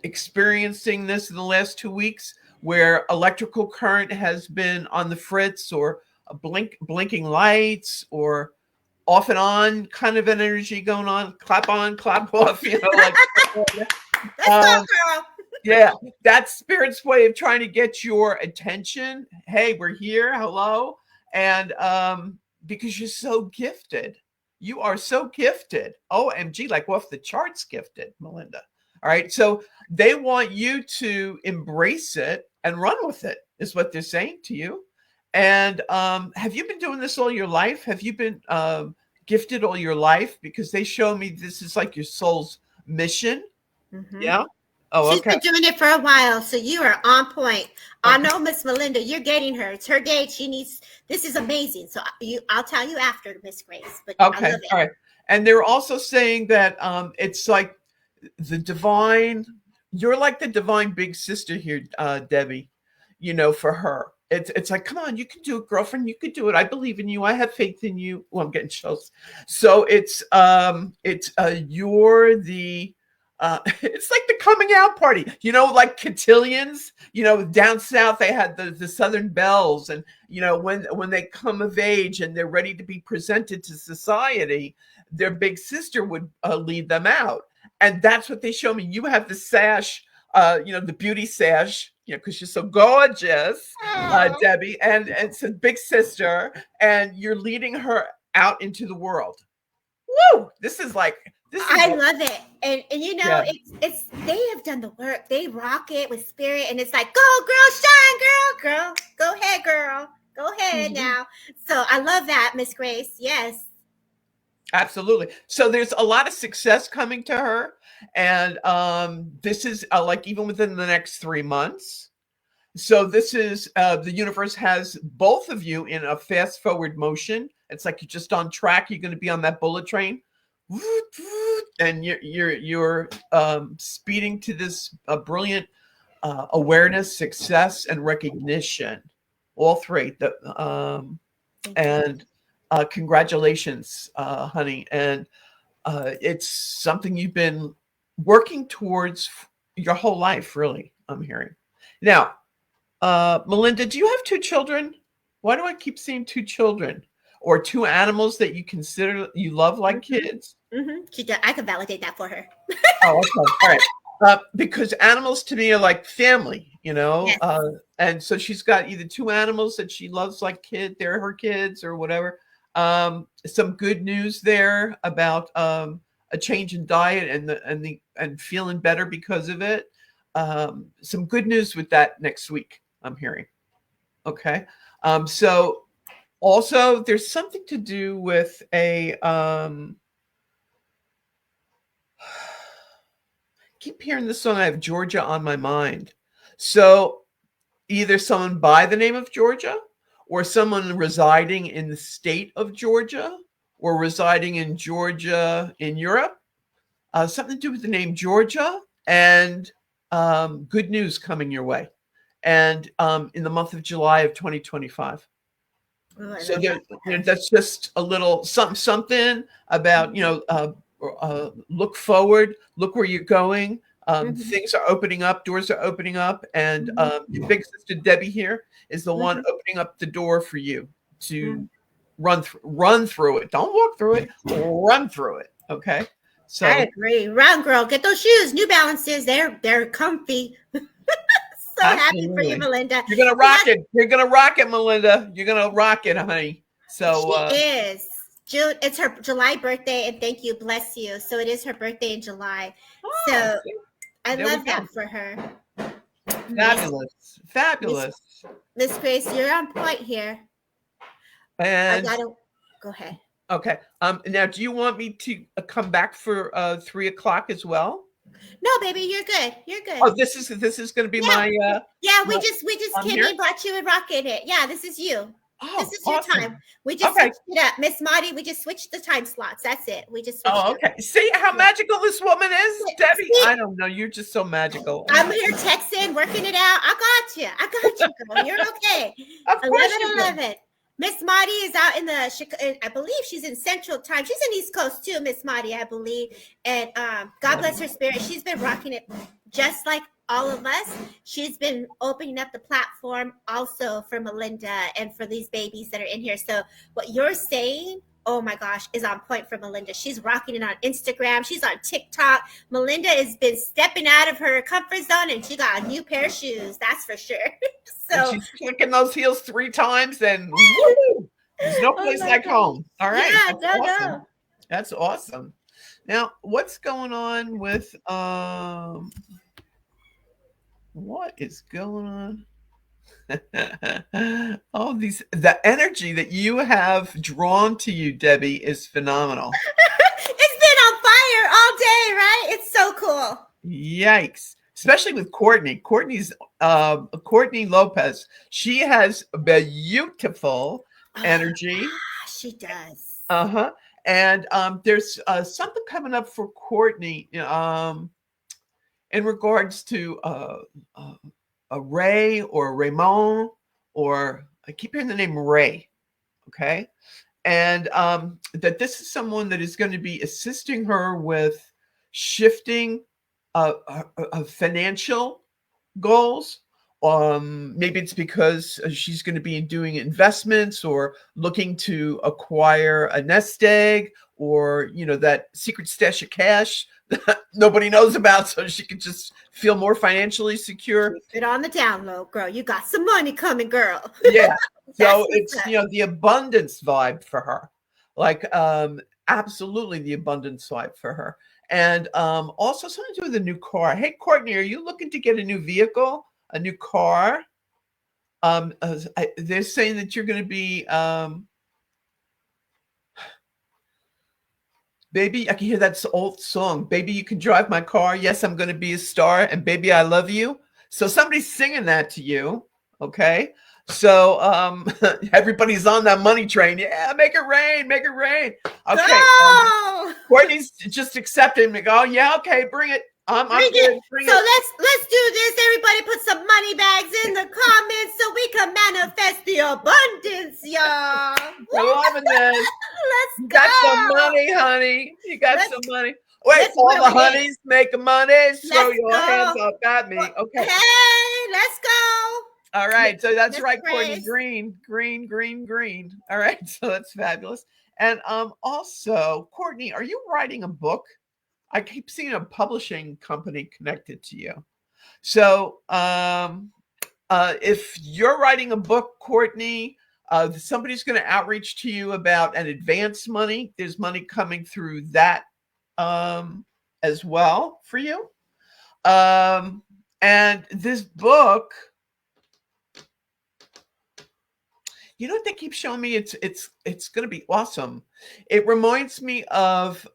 experiencing this in the last 2 weeks, where electrical current has been on the fritz, or blinking lights, or off and on kind of an energy going on, clap on, clap off, you know, like Let's go, girl. yeah, that's spirit's way of trying to get your attention. Hey, we're here. Hello. And because you're so gifted. You are so gifted. OMG, like off the charts gifted, Melinda. All right. So they want you to embrace it and run with it, is what they're saying to you. And have you been doing this all your life? Have you been gifted all your life? Because they show me this is like your soul's mission. Mm-hmm. Yeah. Oh, She's been doing it for a while, so you are on point. I know, Miss Melinda, you're getting her. It's her day. She needs. This is amazing. So I'll tell you after, Miss Grace. But okay, I love it. All right. And they're also saying that it's like the divine. You're like the divine big sister here, Debbie. You know, for her, it's like, come on, you can do it, girlfriend. You could do it. I believe in you. I have faith in you. Well, I'm getting chills. So it's you're the. It's like the coming out party, you know, like cotillions, you know, down south, they had the Southern Belles, and, you know, when they come of age and they're ready to be presented to society, their big sister would lead them out. And that's what they show me. You have the sash, you know, the beauty sash, you know, because you're so gorgeous, Debbie, and it's a big sister, and you're leading her out into the world. Woo! I love it, and you know, yeah. it's they have done the work. They rock it with spirit, and it's like, go girl, shine, girl, go ahead, girl, go ahead now. So I love that, Miss Grace. Yes, absolutely. So there's a lot of success coming to her, and this is like even within the next 3 months. So this is the universe has both of you in a fast forward motion. It's like you're just on track. You're going to be on that bullet train. And you're speeding to this brilliant awareness, success, and recognition. All three. And congratulations, honey. And it's something you've been working towards your whole life, really, I'm hearing. Now, Melinda, do you have 2 children? Why do I keep seeing 2 children? Or 2 animals that you consider you love like kids? Mm-hmm. I can validate that for her. Oh, okay. All right. Because animals to me are like family, you know? Yes. And so she's got either 2 animals that she loves like they're her kids or whatever. Some good news there about a change in diet and feeling better because of it. Some good news with that next week, I'm hearing. Okay. So also, there's something to do with a keep hearing this song. I have Georgia on my mind. So either someone by the name of Georgia, or someone residing in the state of Georgia, or residing in Georgia in Europe. Something to do with the name Georgia, and good news coming your way. And in the month of July of 2025. Oh, so that's just a little something about, you know, look forward, look where you're going. Things are opening up, doors are opening up, and your big sister Debbie here is the one opening up the door for you to run through it. Don't walk through it, run through it. Okay. So I agree. Run, girl. Get those shoes, New Balances. They're comfy. So happy for you, Melinda. You're gonna rock it. You're gonna rock it, Melinda. You're gonna rock it, honey. So she is. June. It's her July birthday, and thank you, bless you. So it is her birthday in July. So I love that for her. Fabulous. Miss Grace, you're on point here. And go ahead. Okay. Now, do you want me to come back for 3 o'clock as well? No, baby, you're good. You're good. Oh, this is going to be my. Yeah, we just came and brought you and rocking it. Yeah, this is you. Oh, this is your awesome. time. We just Okay. switched it up. Miss Marty, we just switched the time slots. That's it. We just switched Oh, it okay. See how magical this woman is, Debbie? See? I don't know. You're just so magical. I'm here texting, working it out. I got you, girl. You're okay. Of course you do. 11:11. Miss Marty is out in the, I believe she's in Central Time. She's in East Coast too, Miss Marty, I believe. And God bless her spirit. She's been rocking it just like all of us. She's been opening up the platform also for Melinda and for these babies that are in here. So what you're saying, oh my gosh, is on point for Melinda. She's rocking it on Instagram. She's on TikTok. Melinda has been stepping out of her comfort zone, and she got a new pair of shoes. That's for sure. So and she's clicking those heels 3 times, and woo, there's no place like home. All right. Yeah, That's awesome. no. That's awesome. Now, what's going on with what is going on? Oh, the energy that you have drawn to you, Debbie, is phenomenal. It's been on fire all day, right? It's so cool. Yikes. Especially with Courtney. Courtney Lopez. She has beautiful energy. She does. Uh-huh. And there's something coming up for Courtney in regards to a Ray or Raymond, or I keep hearing the name Ray. Okay. And that this is someone that is going to be assisting her with shifting financial goals. Maybe it's because she's going to be doing investments or looking to acquire a nest egg, or, you know, that secret stash of cash that nobody knows about, so she can just feel more financially secure. Keep it on the down low, girl. You got some money coming, girl. Yeah. So That's it's, what's up. you know, the abundance vibe for her. Like, absolutely the abundance vibe for her. And also something to do with a new car. Hey, Courtney, are you looking to get a new vehicle, a new car? They're saying that you're going to be, baby, I can hear that old song. Baby, you can drive my car. Yes, I'm going to be a star. And baby, I love you. So somebody's singing that to you. Okay. So everybody's on that money train. Yeah, make it rain, make it rain. Okay. Go! Courtney's just accepting me. Oh, yeah, okay, bring it. I'm Bring good. it. Bring So it. let's do this. Everybody put some money bags in the comments so we can manifest the abundance, y'all. We're loving this. Let's You go. got some money, honey. You got Let's- some money. Wait, let's all do the it. honeys making money. Throw Let's your go. hands up at me. Okay. Hey, let's go. All right. So that's Let's right, Courtney. praise. Green. All right. So that's fabulous. And also, Courtney, are you writing a book? I keep seeing a publishing company connected to you. So if you're writing a book, Courtney, somebody's going to outreach to you about an advance money. There's money coming through that as well for you. And this book, you know what they keep showing me? It's going to be awesome. It reminds me of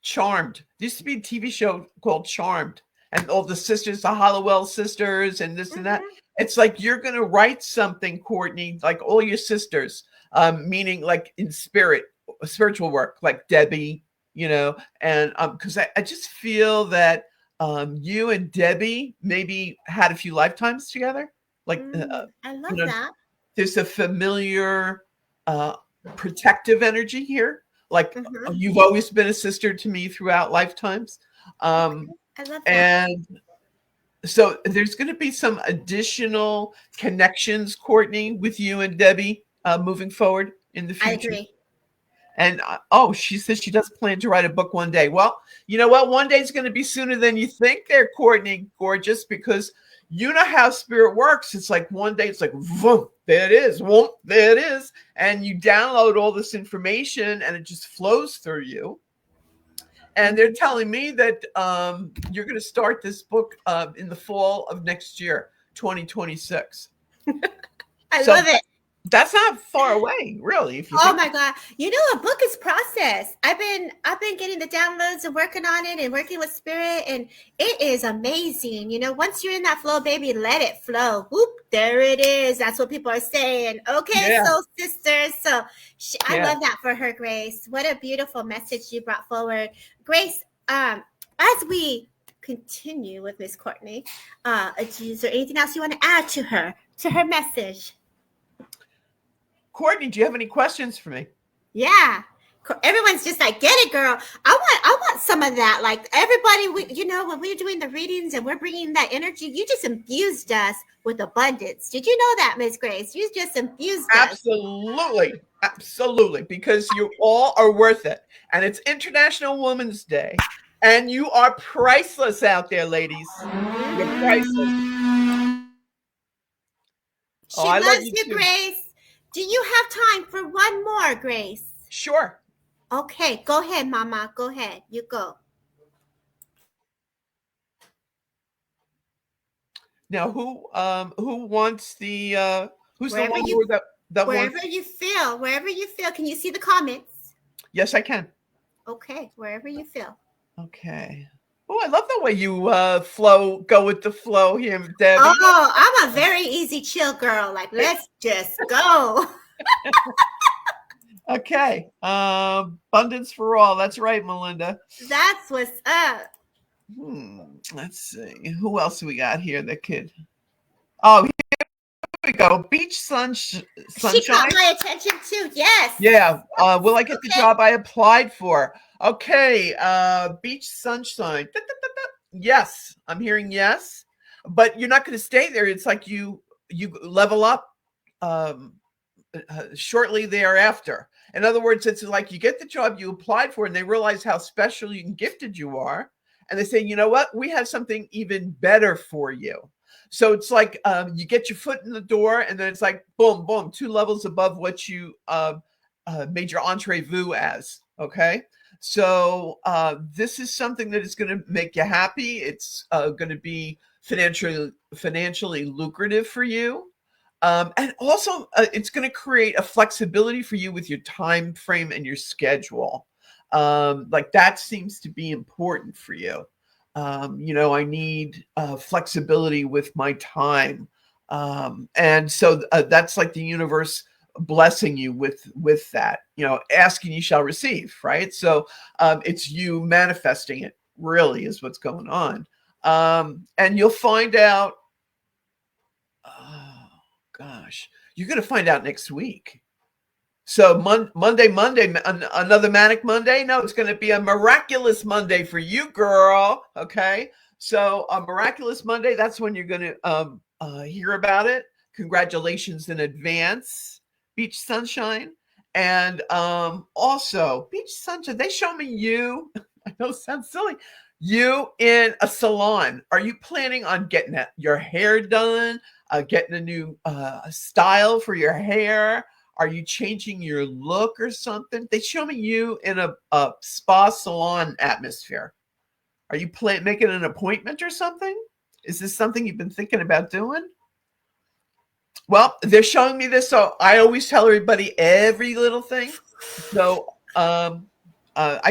Charmed. There used to be a TV show called Charmed, and all the sisters, the Hollowell sisters, and this and that. It's like you're going to write something, Courtney, like all your sisters, meaning like in spirit, spiritual work, like Debbie, you know, and because I just feel that you and Debbie maybe had a few lifetimes together. Like, I love you know, that. there's a familiar protective energy here. Like you've always been a sister to me throughout lifetimes. I love that. And so there's going to be some additional connections, Courtney, with you and Debbie moving forward in the future. I agree. And she says she does plan to write a book one day. Well, you know what? One day is going to be sooner than you think there, Courtney, gorgeous, because you know how spirit works. It's like one day it's like, vroom, there it is. Whoop, there it is. And you download all this information and it just flows through you. And they're telling me that you're going to start this book in the fall of next year, 2026. I love it. That's not far away, really. If you Oh my God. You know, a book is process. I've been getting the downloads and working on it and working with spirit, and it is amazing. You know, once you're in that flow, baby, let it flow. Whoop, there it is. That's what people are saying. Okay, Yeah. soul sisters. So I Yeah. love that for her, Grace. What a beautiful message you brought forward. Grace, as we continue with Miss Courtney, is there anything else you want to add to her message? Courtney, do you have any questions for me? Yeah. Everyone's just like, get it, girl. I want some of that. Like everybody, when we're doing the readings and we're bringing that energy, you just infused us with abundance. Did you know that, Miss Grace? You just infused us. Absolutely, because you all are worth it. And it's International Women's Day. And you are priceless out there, ladies. You're priceless. She loves you, Grace. Do you have time for one more, Grace? Sure. Okay, go ahead, Mama. Go ahead. You go. Now, who wants the who's wherever the one you, that wherever wants? you feel. Can you see the comments? Yes, I can. Okay, wherever you feel. Okay. Oh, I love the way you go with the flow here, Debbie. Oh, I'm a very easy chill girl. Like, let's just go. Okay. Abundance for all. That's right, Melinda. That's what's up. Let's see. Who else do we got here that could? Oh, here we go. Beach sunshine. She caught my attention too. Yes. Yeah. Will I get the job I applied for? Okay. Beach sunshine. Yes. I'm hearing yes. But you're not going to stay there. It's like you level up shortly thereafter. In other words, it's like you get the job you applied for and they realize how special and gifted you are. And they say, you know what? We have something even better for you. So it's like you get your foot in the door and then it's like, boom, boom, 2 levels above what you made your entree-vu as. Okay. So this is something that is going to make you happy. It's going to be financially lucrative for you. And also it's going to create a flexibility for you with your time frame and your schedule. Like that seems to be important for you. I need flexibility with my time. And so that's like the universe blessing you with that, asking you shall receive, right? So it's you manifesting it really is what's going on. And you'll find out, oh gosh, you're going to find out next week. So Monday, another manic Monday. No, it's going to be a miraculous Monday for you, girl. Okay. So a miraculous Monday, that's when you're going to hear about it. Congratulations in advance, Beach Sunshine. And also Beach Sunshine, they show me you. I know it sounds silly. You in a salon. Are you planning on getting your hair done? Getting a new style for your hair? Are you changing your look or something? They show me you in a spa salon atmosphere. Are you making an appointment or something? Is this something you've been thinking about doing? Well, they're showing me this, so I always tell everybody every little thing. So I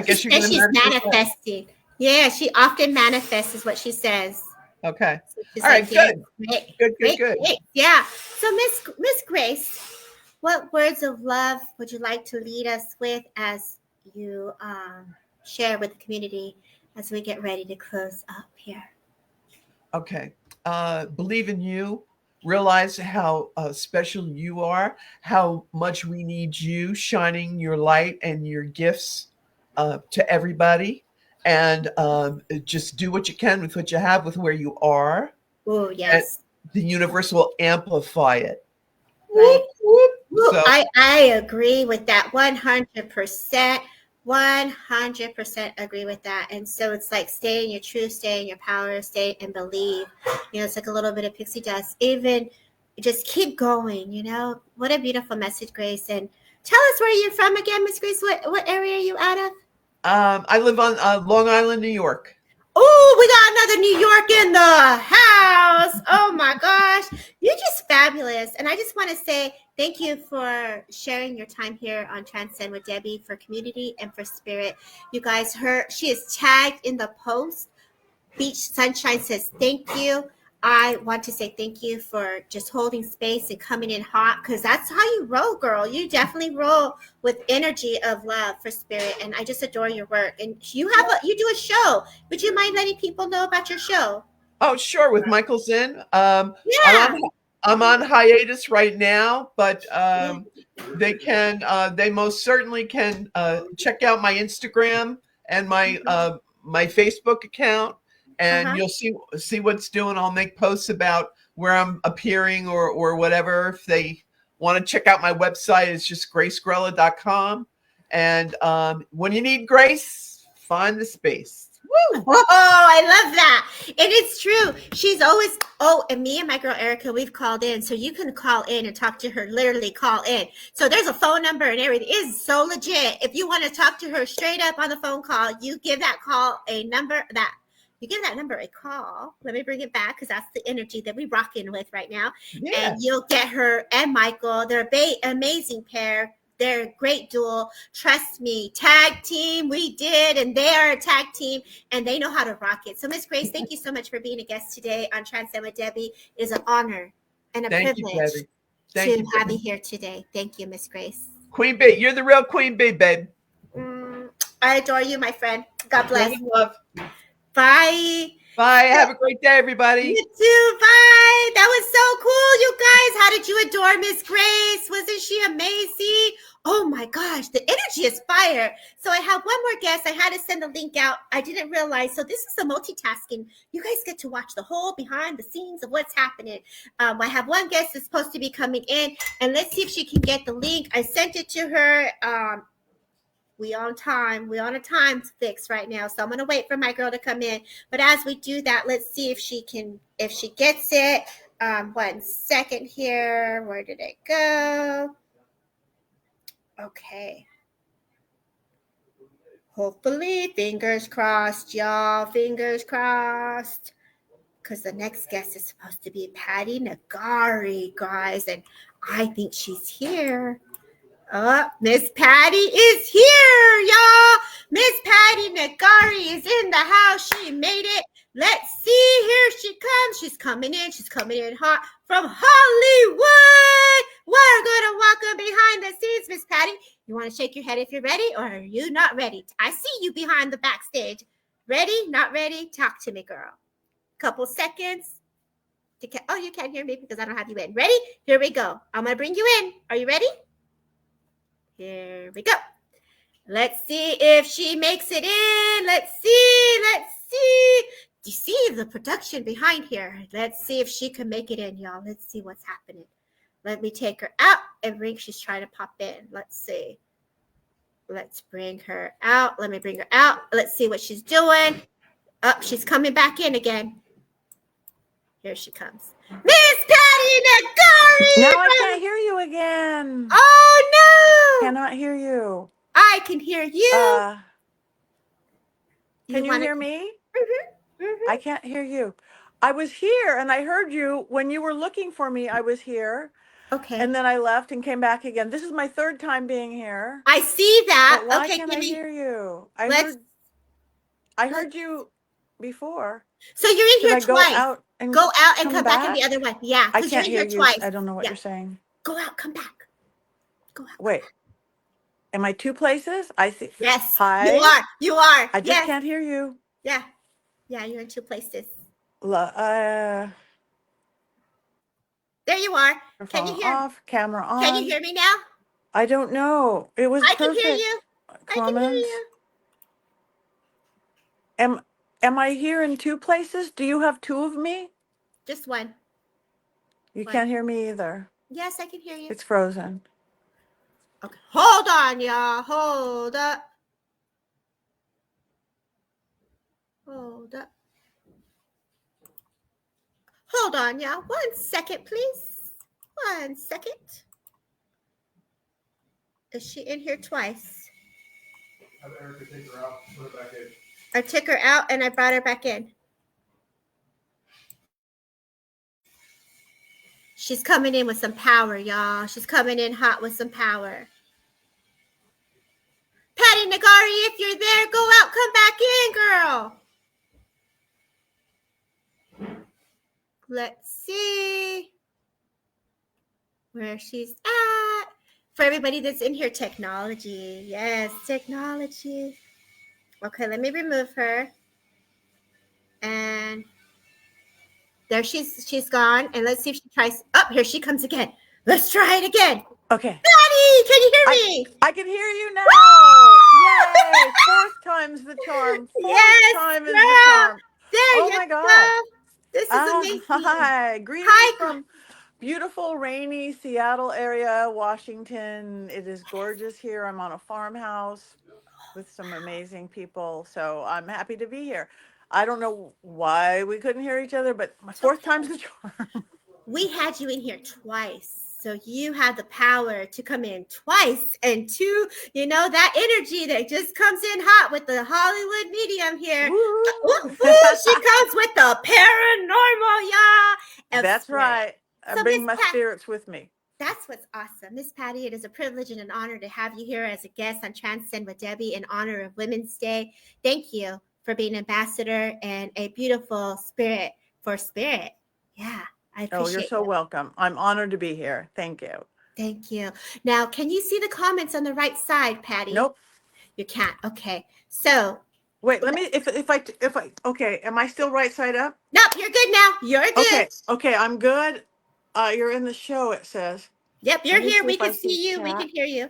guess you're going to she's manifesting. Yeah, she often manifests is what she says. Okay. So all right, good. Good. Yeah. So Miss Grace, what words of love would you like to lead us with as you share with the community as we get ready to close up here? Okay. Believe in you. Realize how special you are, how much we need you shining your light and your gifts to everybody. And just do what you can with what you have, with where you are. Oh, yes. And the universe will amplify it. Right. Whoop, whoop. So, I agree with that 100%. 100% agree with that. And so it's like stay in your truth, stay in your power, stay and believe. It's like a little bit of pixie dust. Even just keep going, What a beautiful message, Grace. And tell us where you're from again, Miss Grace. What area are you out of? I live on Long Island, New York. Oh, we got another New York in the house. Oh my gosh. You're just fabulous. sis. And I just want to say thank you for sharing your time here on Transcend with Debbie for community and for spirit. You guys, she is tagged in the post. Beach Sunshine says thank you. I want to say thank you for just holding space and coming in hot, because that's how you roll, girl. You definitely roll with energy of love for spirit, and I just adore your work. And you do a show. Would you mind letting people know about your show? Oh, sure, with Michael Zinn. Yeah. I'm on hiatus right now, but they most certainly can check out my Instagram and my Facebook account. And you'll see what's doing. I'll make posts about where I'm appearing or whatever. If they want to check out my website, it's just gracegrella.com. And when you need grace, find the space. Woo! Oh, I love that. And it's true. She's always, and me and my girl Erica, we've called in. So you can call in and talk to her, literally call in. So there's a phone number and everything. It is so legit. If you want to talk to her straight up on the phone call, you give that call a number you give that number a call. Let me bring it back, because that's the energy that we're rocking with right now. Yeah. And you'll get her and Michael. They're an amazing pair. They're a great duel. Trust me, tag team, we did, and they are a tag team, and they know how to rock it. So, Miss Grace, thank you so much for being a guest today on Transcend with Debbie. It is an honor and a privilege to have you here today. Thank you, Miss Grace. Queen Bee, you're the real Queen Bee, babe. I adore you, my friend. God bless. Love. Bye. Bye. Have a great day, everybody. You too. Bye. That was so cool, you guys. How did you adore Miss Grace? Wasn't she amazing? Oh my gosh, the energy is fire. So I have one more guest. I had to send the link out. I didn't realize. So this is the multitasking. You guys get to watch the whole behind the scenes of what's happening. I have one guest that's supposed to be coming in, and let's see if she can get the link. I sent it to her. We on time. We on a time fix right now. So I'm going to wait for my girl to come in. But as we do that, let's see if she gets it. 1 second here. Where did it go? Okay. Hopefully, fingers crossed, y'all. Fingers crossed. Because the next guest is supposed to be Patty Nagari, guys. And I think she's here. Miss Patty is here, y'all. Miss Patty Nagari is in the house. She made it. Let's see. Here she comes. She's coming in. She's coming in hot from Hollywood. We're going to welcome behind the scenes, Miss Patty. You want to shake your head if you're ready, or are you not ready? I see you behind the backstage. Ready? Not ready? Talk to me, girl. Couple seconds. You can't hear me because I don't have you in. Ready? Here we go. I'm going to bring you in. Are you ready? Here we go. Let's see if she makes it in. Let's see. Do you see the production behind here? Let's see if she can make it in, y'all. Let's see what's happening. Let me take her out and she's trying to pop in. Let's see. Let's bring her out. Let me bring her out. Let's see what she's doing. She's coming back in again. Here she comes. Miss Patty Nagari! Now I can't hear you again. Oh, no! Cannot hear you. I can hear you. Can you hear me? Mm-hmm. Mm-hmm. I can't hear you. I was here and I heard you. When you were looking for me, I was here. Okay. And then I left and came back again. This is my third time being here. I see that. But why can't I hear you? I heard you before. So you're in here twice. Go out and come back in the other one. Yeah. I can't hear you. Twice. I don't know what you're saying. Go out, come back. Go out. Wait. Am I two places? I see. Yes. Hi. You are. I just can't hear you. Yeah. Yeah, you're in two places. There you are. Can you hear? Off, camera on. Can you hear me now? I don't know. It was perfect. I can hear you. Comments. I can hear you. Am I here in two places? Do you have two of me? Just one. You can't hear me either. Yes, I can hear you. It's frozen. Okay. Hold on, y'all. Hold up. Hold up. Hold on, y'all. 1 second, please. 1 second. Is she in here twice? Have Erica take her out, put her back in. I took her out and I brought her back in. She's coming in with some power, y'all. She's coming in hot with some power. Patty Nagari, if you're there, go out, come back in, girl. Let's see where she's at. For everybody that's in here, technology. Yes, technology. Okay, let me remove her. And there she's gone. And let's see if she tries. Oh, here she comes again. Let's try it again. Okay. Patty, can you hear me? I can hear you now. Yay! Fourth time's the charm. Fourth time is the charm. There oh you my God. go. This is amazing. Hi. Greetings from beautiful, rainy Seattle area, Washington. It is gorgeous here. I'm on a farmhouse with some amazing people. So I'm happy to be here. I don't know why we couldn't hear each other, but my fourth time's the charm. We had you in here twice. So you have the power to come in twice, and two, you know, that energy that just comes in hot with the Hollywood medium here. She comes with the paranormal, y'all. That's right. I bring my spirits with me. That's what's awesome. Miss Patty, it is a privilege and an honor to have you here as a guest on Transcend with Debbie in honor of Women's Day. Thank you for being an ambassador and a beautiful spirit for spirit. Yeah. I appreciate you're so welcome. I'm honored to be here. Thank you. Thank you. Now, can you see the comments on the right side, Patty? Nope. You can't. Okay. So wait, let me if I okay, am I still right side up? Nope, you're good now. You're good. Okay, I'm good. You're in the show, it says. Yep, you're here. We can see you. We can hear you.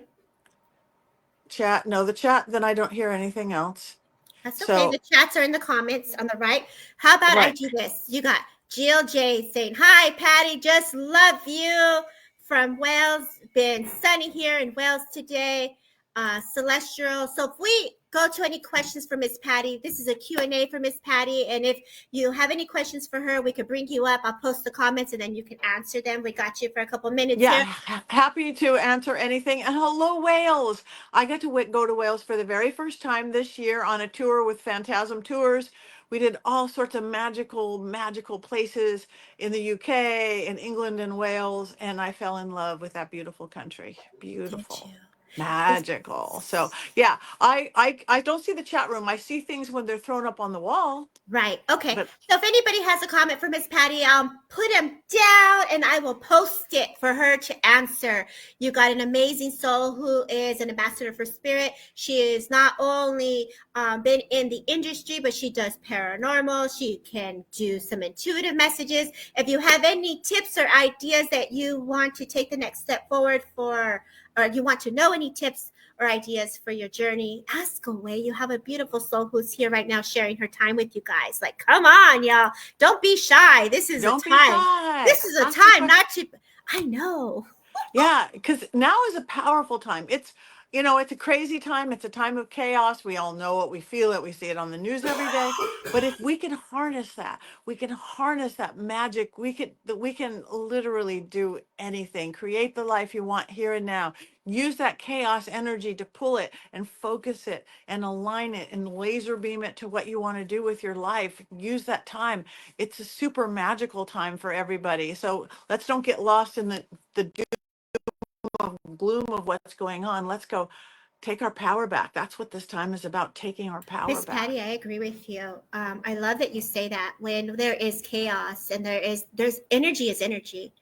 Chat. No, the chat, then I don't hear anything else. That's okay. The chats are in the comments on the right. How about I do this? You got Jill J saying, hi, Patty, just love you from Wales. Been sunny here in Wales today. Celestial. So if we go to any questions for Miss Patty, this is a Q&A for Miss Patty. And if you have any questions for her, we could bring you up. I'll post the comments and then you can answer them. We got you for a couple minutes here. Happy to answer anything. And hello, Wales. I got to go to Wales for the very first time this year on a tour with Phantasm Tours. We did all sorts of magical places in the UK and England and Wales. And I fell in love with that beautiful country. Beautiful. Magical. So yeah, I don't see the chat room. I see things when they're thrown up on the wall. Right. Okay. So if anybody has a comment for Miss Patty, put them down and I will post it for her to answer. You got an amazing soul who is an ambassador for spirit. She is not only been in the industry, but she does paranormal. She can do some intuitive messages. If you have any tips or ideas that you want to take the next step forward for, or you want to know any tips or ideas for your journey, ask away. You have a beautiful soul who's here right now sharing her time with you guys. Like, come on, y'all. Don't be shy. This is a time. This is a time not to, I know. Yeah, because now is a powerful time. It's, you know, it's a crazy time. It's a time of chaos. We all know it. We feel it. We see it on the news every day. But if we can harness that, we can harness that magic. We can literally do anything. Create the life you want here and now. Use that chaos energy to pull it and focus it and align it and laser beam it to what you want to do with your life. Use that time. It's a super magical time for everybody. So let's don't get lost in the gloom of what's going on. Let's go take our power back. That's what this time is about, taking our power back. Miss Patty, I agree with you. I love that you say that. When there is chaos and there's energy is energy,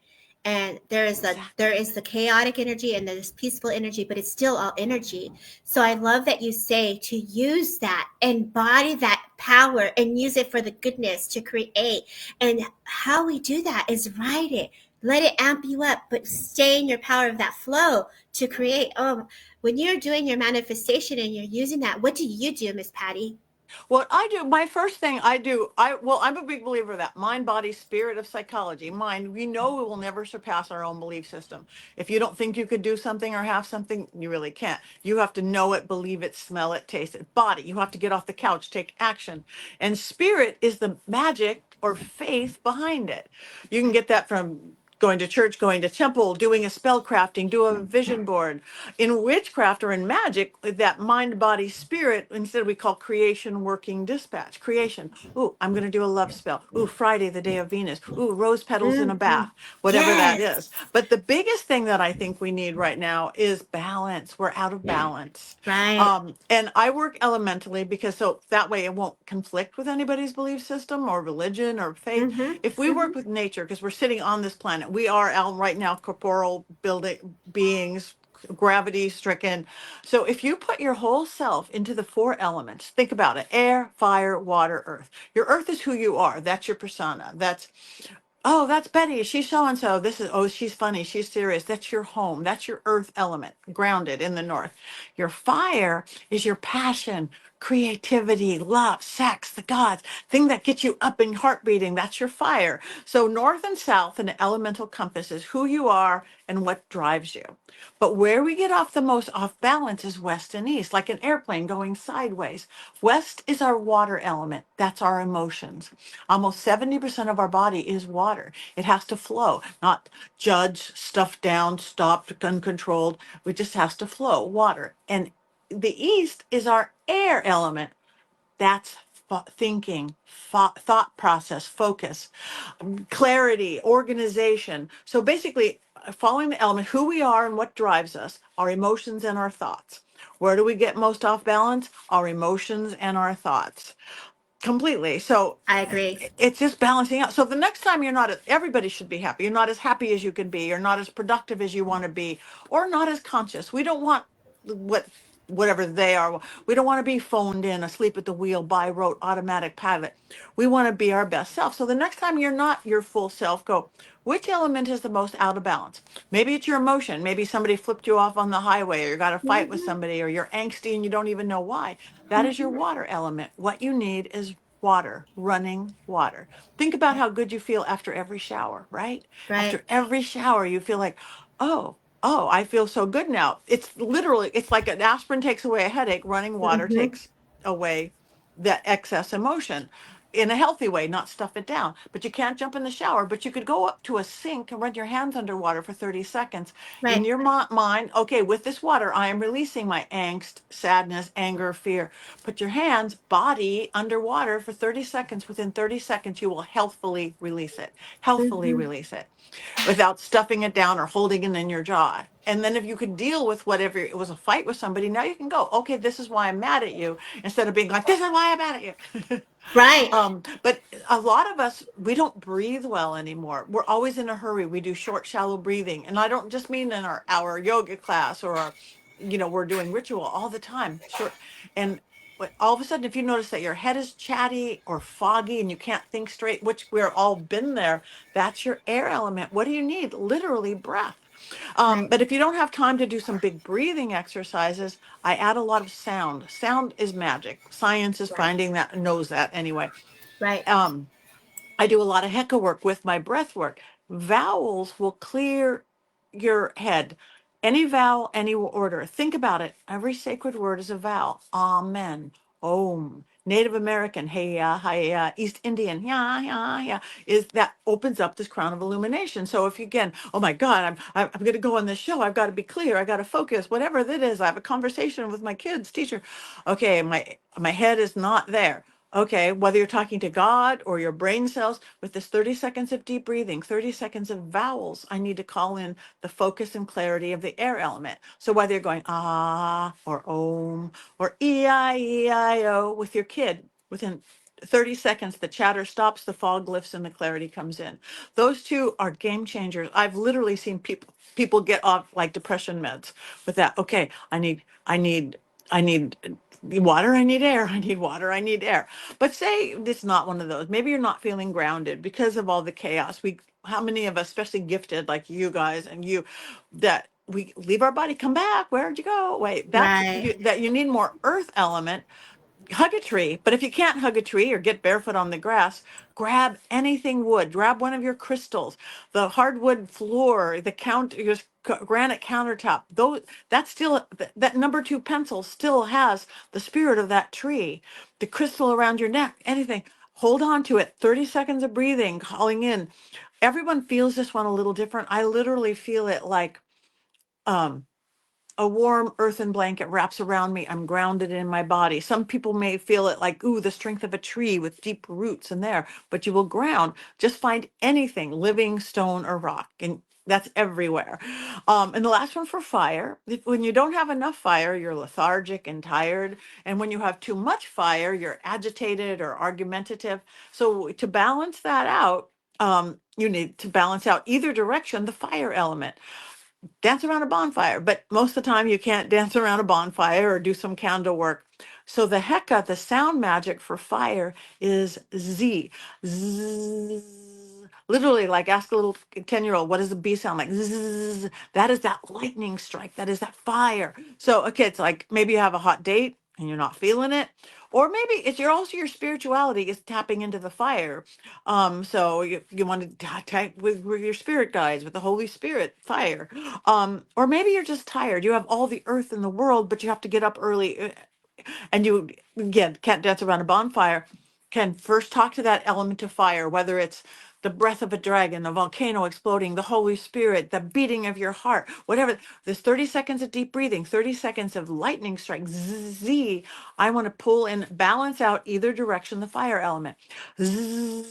and there is the chaotic energy and there's peaceful energy, but it's still all energy. So I love that you say to use that, embody that power and use it for the goodness to create. And how we do that is write it. Let it amp you up, but stay in your power of that flow to create. When you're doing your manifestation and you're using that, what do you do, Miss Patty? What I do, my first thing I do, I'm a big believer of that mind, body, spirit of psychology. Mind, we know we will never surpass our own belief system. If you don't think you could do something or have something, you really can't. You have to know it, believe it, smell it, taste it. Body, you have to get off the couch, take action. And spirit is the magic or faith behind it. You can get that from going to church, going to temple, doing a spell crafting, do a vision board. In witchcraft or in magic, that mind, body, spirit, instead we call creation working dispatch. Creation. Ooh, I'm going to do a love spell. Ooh, Friday, the day of Venus. Ooh, rose petals in a bath, whatever that Yes. is. But the biggest thing that I think we need right now is balance. We're out of balance. Right. And I work elementally because so that way it won't conflict with anybody's belief system or religion or faith. Mm-hmm. If we work with nature, because we're sitting on this planet, we are out right now corporeal building beings, gravity stricken. So if you put your whole self into the four elements, think about it: air, fire, water, earth. Your earth is who you are. That's your persona. That's, oh, that's Betty. She's so and so. This is, oh, she's funny. She's serious. That's your home. That's your earth element, grounded in the north. Your fire is your passion, creativity, love, sex, the gods, thing that gets you up and heart beating. That's your fire. So north and south in the elemental compass is who you are and what drives you. But where we get off the most off balance is west and east, like an airplane going sideways. West is our water element. That's our emotions. Almost 70% of our body is water. It has to flow, not judge, stuff down, stopped, uncontrolled. It just has to flow, water. And the east is our air element. That's thinking, thought process, focus, clarity, organization. So basically, following the element, who we are and what drives us, our emotions and our thoughts. Where do we get most off balance? Our emotions and our thoughts. Completely. So I agree. it's just balancing out. So the next time you're not, everybody should be happy. You're not as happy as you can be. You're not as productive as you want to be, or not as conscious. We don't want whatever they are. We don't want to be phoned in, asleep at the wheel, by rote, automatic pilot. We want to be our best self. So the next time you're not your full self, go, which element is the most out of balance? Maybe it's your emotion. Maybe somebody flipped you off on the highway, or you got a fight with somebody, or you're angsty and you don't even know why. That is your water element. What you need is water, running water. Think about how good you feel after every shower, right? Right. After every shower, you feel like, oh, I feel so good now. It's literally, it's like an aspirin takes away a headache, running water Mm-hmm. takes away that excess emotion in a healthy way, not stuff it down. But you can't jump in the shower, but you could go up to a sink and run your hands underwater for 30 seconds. Right. In your mind, okay, with this water, I am releasing my angst, sadness, anger, fear. Put your hands, body underwater for 30 seconds. Within 30 seconds, you will healthfully release it. Healthfully Mm-hmm. release it without stuffing it down or holding it in your jaw. And then if you could deal with whatever, it was a fight with somebody, now you can go, okay, this is why I'm mad at you, instead of being like, this is why I'm mad at you. Right. But a lot of us, we don't breathe well anymore. We're always in a hurry. We do short, shallow breathing. And I don't just mean in our yoga class or our, we're doing ritual all the time. Short. And but all of a sudden, if you notice that your head is chatty or foggy and you can't think straight, which we're all been there, that's your air element. What do you need? Literally breath. Right. But if you don't have time to do some big breathing exercises, I add a lot of sound. Sound is magic. Science is finding that, knows that anyway. Right. I do a lot of Heka work with my breath work. Vowels will clear your head. Any vowel, any order. Think about it. Every sacred word is a vowel. Amen. Om. Native American, hey ya, hi ya. East Indian, yeah, yeah, yeah. Is that opens up this crown of illumination. So if you again, oh my God, I'm going to go on this show. I've got to be clear. I got to focus. Whatever that is, I have a conversation with my kids, teacher. Okay, my head is not there. Okay, whether you're talking to God or your brain cells, with this 30 seconds of deep breathing, 30 seconds of vowels, I need to call in the focus and clarity of the air element. So whether you're going ah or om or E-I-E-I-O with your kid, within 30 seconds, the chatter stops, the fog lifts, and the clarity comes in. Those two are game changers. I've literally seen people get off like depression meds with that. Okay, I need water, I need air, I need water, I need air. But say it's not one of those. Maybe you're not feeling grounded because of all the chaos. How many of us, especially gifted like you guys and you, that we leave our body, come back, where'd you go? Wait, Right. that you need more earth element. Hug a tree, but if you can't hug a tree or get barefoot on the grass, grab anything wood. Grab one of your crystals, the hardwood floor, your granite countertop. That's still that number 2 pencil still has the spirit of that tree. The crystal around your neck, anything. Hold on to it. 30 seconds of breathing, calling in everyone feels this one a little different. I literally feel it like a warm earthen blanket wraps around me. I'm grounded in my body. Some people may feel it like, ooh, the strength of a tree with deep roots in there, but you will ground. Just find anything, living, stone, or rock. And that's everywhere. And the last one for fire, when you don't have enough fire, you're lethargic and tired. And when you have too much fire, you're agitated or argumentative. So to balance that out, you need to balance out either direction, the fire element. Dance around a bonfire, but most of the time you can't dance around a bonfire or do some candle work. So the Heka, the sound magic for fire, is Z. Zzz. Literally, like ask a little 10-year-old, what does a bee sound like? Zzz. That is that lightning strike. That is that fire. So, okay, it's like maybe you have a hot date and you're not feeling it. Or maybe it's also your spirituality is tapping into the fire. So you want to type with your spirit guides, with the Holy Spirit, fire. Or maybe you're just tired. You have all the earth in the world, but you have to get up early, and you again can't dance around a bonfire. Can first talk to that element of fire, whether it's the breath of a dragon, the volcano exploding, the Holy Spirit, the beating of your heart, whatever. There's 30 seconds of deep breathing, 30 seconds of lightning strike. Z. I want to pull and balance out either direction the fire element. Zzz.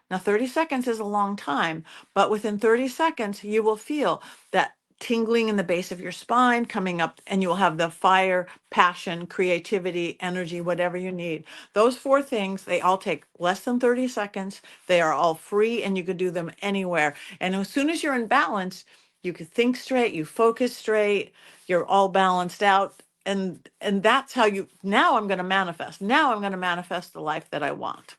Now, 30 seconds is a long time, but within 30 seconds, you will feel that tingling in the base of your spine coming up, and you will have the fire, passion, creativity, energy, whatever you need. Those 4 things, they all take less than 30 seconds. They are all free, and you can do them anywhere. And as soon as you're in balance, you can think straight, you focus straight, you're all balanced out. And that's how you, now I'm going to manifest. Now I'm going to manifest the life that I want.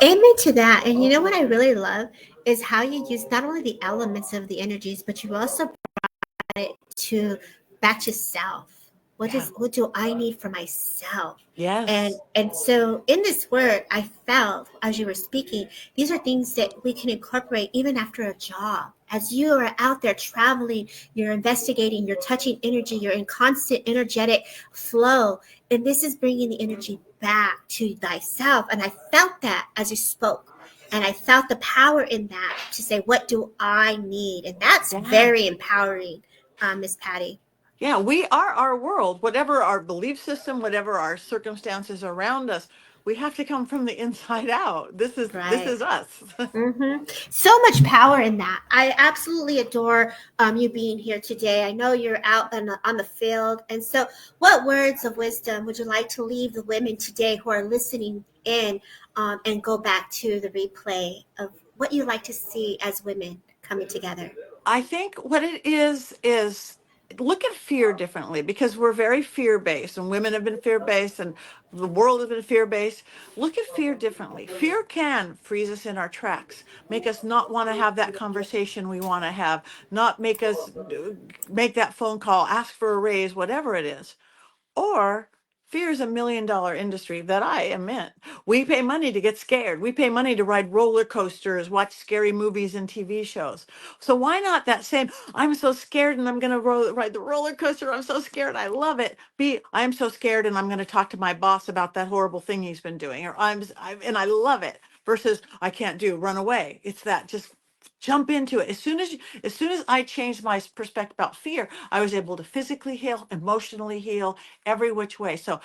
Amen to that. And you know what I really love is how you use not only the elements of the energies, but you also brought it to back to self. What do I need for myself? Yes. And so in this word, I felt as you were speaking, these are things that we can incorporate even after a job. As you are out there traveling, you're investigating, you're touching energy, you're in constant energetic flow. And this is bringing the energy back to thyself. And I felt that as you spoke. And I felt the power in that to say, what do I need? And that's very empowering, Miss Patty. Yeah, we are our world, whatever our belief system, whatever our circumstances around us, we have to come from the inside out. This is us. Mm-hmm. So much power in that. I absolutely adore you being here today. I know you're out on the field. And so what words of wisdom would you like to leave the women today who are listening in and go back to the replay of what you like to see as women coming together? I think what it is look at fear differently, because we're very fear-based, and women have been fear-based, and the world has been fear-based. Look at fear differently. Fear can freeze us in our tracks, make us not want to have that conversation we want to have, not make us make that phone call, ask for a raise, whatever it is. Or fear is $1 million industry that I am in. We pay money to get scared. We pay money to ride roller coasters, watch scary movies and TV shows. So why not that same, I'm so scared and I'm going to ride the roller coaster. I'm so scared. I love it. I'm so scared and I'm going to talk to my boss about that horrible thing he's been doing. Or and I love it, versus I can't run away. It's that just jump into it. As soon as I changed my perspective about fear, I was able to physically heal, emotionally heal, every which way. So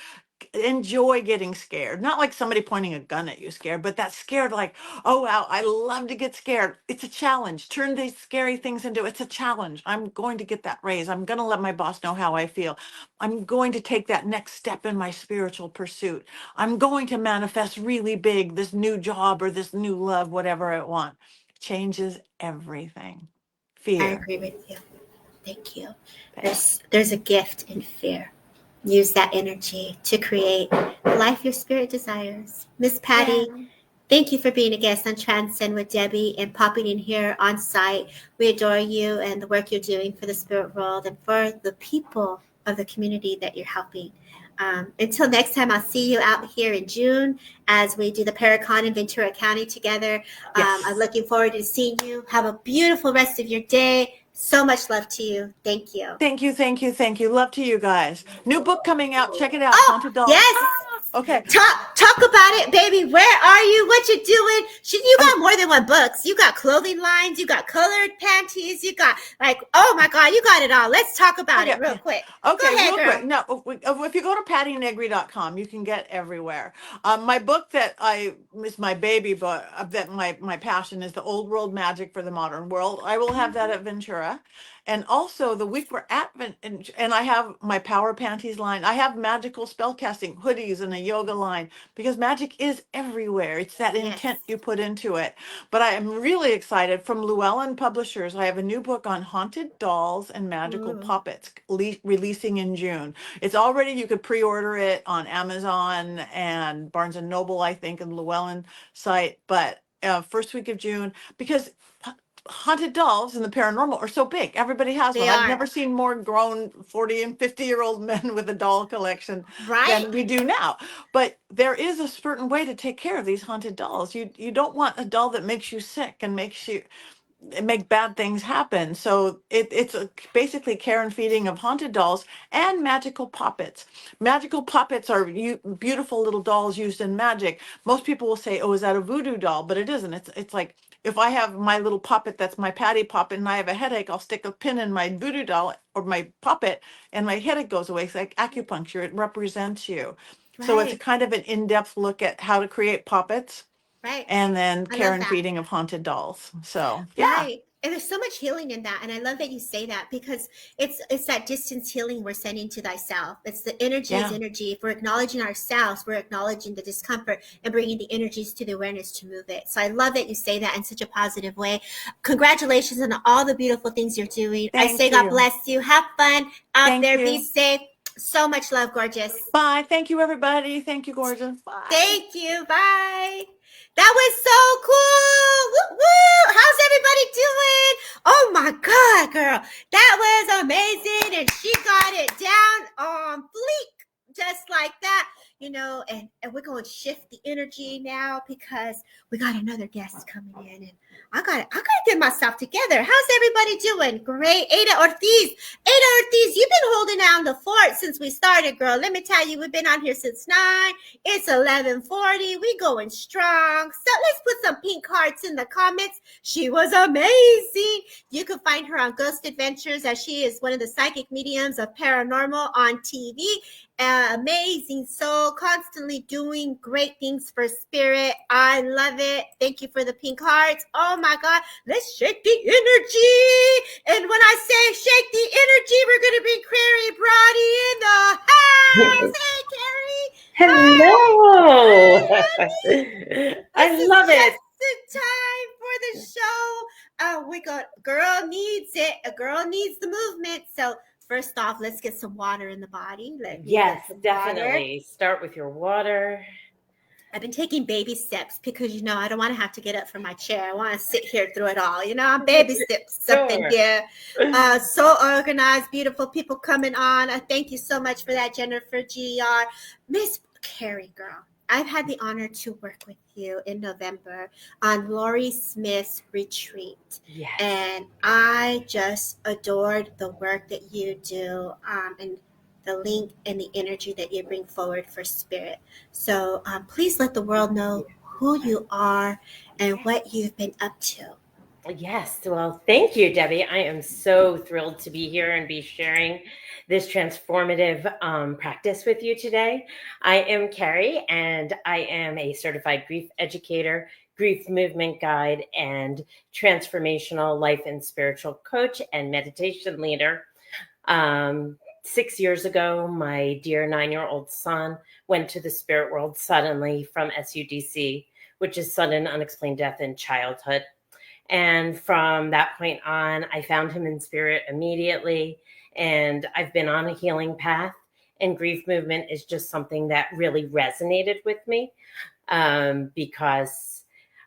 enjoy getting scared. Not like somebody pointing a gun at you scared, but that scared like, oh wow, I love to get scared. It's a challenge. Turn these scary things into, it's a challenge. I'm going to get that raise. I'm going to let my boss know how I feel. I'm going to take that next step in my spiritual pursuit. I'm going to manifest really big, this new job or this new love, whatever I want. Changes everything. Fear. I agree with you. Thank you. There's a gift in fear. Use that energy to create the life your spirit desires. Miss Patty, thank you for being a guest on Transcend with Debbie and popping in here on site. We adore you and the work you're doing for the spirit world and for the people of the community that you're helping. Until next time, I'll see you out here in June as we do the Paracon in Ventura County together. I'm looking forward to seeing you. Have a beautiful rest of your day. So much love to you. Thank you. Thank you. Love to you guys. New book coming out. Check it out. Oh, Haunted Dolls. yes. Okay. Talk about it, baby. Where are you? What you doing? You got more than one books. You got clothing lines. You got colored panties. You got oh my God, you got it all. Let's talk about it real quick. Okay, Go ahead, real girl. quick. No, if you go to pattynegri.com, you can get everywhere. My book that is my baby book, that my passion is The Old World Magic for the Modern World. I will have that at Ventura. And also the week we're at, and I have my Power Panties line. I have magical spellcasting hoodies and a yoga line, because magic is everywhere. It's that intent you put into it. But I am really excited, from Llewellyn Publishers. I have a new book on haunted dolls and magical puppets releasing in June. It's already, you could pre-order it on Amazon and Barnes and Noble, I think, and Llewellyn site. But first week of June, because haunted dolls and the paranormal are so big. Everybody has one. I've never seen more grown 40 and 50-year-old men with a doll collection than we do now. But there is a certain way to take care of these haunted dolls. You don't want a doll that makes you sick and make bad things happen. So it's basically care and feeding of haunted dolls and magical puppets. Magical puppets are beautiful little dolls used in magic. Most people will say, oh, is that a voodoo doll? But it isn't. It's like, if I have my little puppet, that's my Patty puppet, and I have a headache, I'll stick a pin in my voodoo doll or my puppet, and my headache goes away. It's like acupuncture. It represents you. So it's a kind of an in-depth look at how to create puppets. Right. And then I care love and that. feeding of haunted dolls. So yeah. Right. And there's so much healing in that. And I love that you say that, because it's that distance healing we're sending to thyself. It's the energy is energy. If we're acknowledging ourselves, we're acknowledging the discomfort and bringing the energies to the awareness to move it. So I love that you say that in such a positive way. Congratulations on all the beautiful things you're doing. I say God bless you. Have fun out there. Be safe. So much love, gorgeous. Bye. Thank you, everybody. Thank you, gorgeous. Bye. Thank you. Bye. That was so cool. Woo, woo. How's everybody doing? Oh my God, girl. That was amazing. And she got it down on fleek, just like that. You know, and we're going to shift the energy now, because we got another guest coming in, and I gotta get myself together. How's everybody doing? Great. Ada Ortiz, you've been holding down the fort since we started, girl. Let me tell you, we've been on here since 9. It's 11:40. We going strong. So let's put some pink hearts in the comments. She was amazing. You can find her on Ghost Adventures, as she is one of the psychic mediums of paranormal on TV. Amazing soul, constantly doing great things for spirit. I love it. Thank you for the pink hearts. Oh my God, let's shake the energy. And when I say shake the energy, we're going to bring Carrie Brody in the house. Hey, Carrie. Hello. I love it. It's time for the show. We got girl needs it. A girl needs the movement. So first off, let's get some water in the body. Yes, definitely. Start with your water. I've been taking baby steps, because, you know, I don't want to have to get up from my chair. I want to sit here through it all. You know, I'm baby steps up in here. So organized, beautiful people coming on. Thank you so much for that, Jennifer GR. Miss Carrie, girl. I've had the honor to work with you in November on Lori Smith's retreat. Yes. And I just adored the work that you do, and the link and the energy that you bring forward for spirit. So please let the world know who you are and what you've been up to. Yes. Well, thank you, Debbie. I am so thrilled to be here and be sharing this transformative practice with you today. I am Carrie, and I am a certified grief educator, grief movement guide, and transformational life and spiritual coach and meditation leader. 6 years ago, my dear 9-year-old son went to the spirit world suddenly from SUDC, which is sudden unexplained death in childhood. And from that point on, I found him in spirit immediately. And I've been on a healing path, and grief movement is just something that really resonated with me, because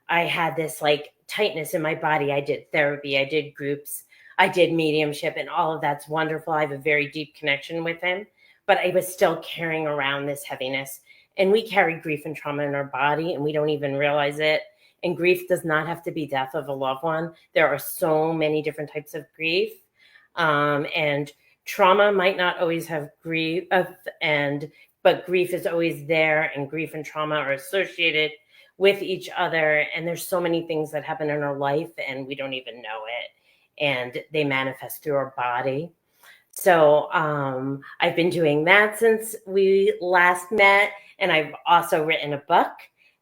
I had this like tightness in my body. I did therapy, I did groups, I did mediumship, and all of that's wonderful. I have a very deep connection with him, but I was still carrying around this heaviness. And we carry grief and trauma in our body, and we don't even realize it. And grief does not have to be death of a loved one. There are so many different types of grief. And trauma might not always have grief, but grief is always there, and grief and trauma are associated with each other. And there's so many things that happen in our life and we don't even know it, and they manifest through our body. So I've been doing that since we last met. And I've also written a book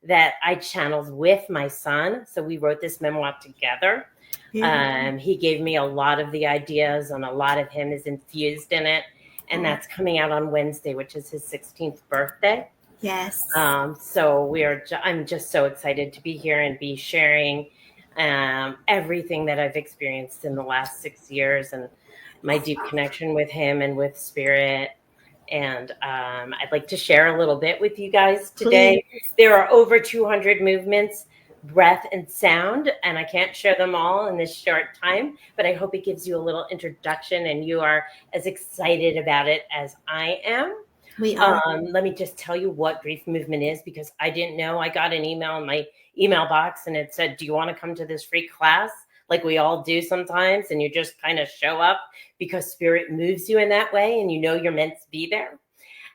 that I channeled with my son. So we wrote this memoir together. Yeah. He gave me a lot of the ideas, and a lot of him is infused in it. And that's coming out on Wednesday, which is his 16th birthday. Yes. So I'm just so excited to be here and be sharing everything that I've experienced in the last 6 years, and my deep connection with him and with spirit. And I'd like to share a little bit with you guys today. Please. There are over 200 movements, breath and sound, and I can't share them all in this short time, but I hope it gives you a little introduction and you are as excited about it as I am. We are. Let me just tell you what grief movement is, because I didn't know. I got an email in my email box and it said, do you want to come to this free class? Like we all do sometimes, and you just kind of show up because spirit moves you in that way and you know you're meant to be there.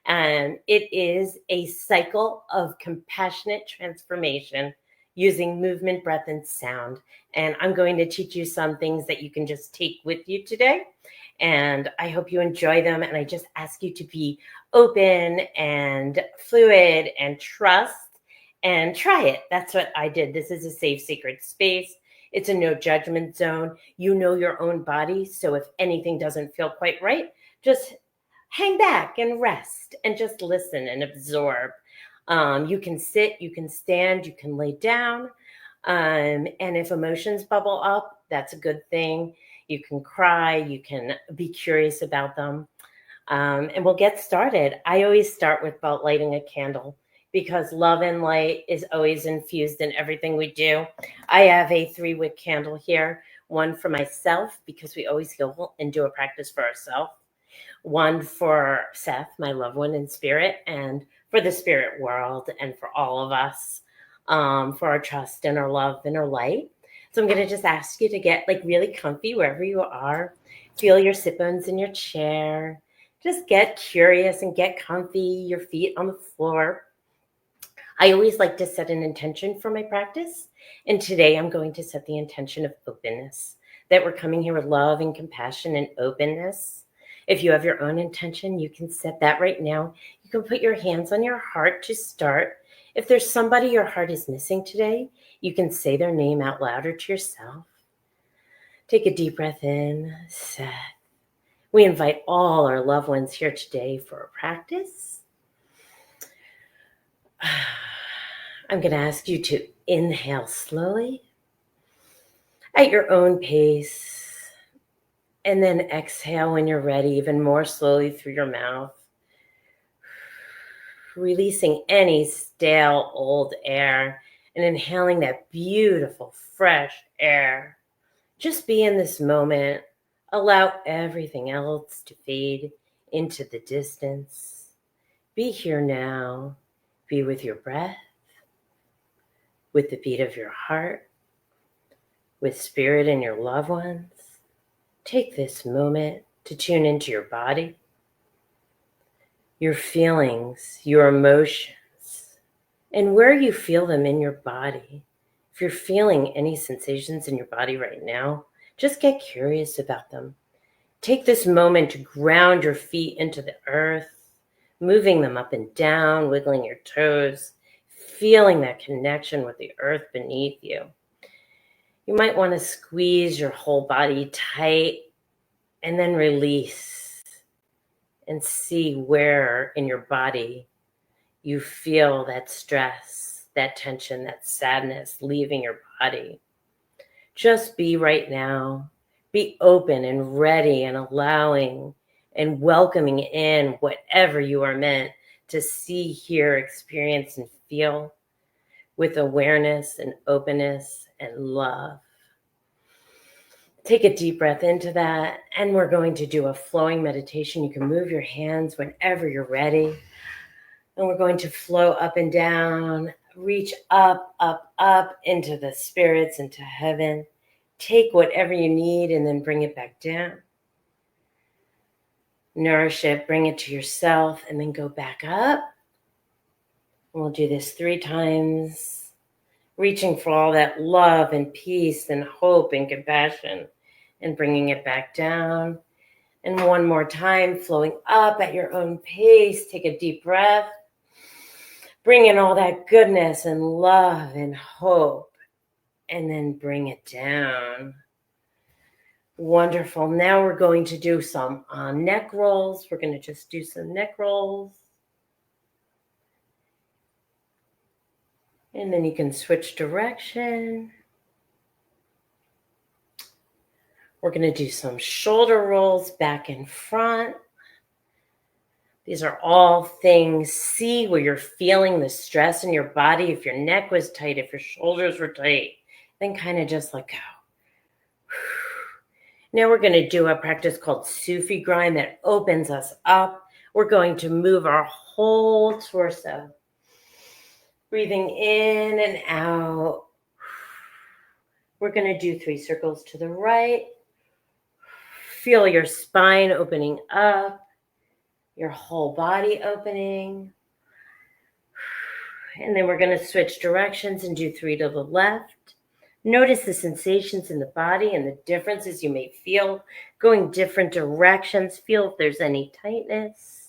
And it is a cycle of compassionate transformation using movement, breath, and sound. And I'm going to teach you some things that you can just take with you today. And I hope you enjoy them. And I just ask you to be open and fluid and trust and try it. That's what I did. This is a safe, sacred space. It's a no judgment zone. You know your own body. So if anything doesn't feel quite right, just hang back and rest and just listen and absorb. You can sit, you can stand, you can lay down. And if emotions bubble up, that's a good thing. You can cry, you can be curious about them. And we'll get started. I always start with about lighting a candle, because love and light is always infused in everything we do. I have a 3-wick candle here, one for myself, because we always heal and do a practice for ourselves, one for Seth, my loved one in spirit, and for the spirit world, and for all of us, for our trust and our love and our light. So I'm going to just ask you to get really comfy wherever you are. Feel your sit bones in your chair. Just get curious and get comfy, your feet on the floor. I always like to set an intention for my practice. And today I'm going to set the intention of openness, that we're coming here with love and compassion and openness. If you have your own intention, you can set that right now. You can put your hands on your heart to start. If there's somebody your heart is missing today, you can say their name out loud or to yourself. Take a deep breath in, Seth. We invite all our loved ones here today for a practice. I'm going to ask you to inhale slowly at your own pace, and then exhale when you're ready, even more slowly through your mouth, releasing any stale old air and inhaling that beautiful fresh air. Just be in this moment. Allow everything else to fade into the distance. Be here now. Be with your breath, with the beat of your heart, with spirit and your loved ones. Take this moment to tune into your body, your feelings, your emotions, and where you feel them in your body. If you're feeling any sensations in your body right now, just get curious about them. Take this moment to ground your feet into the earth, moving them up and down, wiggling your toes, feeling that connection with the earth beneath you. You might want to squeeze your whole body tight and then release and see where in your body you feel that stress, that tension, that sadness leaving your body. Just be right now. Be open and ready and allowing and welcoming in whatever you are meant to see, hear, experience, and feel with awareness and openness and love. Take a deep breath into that, and we're going to do a flowing meditation. You can move your hands whenever you're ready. And we're going to flow up and down, reach up, up, up into the spirits, into heaven. Take whatever you need and then bring it back down. Nourish it, bring it to yourself, and then go back up. And we'll do this 3 times, reaching for all that love and peace and hope and compassion, and bringing it back down. And one more time, flowing up at your own pace. Take a deep breath. Bring in all that goodness and love and hope, and then bring it down. Wonderful. Now we're going to do some neck rolls. We're going to just do some neck rolls. And then you can switch direction. We're going to do some shoulder rolls back and front. These are all things. See where you're feeling the stress in your body. If your neck was tight, if your shoulders were tight, then kind of just let go. Now we're going to do a practice called Sufi grind that opens us up. We're going to move our whole torso. Breathing in and out. We're going to do 3 circles to the right. Feel your spine opening up, your whole body opening. And then we're going to switch directions and do 3 to the left. Notice the sensations in the body and the differences you may feel going different directions. Feel if there's any tightness.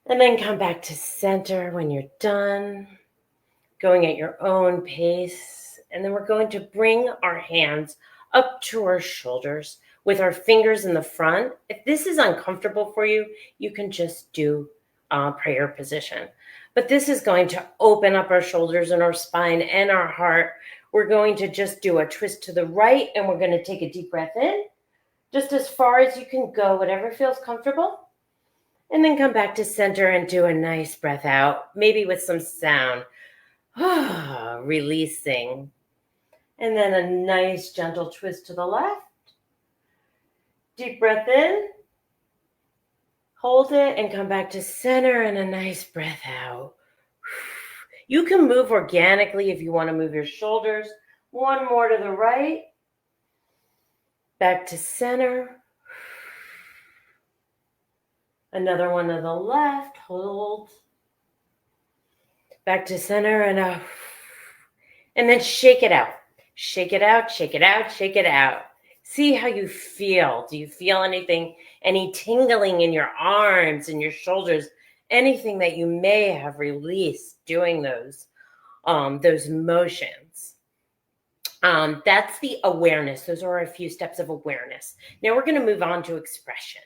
And then come back to center when you're done, going at your own pace. And then we're going to bring our hands up to our shoulders with our fingers in the front. If this is uncomfortable for you, you can just do prayer position. But this is going to open up our shoulders and our spine and our heart. We're going to just do a twist to the right, and we're going to take a deep breath in, just as far as you can go, whatever feels comfortable. And then come back to center and do a nice breath out, maybe with some sound. Releasing. And then a nice gentle twist to the left. Deep breath in. Hold it and come back to center and a nice breath out. You can move organically if you want to move your shoulders. One more to the right. Back to center. Another one to the left. Hold. Back to center and out. And then shake it out. Shake it out, shake it out, shake it out. See how you feel. Do you feel anything, any tingling in your arms and your shoulders? Anything that you may have released doing those motions. That's the awareness. Those are a few steps of awareness. Now we're going to move on to expression.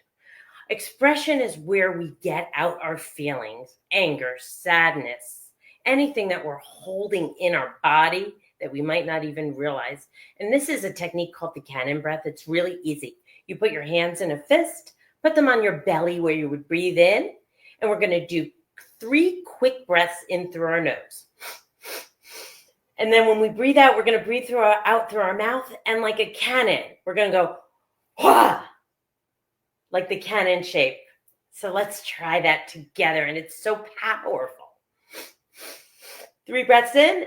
Expression is where we get out our feelings, anger, sadness, anything that we're holding in our body that we might not even realize. And this is a technique called the cannon breath. It's really easy. You put your hands in a fist, put them on your belly where you would breathe in, and we're going to do 3 quick breaths in through our nose. And then when we breathe out, we're going to breathe out through our mouth, and like a cannon, we're going to go, wah, like the cannon shape. So let's try that together, and it's so powerful. 3 breaths in,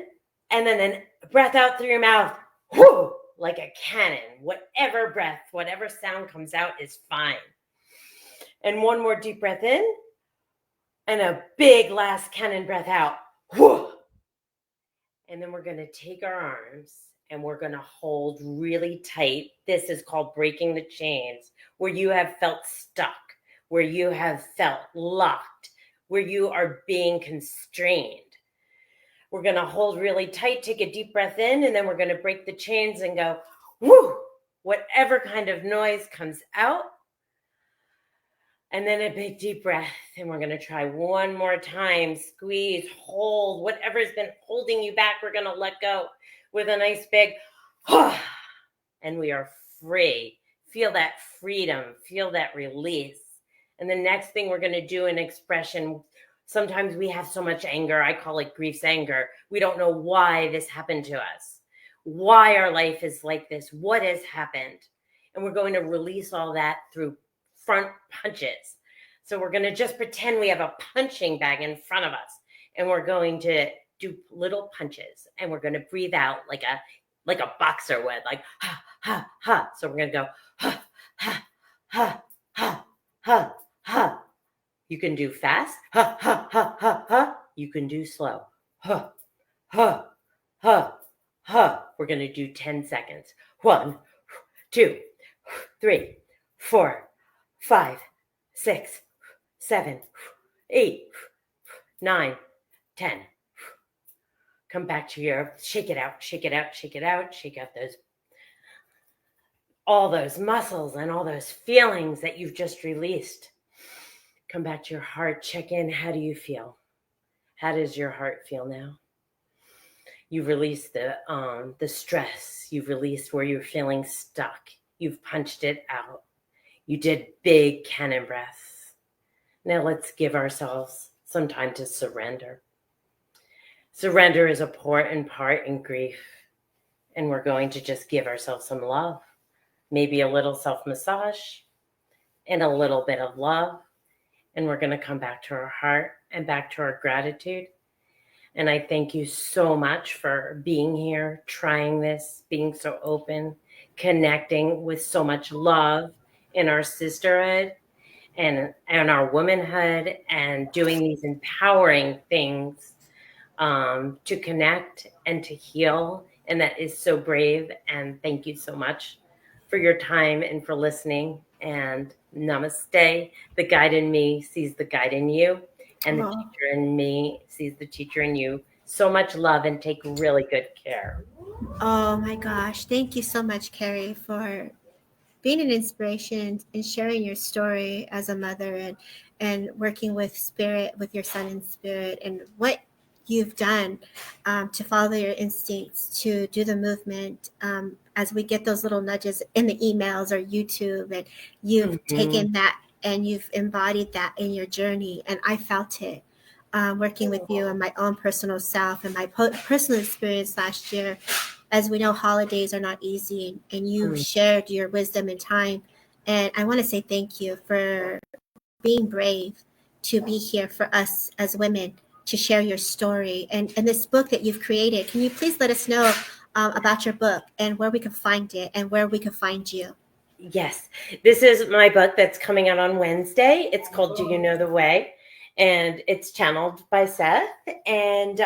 and then a breath out through your mouth, whoo, like a cannon. Whatever breath, whatever sound comes out is fine. And 1 more deep breath in, and a big last cannon breath out, whoo. And then we're going to take our arms and we're going to hold really tight. This is called breaking the chains, where you have felt stuck, where you have felt locked, where you are being constrained. We're going to hold really tight, take a deep breath in, and then we're going to break the chains and go, whoo, whatever kind of noise comes out. And then a big deep breath. And we're going to try 1 more time. Squeeze, hold, whatever's been holding you back, we're going to let go with a nice big, and we are free. Feel that freedom, feel that release. And the next thing we're going to do in expression, sometimes we have so much anger. I call it grief's anger. We don't know why this happened to us, why our life is like this, what has happened. And we're going to release all that through front punches. So we're going to just pretend we have a punching bag in front of us, and we're going to do little punches, and we're going to breathe out like a boxer would, like ha ha ha. So we're going to go ha ha ha ha ha, ha. You can do fast. Ha, ha, ha, ha, ha. You can do slow. Ha, ha, ha, ha. We're going to do 10 seconds. 1, 2, 3, 4, 5, 6, 7, 8, 9, 10. Come back to your shake it out, shake it out, shake it out, shake out all those muscles and all those feelings that you've just released. Come back to your heart, check in. How do you feel? How does your heart feel now? You've released the stress. You've released where you're feeling stuck. You've punched it out. You did big cannon breaths. Now let's give ourselves some time to surrender. Surrender is important part in grief. And we're going to just give ourselves some love. Maybe a little self-massage and a little bit of love. And we're going to come back to our heart and back to our gratitude. And I thank you so much for being here, trying this, being so open, connecting with so much love in our sisterhood and our womanhood, and doing these empowering things to connect and to heal. And that is so brave. And thank you so much for your time and for listening. And namaste. The guide in me sees the guide in you, and the teacher in me sees the teacher in you. So much love, and take really good care. Oh my gosh. Thank you so much, Carrie, for being an inspiration and sharing your story as a mother, and working with spirit, with your son in spirit, and what you've done to follow your instincts, to do the movement, as we get those little nudges in the emails or YouTube, and you've taken that and you've embodied that in your journey. And I felt it working with you and my own personal self and my personal experience last year. As we know, holidays are not easy, and you shared your wisdom and time. And I want to say thank you for being brave to be here for us as women, to share your story and this book that you've created. Can you please let us know about your book and where we can find it and where we can find you? Yes, this is my book that's coming out on Wednesday. It's called Do You Know the Way? And it's channeled by Seth. And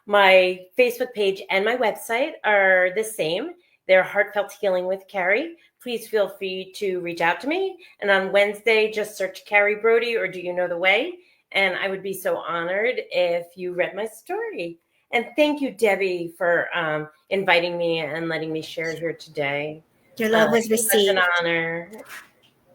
my Facebook page and my website are the same. They're Heartfelt Healing with Carrie. Please feel free to reach out to me. And on Wednesday, just search Carrie Brody or Do You Know the Way? And I would be so honored if you read my story. And thank you, Debbie, for inviting me and letting me share here today. Your love was received. Such an honor.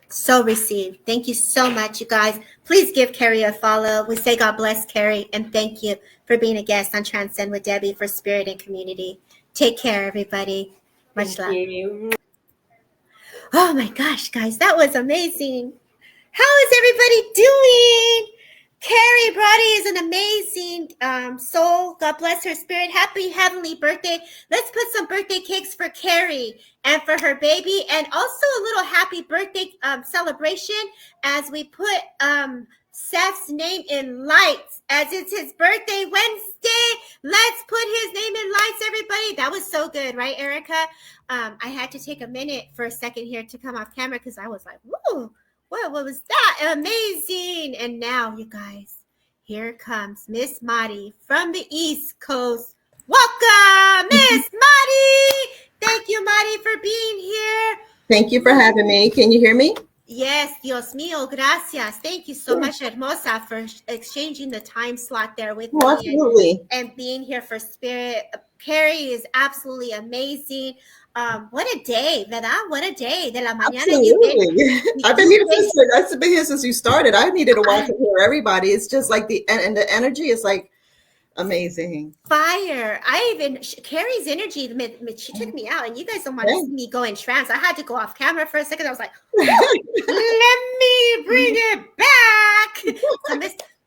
So received. Thank you so much, you guys. Please give Carrie a follow. We say God bless Carrie, and thank you for being a guest on Transcend with Debbie for Spirit and Community. Take care, everybody. Much love. Thank you. Oh my gosh, guys, that was amazing. How is everybody doing? Carrie Brody is an amazing soul. God bless her spirit. Happy heavenly birthday. Let's put some birthday cakes for Carrie and for her baby, and also a little happy birthday celebration as we put Seth's name in lights, as it's his birthday Wednesday. Let's put his name in lights, everybody. That was so good, right, Erica? I had to take a minute for a second here to come off camera because I was like, whoa. What was that? Amazing. And now, you guys, here comes Miss Madi from the East Coast. Welcome, Miss Madi. Thank you, Madi, for being here. Thank you for having me. Can you hear me? Yes, Dios mío, gracias. Thank you so much, Hermosa, for exchanging the time slot there with me. Absolutely. And being here for Spirit. Carrie is absolutely amazing. What a day, ¿verdad? What a day. De la mañana. Absolutely. I've been here since you started. I needed to watch and hear everybody. It's just like the energy is like amazing. Fire. Carrie's energy, she took me out, and you guys don't want to see me go in trance. I had to go off camera for a second. I was like, let me bring it back. So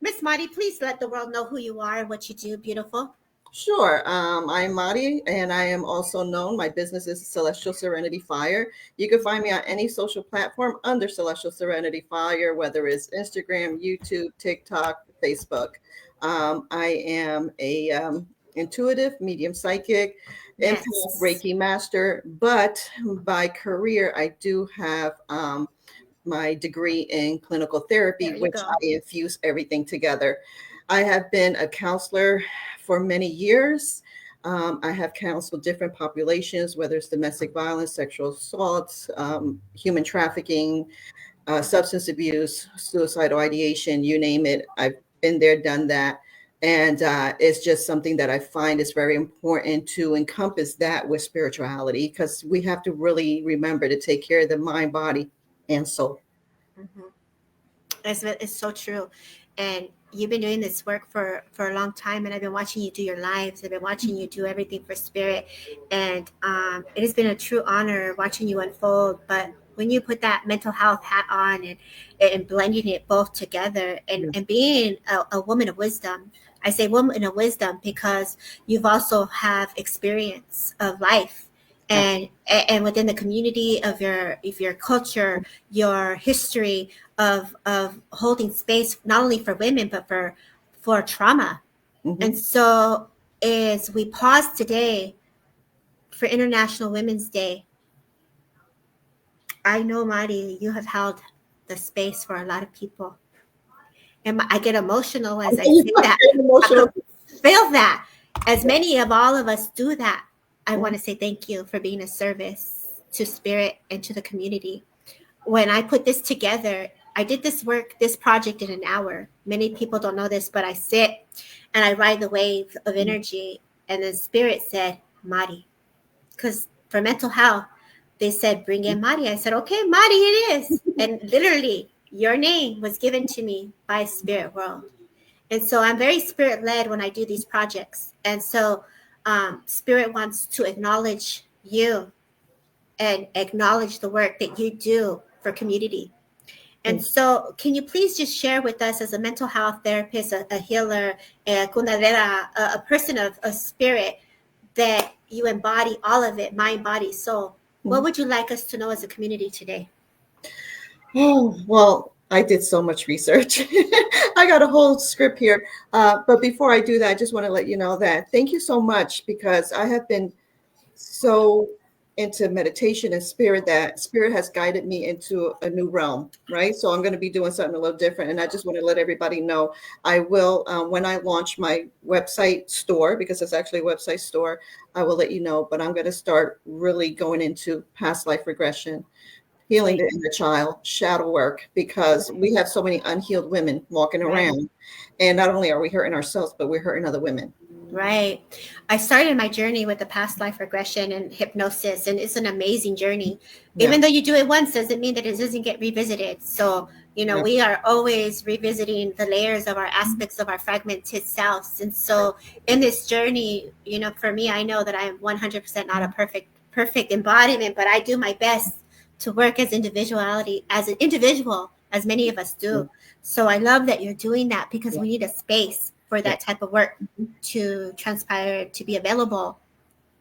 Miss Madi, please let the world know who you are and what you do. Beautiful. Sure. I'm Madi, and I am also known. My business is Celestial Serenity Fire. You can find me on any social platform under Celestial Serenity Fire, whether it's Instagram, YouTube, TikTok, Facebook. I am a intuitive, medium psychic, empath, Reiki master, but by career, I do have my degree in clinical therapy, which go. I infuse everything together. I have been a counselor for many years. I have counseled different populations, whether it's domestic violence, sexual assault, human trafficking, substance abuse, suicidal ideation, you name it. I've been there, done that. And it's just something that I find is very important to encompass that with spirituality, because we have to really remember to take care of the mind, body, and soul. Mm-hmm. It's so true. And you've been doing this work for a long time, and I've been watching you do your lives. I've been watching you do everything for spirit, and it has been a true honor watching you unfold. But when you put that mental health hat on and blending it both together, and being a woman of wisdom, I say woman of wisdom because you've also have experience of life. And within the community of your culture, your history of holding space not only for women but for trauma. Mm-hmm. And so as we pause today for International Women's Day, I know, Mari, you have held the space for a lot of people. And I get emotional as I say that. I feel that. As many of all of us do that, I want to say thank you for being a service to spirit and to the community. When I put this together, I did this project in an hour. Many people don't know this, but I sit and I ride the wave of energy. And then spirit said, Mari. Because for mental health, they said, bring in Mari. I said, okay, Mari it is. And literally, your name was given to me by Spirit World. And so I'm very spirit-led when I do these projects. And so Spirit wants to acknowledge you and acknowledge the work that you do for community. And so can you please just share with us, as a mental health therapist, a healer, a kundalera, a person of spirit, that you embody all of it, mind, body, soul. What would you like us to know as a community today? Oh, well, I did so much research. I got a whole script here. But before I do that, I just want to let you know that thank you so much, because I have been so into meditation and spirit that spirit has guided me into a new realm, right? So I'm going to be doing something a little different. And I just want to let everybody know I will, when I launch my website store, because it's actually a website store, I will let you know. But I'm going to start really going into past life regression, healing the inner child, shadow work, because we have so many unhealed women walking around. And not only are we hurting ourselves, but we're hurting other women. Right. I started my journey with the past life regression and hypnosis, and it's an amazing journey. Even though you do it once doesn't mean that it doesn't get revisited. So, we are always revisiting the layers of our aspects of our fragmented selves. And so in this journey, for me, I know that I am 100% not a perfect embodiment, but I do my best to work as an individual, as many of us do. So I love that you're doing that, because we need a space for that type of work to transpire, to be available,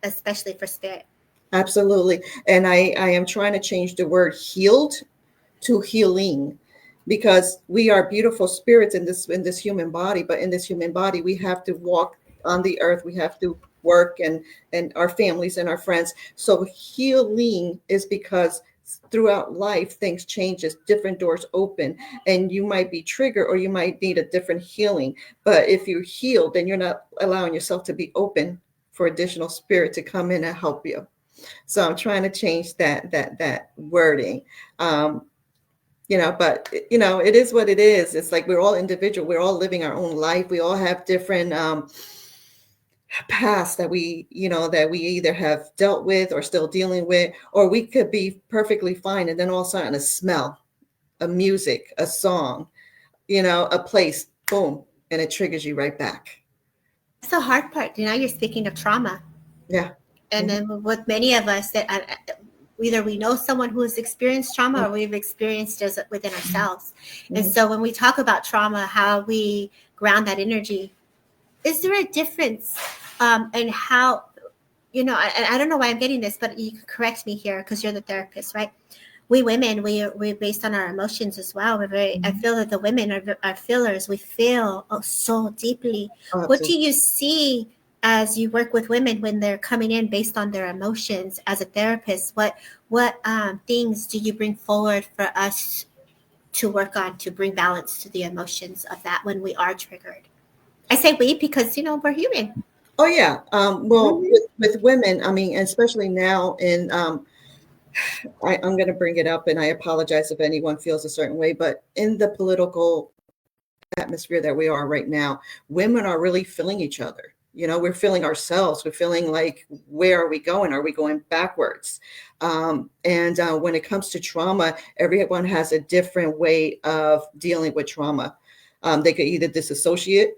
especially for spirit. Absolutely. And I am trying to change the word healed to healing, because we are beautiful spirits in this human body, but in this human body, we have to walk on the earth. We have to work and our families and our friends. So healing is because throughout life, things change, different doors open, and you might be triggered or you might need a different healing. But if you're healed, then you're not allowing yourself to be open for additional spirit to come in and help you. So I'm trying to change that wording. But it is what it is. It's like we're all individual. We're all living our own life. We all have different past that we either have dealt with or still dealing with, or we could be perfectly fine, and then all of a sudden a smell, a music, a song, a place, boom, and it triggers you right back. That's the hard part. You're speaking of trauma. Yeah. And then with many of us, that either we know someone who has experienced trauma or we've experienced it within ourselves. And so when we talk about trauma, how we ground that energy, is there a difference in how, I don't know why I'm getting this, but you can correct me here because you're the therapist, right? We women, we're based on our emotions as well. I feel that the women are feelers. We feel so deeply. Oh, what do you see as you work with women when they're coming in based on their emotions as a therapist? What things do you bring forward for us work on to bring balance to the emotions of that when we are triggered. I say we because, you know, we're human. Oh, yeah. Well, with women, I mean, especially now in, I'm going to bring it up, and I apologize if anyone feels a certain way, but in the political atmosphere that we are right now, women are really feeling each other. You know, we're feeling ourselves. We're feeling like, where are we going? Are we going backwards? And when it comes to trauma, everyone has a different way of dealing with trauma. They could either disassociate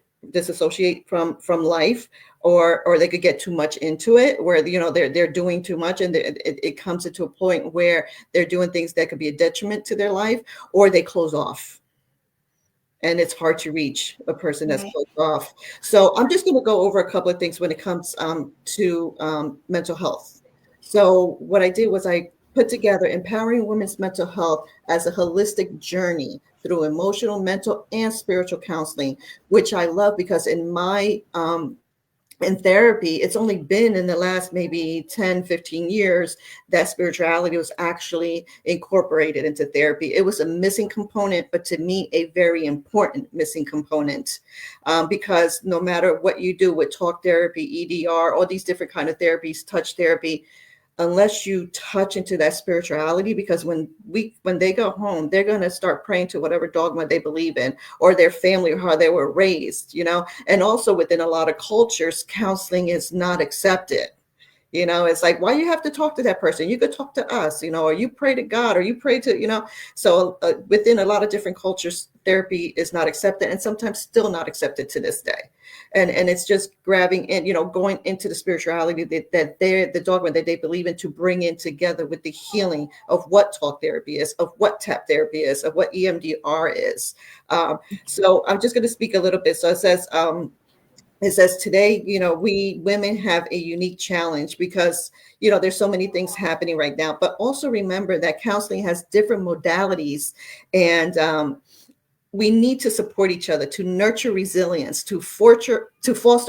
from life, or they could get too much into it, where, you know, they're doing too much, and it comes into a point where they're doing things that could be a detriment to their life, or they close off. And it's hard to reach a person that's closed off. So I'm just going to go over a couple of things when it comes to mental health. So what I did was I put together Empowering Women's Mental Health as a holistic journey through emotional, mental, and spiritual counseling, which I love because in my in therapy, it's only been in the last maybe 10, 15 years that spirituality was actually incorporated into therapy. It was a missing component, but to me, a very important missing component, because no matter what you do with talk therapy, EDR, all these different kind of therapies, touch therapy, unless you touch into that spirituality, because when they go home, they're going to start praying to whatever dogma they believe in, or their family, or how they were raised, you know. And also within a lot of cultures, counseling is not accepted. You know, it's like, why you have to talk to that person? You could talk to us, you know, or you pray to God, or you pray to, you know. So within a lot of different cultures, therapy is not accepted, and sometimes still not accepted to this day. And it's just grabbing in, you know, going into the spirituality that they're the dogma that they believe in, to bring in together with the healing of what talk therapy is, of what tap therapy is, of what EMDR is. So I'm just going to speak a little bit. So it says today, you know, we women have a unique challenge because, you know, there's so many things happening right now, but also remember that counseling has different modalities, and we need to support each other to nurture resilience, to foster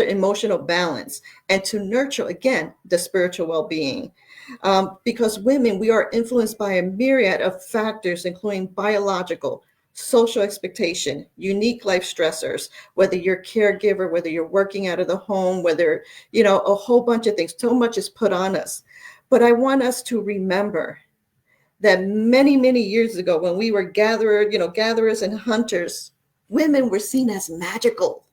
emotional balance, and to nurture, again, the spiritual well-being. Because women, we are influenced by a myriad of factors, including biological, social expectation, unique life stressors, whether you're a caregiver, whether you're working out of the home, whether, you know, a whole bunch of things. So much is put on us. But I want us to remember that many, many years ago, when we were gatherers and hunters, women were seen as magical,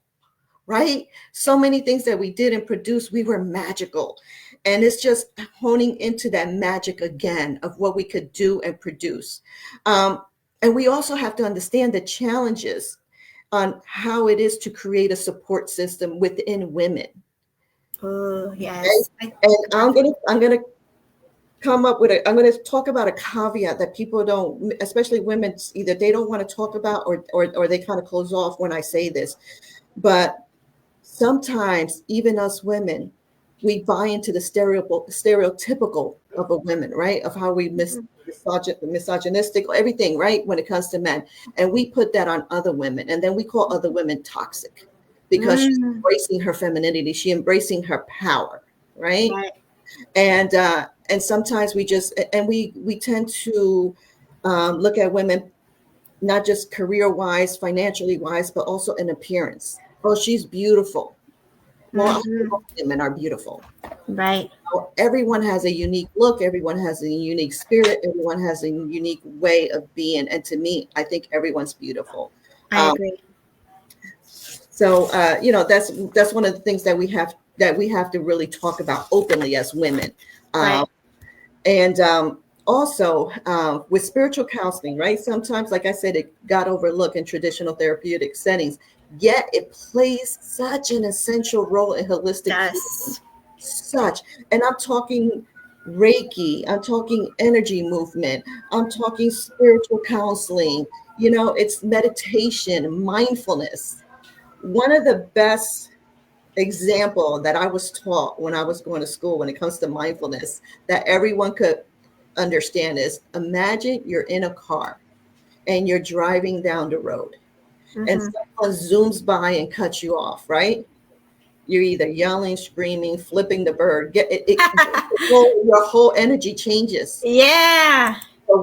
right? So many things that we did and produced, we were magical. And it's just honing into that magic again of what we could do and produce. And we also have to understand the challenges on how it is to create a support system within women. Oh, yes. And I'm gonna come up with I'm going to talk about a caveat that people don't, especially women, either they don't want to talk about, or they kind of close off when I say this. But sometimes even us women, we buy into the stereotypical of a woman, right? Of how we misogynistic, everything, right? When it comes to men. And we put that on other women. And then we call other women toxic because she's embracing her femininity. She's embracing her power, right? And sometimes we just, and we tend to look at women, not just career-wise, financially wise, but also in appearance. Oh, she's beautiful. Well, women are beautiful. Right. So everyone has a unique look. Everyone has a unique spirit. Everyone has a unique way of being. And to me, I think everyone's beautiful. I agree. So, you know, that's one of the things that we have to really talk about openly as women. Right. And also with spiritual counseling, right? Sometimes, like I said, it got overlooked in traditional therapeutic settings, yet it plays such an essential role in holistic healing. And I'm talking Reiki, I'm talking energy movement, I'm talking spiritual counseling, you know, it's meditation, mindfulness. One of the best example that I was taught when I was going to school when it comes to mindfulness that everyone could understand is, imagine you're in a car and you're driving down the road and someone zooms by and cuts you off, right? You're either yelling, screaming, flipping the bird. Your whole energy changes. Yeah. So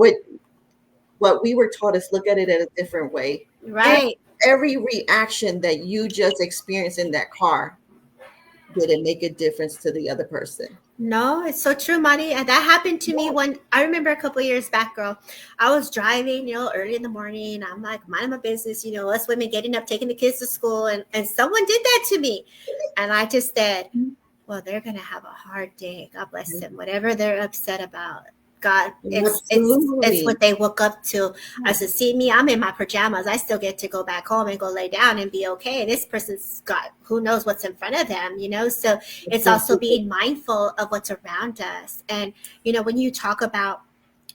what we were taught is look at it in a different way. Right. Every reaction that you just experienced in that car, did it make a difference to the other person? No, it's so true, Money. And that happened to me when I remember a couple of years back, girl. I was driving, early in the morning. I'm like, minding my business, us women getting up, taking the kids to school, and someone did that to me. And I just said, well, they're gonna have a hard day. God bless them. Whatever they're upset about. God, it's what they woke up to. I said, see me, I'm in my pajamas. I still get to go back home and go lay down and be okay. This person's got who knows what's in front of them, So it's also being mindful of what's around us. And, when you talk about,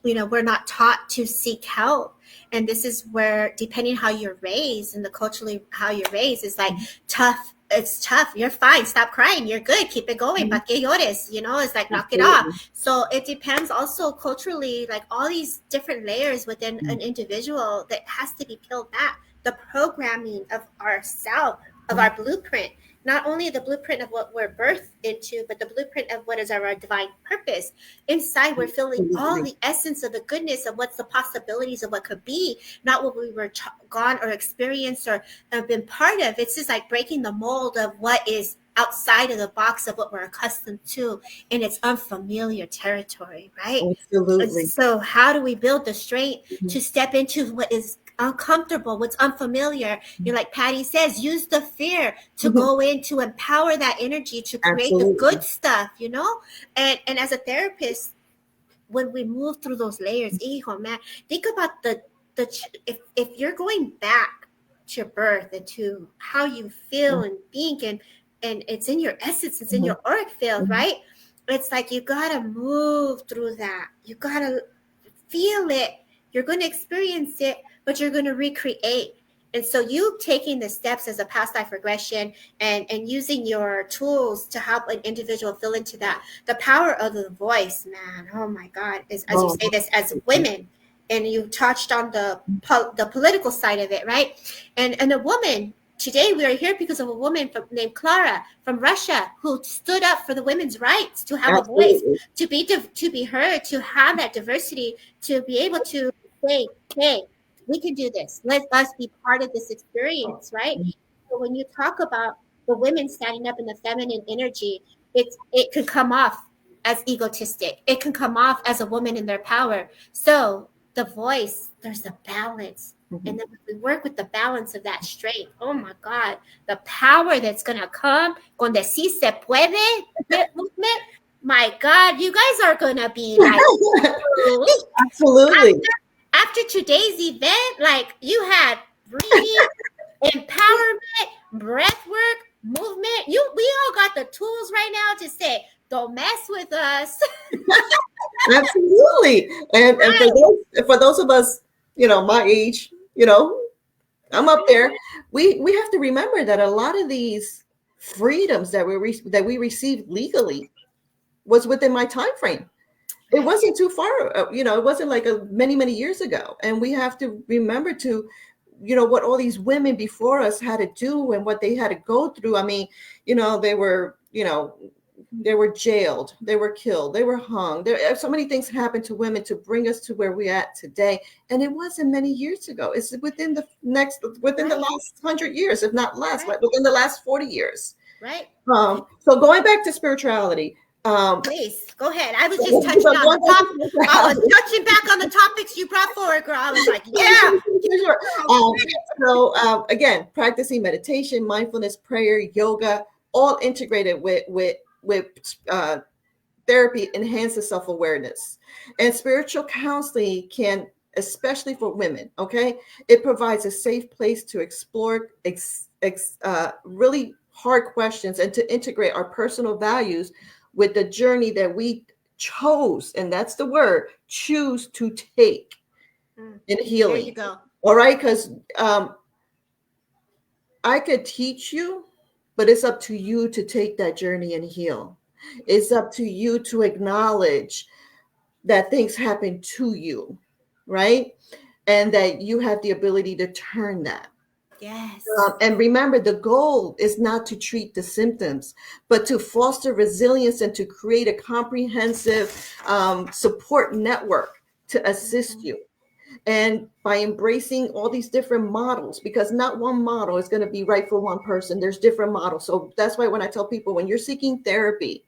we're not taught to seek help. And this is where, depending how you're raised and the culturally how you're raised, is like tough. It's tough. You're fine. Stop crying. You're good. Keep it going. ¿Pa qué llores? It's like knock it off. So it depends also culturally, like all these different layers within an individual that has to be peeled back. The programming of ourself, of our blueprint, not only the blueprint of what we're birthed into, but the blueprint of what is our divine purpose. Inside, we're feeling all the essence of the goodness of what's the possibilities of what could be, not what we were gone or experienced or have been part of. It's just like breaking the mold of what is outside of the box of what we're accustomed to, and it's unfamiliar territory, right? Absolutely. So how do we build the strength to step into what is uncomfortable, what's unfamiliar? You're like Patty says, use the fear to go in to empower that energy to create the good stuff, and as a therapist, when we move through those layers, hijo, man, think about the if you're going back to your birth and to how you feel and think, and it's in your essence, it's in your auric field, right? It's like you gotta move through that, you gotta feel it, you're going to experience it, but you're going to recreate. And so you taking the steps as a past life regression and using your tools to help an individual fill into that. The power of the voice, man, oh my God, is, as you say this, as women, and you touched on the political side of it, right? And a woman, today we are here because of a woman named Clara from Russia who stood up for the women's rights to have a voice, to be heard, to have that diversity, to be able to say, hey, we can do this. Let us be part of this experience, right? So when you talk about the women standing up in the feminine energy, it can come off as egotistic. It can come off as a woman in their power. So the voice, there's a balance. And then we work with the balance of that strength. Oh my God, the power that's gonna come con decir se puede movement. My God, you guys are gonna be like absolutely. After today's event, like you had breathing, empowerment, breath work, movement. We all got the tools right now to say, don't mess with us. Absolutely. And for those of us, my age, I'm up there. We have to remember that a lot of these freedoms that we received legally was within my time frame. It wasn't too far, it wasn't like many years ago. And we have to remember to, what all these women before us had to do and what they had to go through. I mean, they were jailed, they were killed, they were hung. There so many things happened to women to bring us to where we're at today. And it wasn't many years ago. It's within the last 100 years, if not less, like within the last 40 years. Right. So going back to spirituality, please go ahead. I was just touching on the topic. I was touching back on the topics you brought forward, girl. I was like, yeah. So again, practicing meditation, mindfulness, prayer, yoga, all integrated with therapy enhances self-awareness. And spiritual counseling can, especially for women, okay, it provides a safe place to explore really hard questions and to integrate our personal values with the journey that we chose, and that's the word, choose to take in healing. There you go. All right, because I could teach you, but it's up to you to take that journey and heal. It's up to you to acknowledge that things happen to you, right? And that you have the ability to turn that. Yes. And remember, the goal is not to treat the symptoms, but to foster resilience and to create a comprehensive support network to assist you. And by embracing all these different models, because not one model is going to be right for one person, there's different models. So that's why when I tell people, when you're seeking therapy,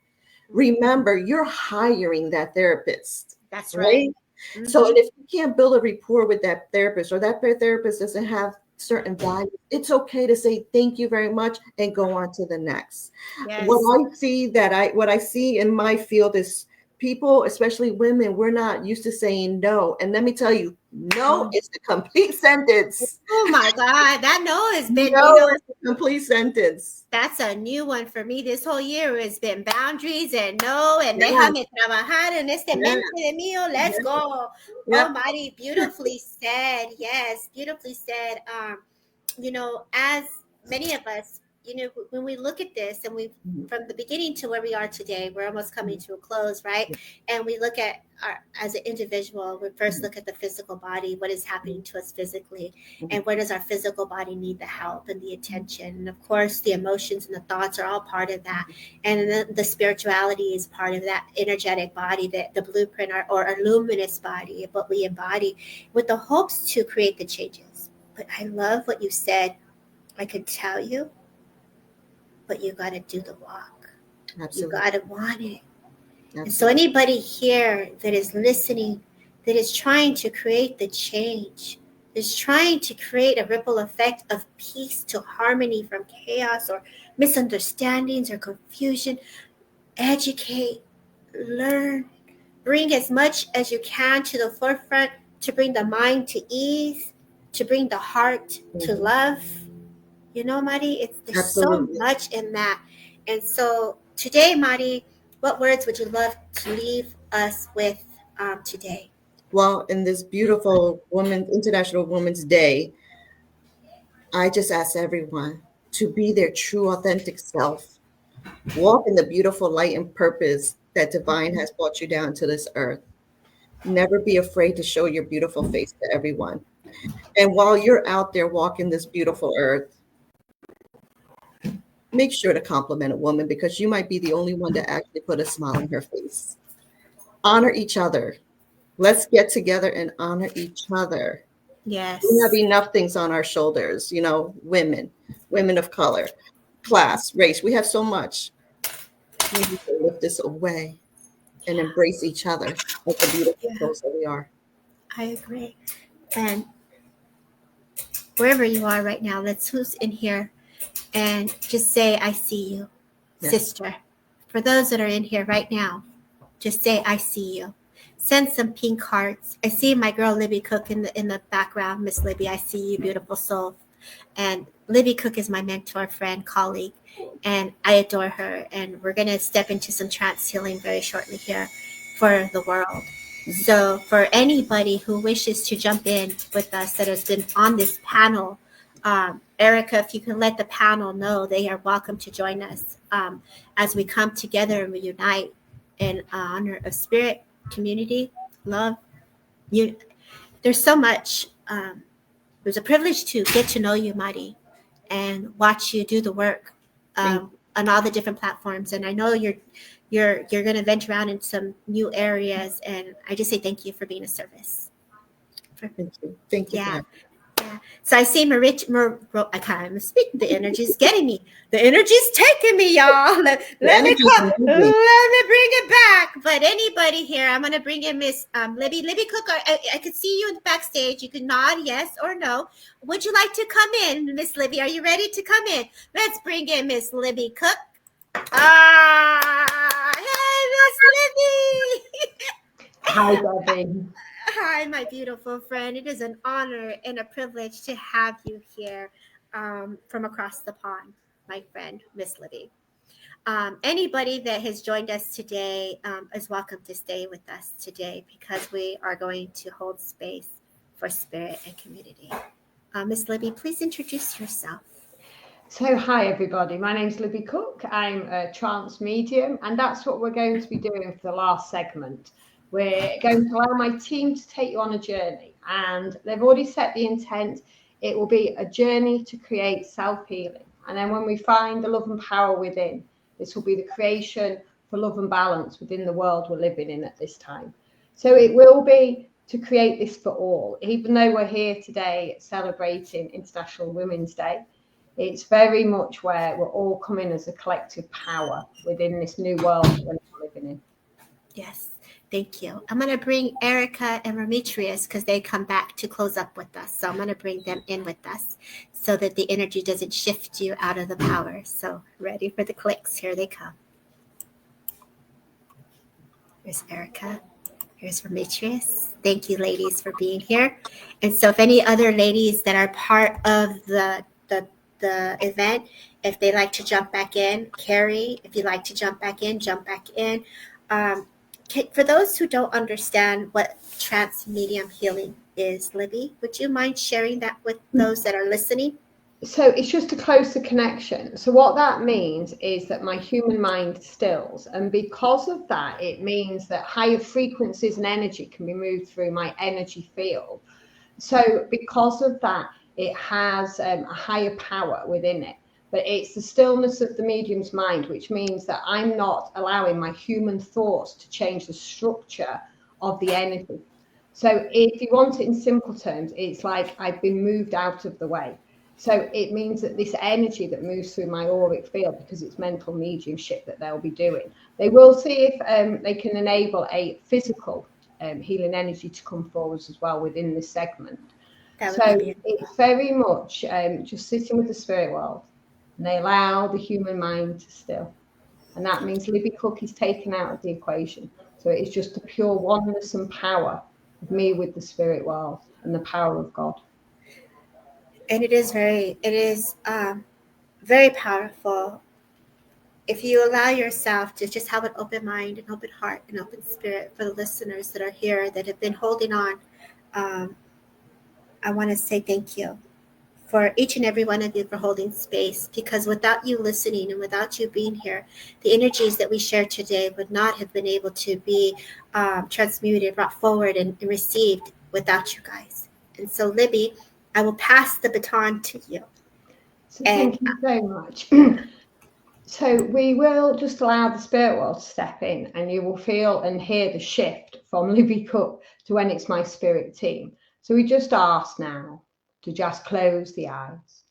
remember you're hiring that therapist. That's right. Mm-hmm. So and if you can't build a rapport with that therapist, or that therapist doesn't have certain values, it's okay to say thank you very much and go on to the next. Yes. What I see in my field is people, especially women, we're not used to saying no. And let me tell you, no is the complete sentence. Oh my God, that no has been is the complete sentence. That's a new one for me. This whole year has been boundaries and no, and déjame trabajar en este mente de mío. Let's go. Oh, Mari, beautifully said. Yes, beautifully said. You know, as many of us, you know, when we look at this and we, from the beginning to where we are today, we're almost coming to a close, right? And we look at as an individual, we first look at the physical body, what is happening to us physically, and where does our physical body need the help and the attention? And of course, the emotions and the thoughts are all part of that. And the spirituality is part of that energetic body, the blueprint or our luminous body, what we embody with the hopes to create the changes. But I love what you said. I could tell you, but you got to do the walk. Absolutely. You got to want it. Absolutely. And so anybody here that is listening, that is trying to create the change, is trying to create a ripple effect of peace to harmony from chaos or misunderstandings or confusion, educate, learn, bring as much as you can to the forefront to bring the mind to ease, to bring the heart to love. You know, Mari, there's Absolutely. So much in that. And so today, Mari, what words would you love to leave us with today? Well, in this beautiful International Women's Day, I just ask everyone to be their true, authentic self. Walk in the beautiful light and purpose that divine has brought you down to this earth. Never be afraid to show your beautiful face to everyone. And while you're out there walking this beautiful earth, make sure to compliment a woman, because you might be the only one to actually put a smile on her face. Honor each other. Let's get together and honor each other. Yes. We have enough things on our shoulders, you know, women of color, class, race. We have so much. We need to lift this away and embrace each other like the beautiful souls that we are. I agree. And wherever you are right now, who's in here, and just say, I see you, sister. For those that are in here right now, just say, I see you. Send some pink hearts. I see my girl Libby Cook in the background. Miss Libby, I see you, beautiful soul. And Libby Cook is my mentor, friend, colleague, and I adore her. And we're going to step into some trance healing very shortly here for the world. So for anybody who wishes to jump in with us that has been on this panel, Erica, if you can let the panel know, they are welcome to join us as we come together and reunite in honor of spirit, community, love. There's so much. It was a privilege to get to know you, Mari, and watch you do the work on all the different platforms. And I know you're going to venture out in some new areas, and I just say thank you for being a service. Thank you. Yeah. So I see I can't speak. The energy's getting me. The energy's taking me, y'all. Let me bring it back. But anybody here, I'm going to bring in Miss Libby Cook. I could see you in the backstage. You can nod yes or no. Would you like to come in, Miss Libby? Are you ready to come in? Let's bring in Miss Libby Cook. Hey, Miss Libby. Hi, Debbie. Hi, my beautiful friend. It is an honor and a privilege to have you here from across the pond, my friend, Miss Libby. Anybody that has joined us today is welcome to stay with us today, because we are going to hold space for spirit and community. Miss Libby, please introduce yourself. So, hi, everybody. My name's Libby Cook. I'm a trance medium, and that's what we're going to be doing for the last segment. We're going to allow my team to take you on a journey, and they've already set the intent. It will be a journey to create self-healing. And then when we find the love and power within, this will be the creation for love and balance within the world we're living in at this time. So it will be to create this for all. Even though we're here today celebrating International Women's Day, it's very much where we're all coming as a collective power within this new world that we're living in. Yes, thank you. I'm going to bring Erica and Demetrius because they come back to close up with us. So I'm going to bring them in with us so that the energy doesn't shift you out of the power. So ready for the clicks. Here they come. Here's Erica. Here's Demetrius. Thank you, ladies, for being here. And so if any other ladies that are part of the event, if they like to jump back in, Carrie, if you'd like to jump back in, jump back in. For those who don't understand what trance medium healing is, Libby, would you mind sharing that with those that are listening? So it's just a closer connection. So what that means is that my human mind stills. And because of that, it means that higher frequencies and energy can be moved through my energy field. So because of that, it has a higher power within it. But it's the stillness of the medium's mind, which means that I'm not allowing my human thoughts to change the structure of the energy. So if you want it in simple terms, it's like I've been moved out of the way. So it means that this energy that moves through my auric field, because it's mental mediumship that they'll be doing, they will see if they can enable a physical healing energy to come forward as well within this segment. So it's very much just sitting with the spirit world, and they allow the human mind to still. And that means Libby Cook is taken out of the equation. So it's just the pure oneness and power of me with the spirit world and the power of God. And it is very powerful if you allow yourself to just have an open mind, an open heart, an open spirit. For the listeners that are here that have been holding on, I want to say thank you for each and every one of you for holding space, because without you listening and without you being here, the energies that we shared today would not have been able to be transmuted, brought forward, and received without you guys. And so, Libby, I will pass the baton to you. So thank you so much. So we will just allow the spirit world to step in, and you will feel and hear the shift from Libby Cook to when it's my spirit team. So we just ask now to just close the eyes.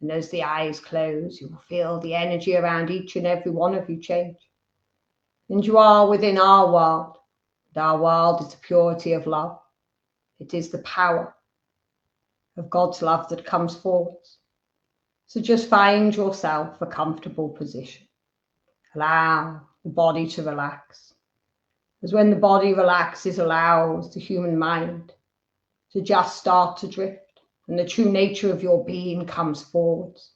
And as the eyes close, you will feel the energy around each and every one of you change. And you are within our world. And our world is the purity of love. It is the power of God's love that comes forward. So just find yourself a comfortable position. Allow the body to relax. As when the body relaxes, allows the human mind to just start to drift, and the true nature of your being comes forwards.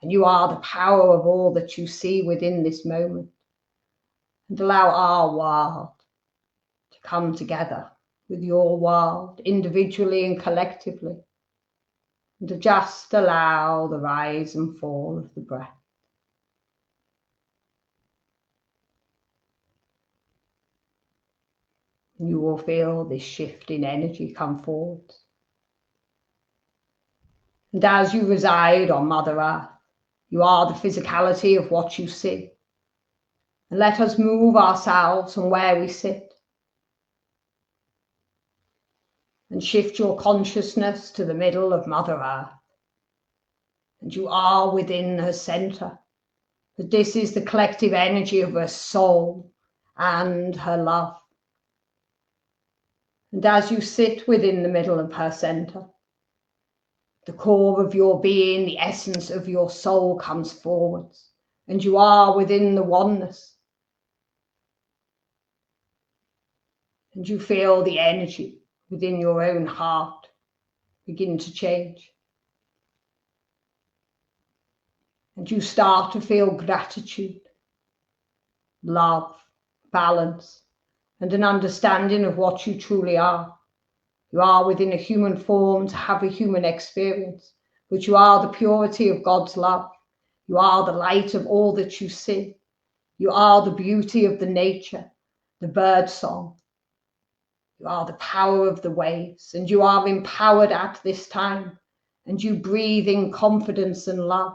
And you are the power of all that you see within this moment. And allow our world to come together with your world, individually and collectively. And to just allow the rise and fall of the breath. And you will feel this shift in energy come forward. And as you reside on Mother Earth, you are the physicality of what you see. And let us move ourselves from where we sit. And shift your consciousness to the middle of Mother Earth. And you are within her center. But this is the collective energy of her soul and her love. And as you sit within the middle of her center, the core of your being, the essence of your soul comes forwards. And you are within the oneness. And you feel the energy within your own heart begin to change. And you start to feel gratitude, love, balance, and an understanding of what you truly are. You are within a human form to have a human experience, but you are the purity of God's love. You are the light of all that you see. You are the beauty of the nature, the bird song. You are the power of the waves, and you are empowered at this time, and you breathe in confidence and love.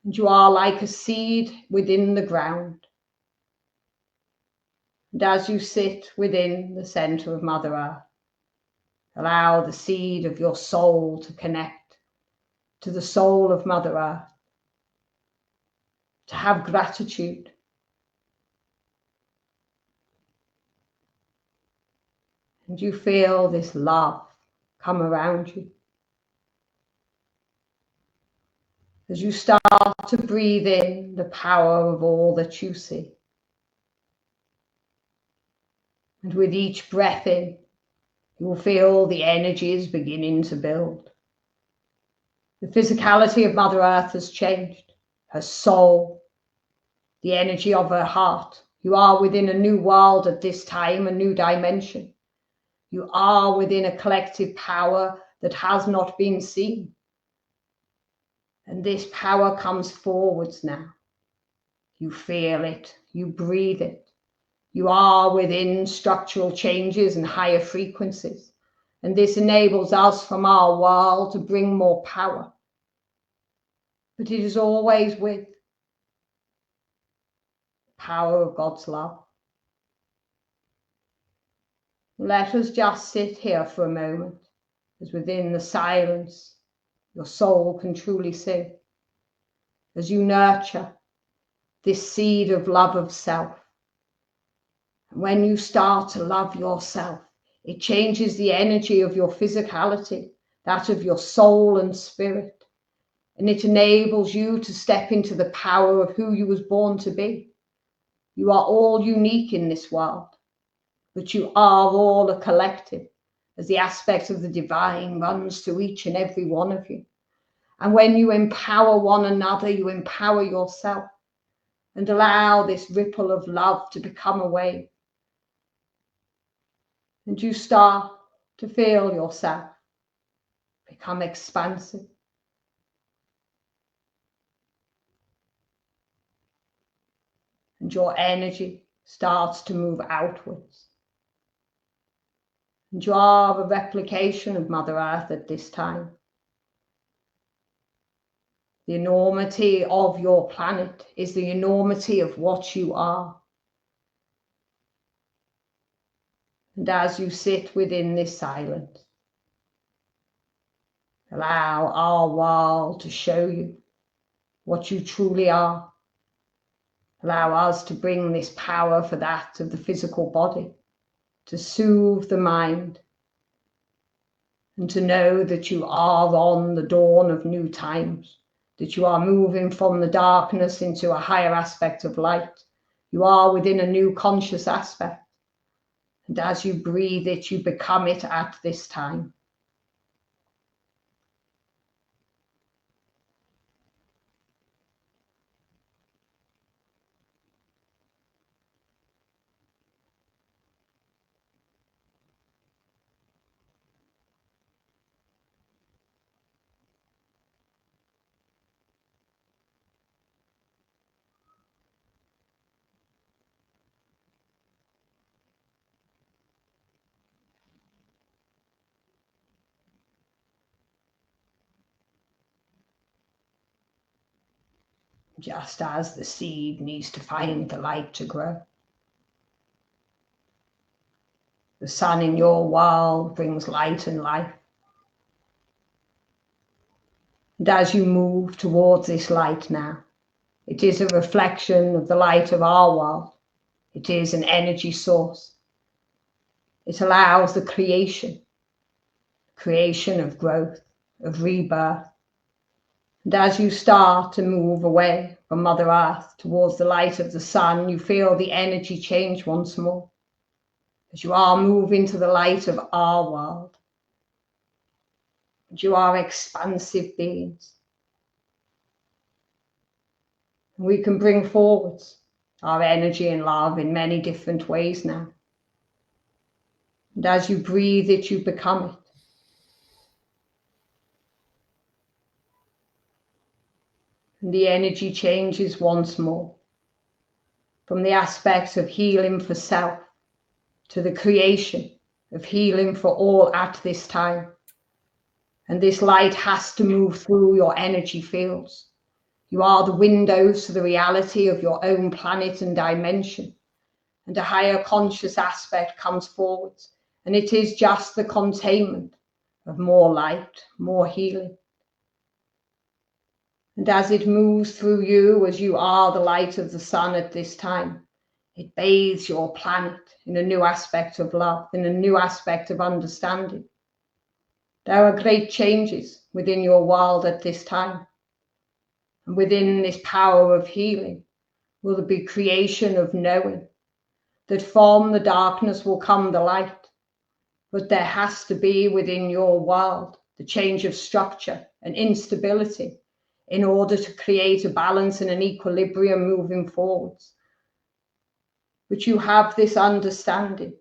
And you are like a seed within the ground. And as you sit within the center of Mother Earth, allow the seed of your soul to connect to the soul of Mother Earth, to have gratitude. And you feel this love come around you. As you start to breathe in the power of all that you see. And with each breath in, you will feel the energies beginning to build. The physicality of Mother Earth has changed. Her soul, the energy of her heart. You are within a new world at this time, a new dimension. You are within a collective power that has not been seen. And this power comes forwards now. You feel it, you breathe it. You are within structural changes and higher frequencies. And this enables us from our world to bring more power. But it is always with the power of God's love. Let us just sit here for a moment, as within the silence, your soul can truly sing. As you nurture this seed of love of self. And when you start to love yourself, it changes the energy of your physicality, that of your soul and spirit. And it enables you to step into the power of who you was born to be. You are all unique in this world, but you are all a collective, as the aspect of the divine runs through each and every one of you. And when you empower one another, you empower yourself and allow this ripple of love to become a wave. And you start to feel yourself become expansive. And your energy starts to move outwards. And you are a replication of Mother Earth at this time. The enormity of your planet is the enormity of what you are. And as you sit within this silence, allow our world to show you what you truly are. Allow us to bring this power for that of the physical body, to soothe the mind, and to know that you are on the dawn of new times, that you are moving from the darkness into a higher aspect of light. You are within a new conscious aspect. And as you breathe it, you become it at this time. Just as the seed needs to find the light to grow. The sun in your world brings light and life. And as you move towards this light now, it is a reflection of the light of our world. It is an energy source. It allows the creation of growth, of rebirth. And as you start to move away from Mother Earth towards the light of the sun, you feel the energy change once more. As you are moving to the light of our world. And you are expansive beings. And we can bring forward our energy and love in many different ways now. And as you breathe it, you become it. And the energy changes once more from the aspects of healing for self to the creation of healing for all at this time. And this light has to move through your energy fields. You are the windows to the reality of your own planet and dimension. and a higher conscious aspect comes forwards. And it is just the containment of more light, more healing. And as it moves through you, as you are the light of the sun at this time, it bathes your planet in a new aspect of love, in a new aspect of understanding. There are great changes within your world at this time. And within this power of healing will there be creation of knowing that from the darkness will come the light. But there has to be within your world the change of structure and instability in order to create a balance and an equilibrium moving forwards. But you have this understanding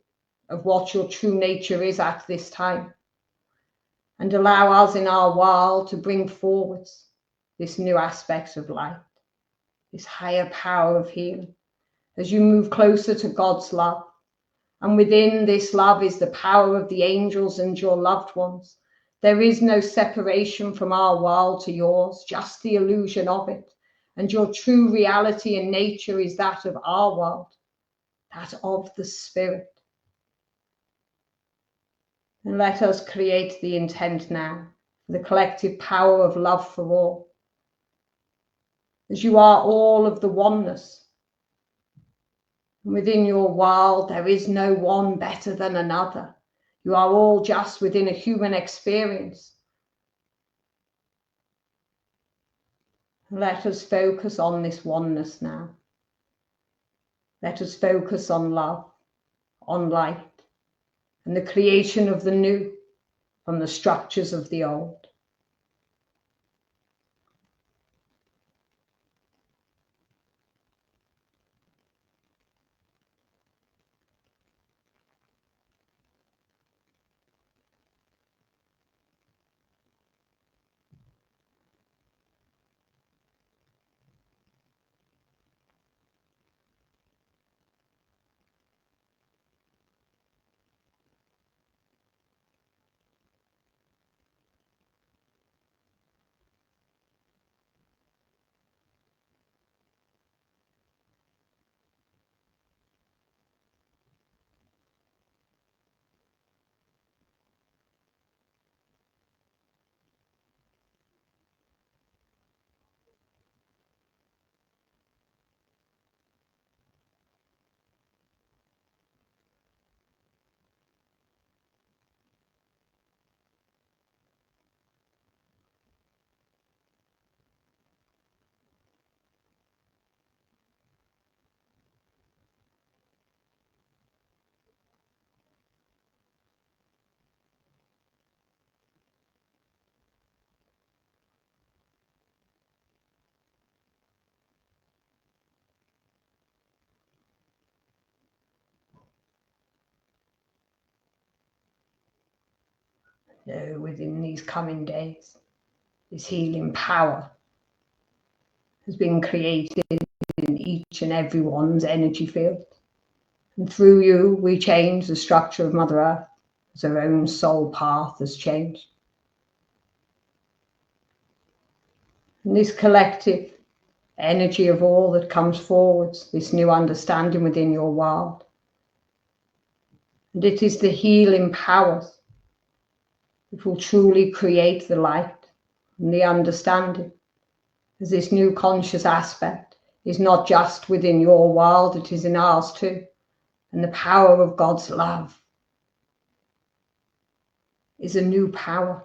of what your true nature is at this time, and allow us in our world to bring forwards this new aspect of light, this higher power of healing, as you move closer to God's love. And within this love is the power of the angels and your loved ones. There is no separation from our world to yours, just the illusion of it. And your true reality and nature is that of our world, that of the spirit. And let us create the intent now for the collective power of love for all. As you are all of the oneness, and within your world there is no one better than another. You are all just within a human experience. Let us focus on this oneness now. Let us focus on love, on light, and the creation of the new from the structures of the old. Within these coming days, this healing power has been created in each and everyone's energy field. And through you, we change the structure of Mother Earth as her own soul path has changed. And this collective energy of all that comes forwards, this new understanding within your world. And it is the healing powers that will truly create the light and the understanding, as this new conscious aspect is not just within your world, it is in ours too. And the power of God's love is a new power,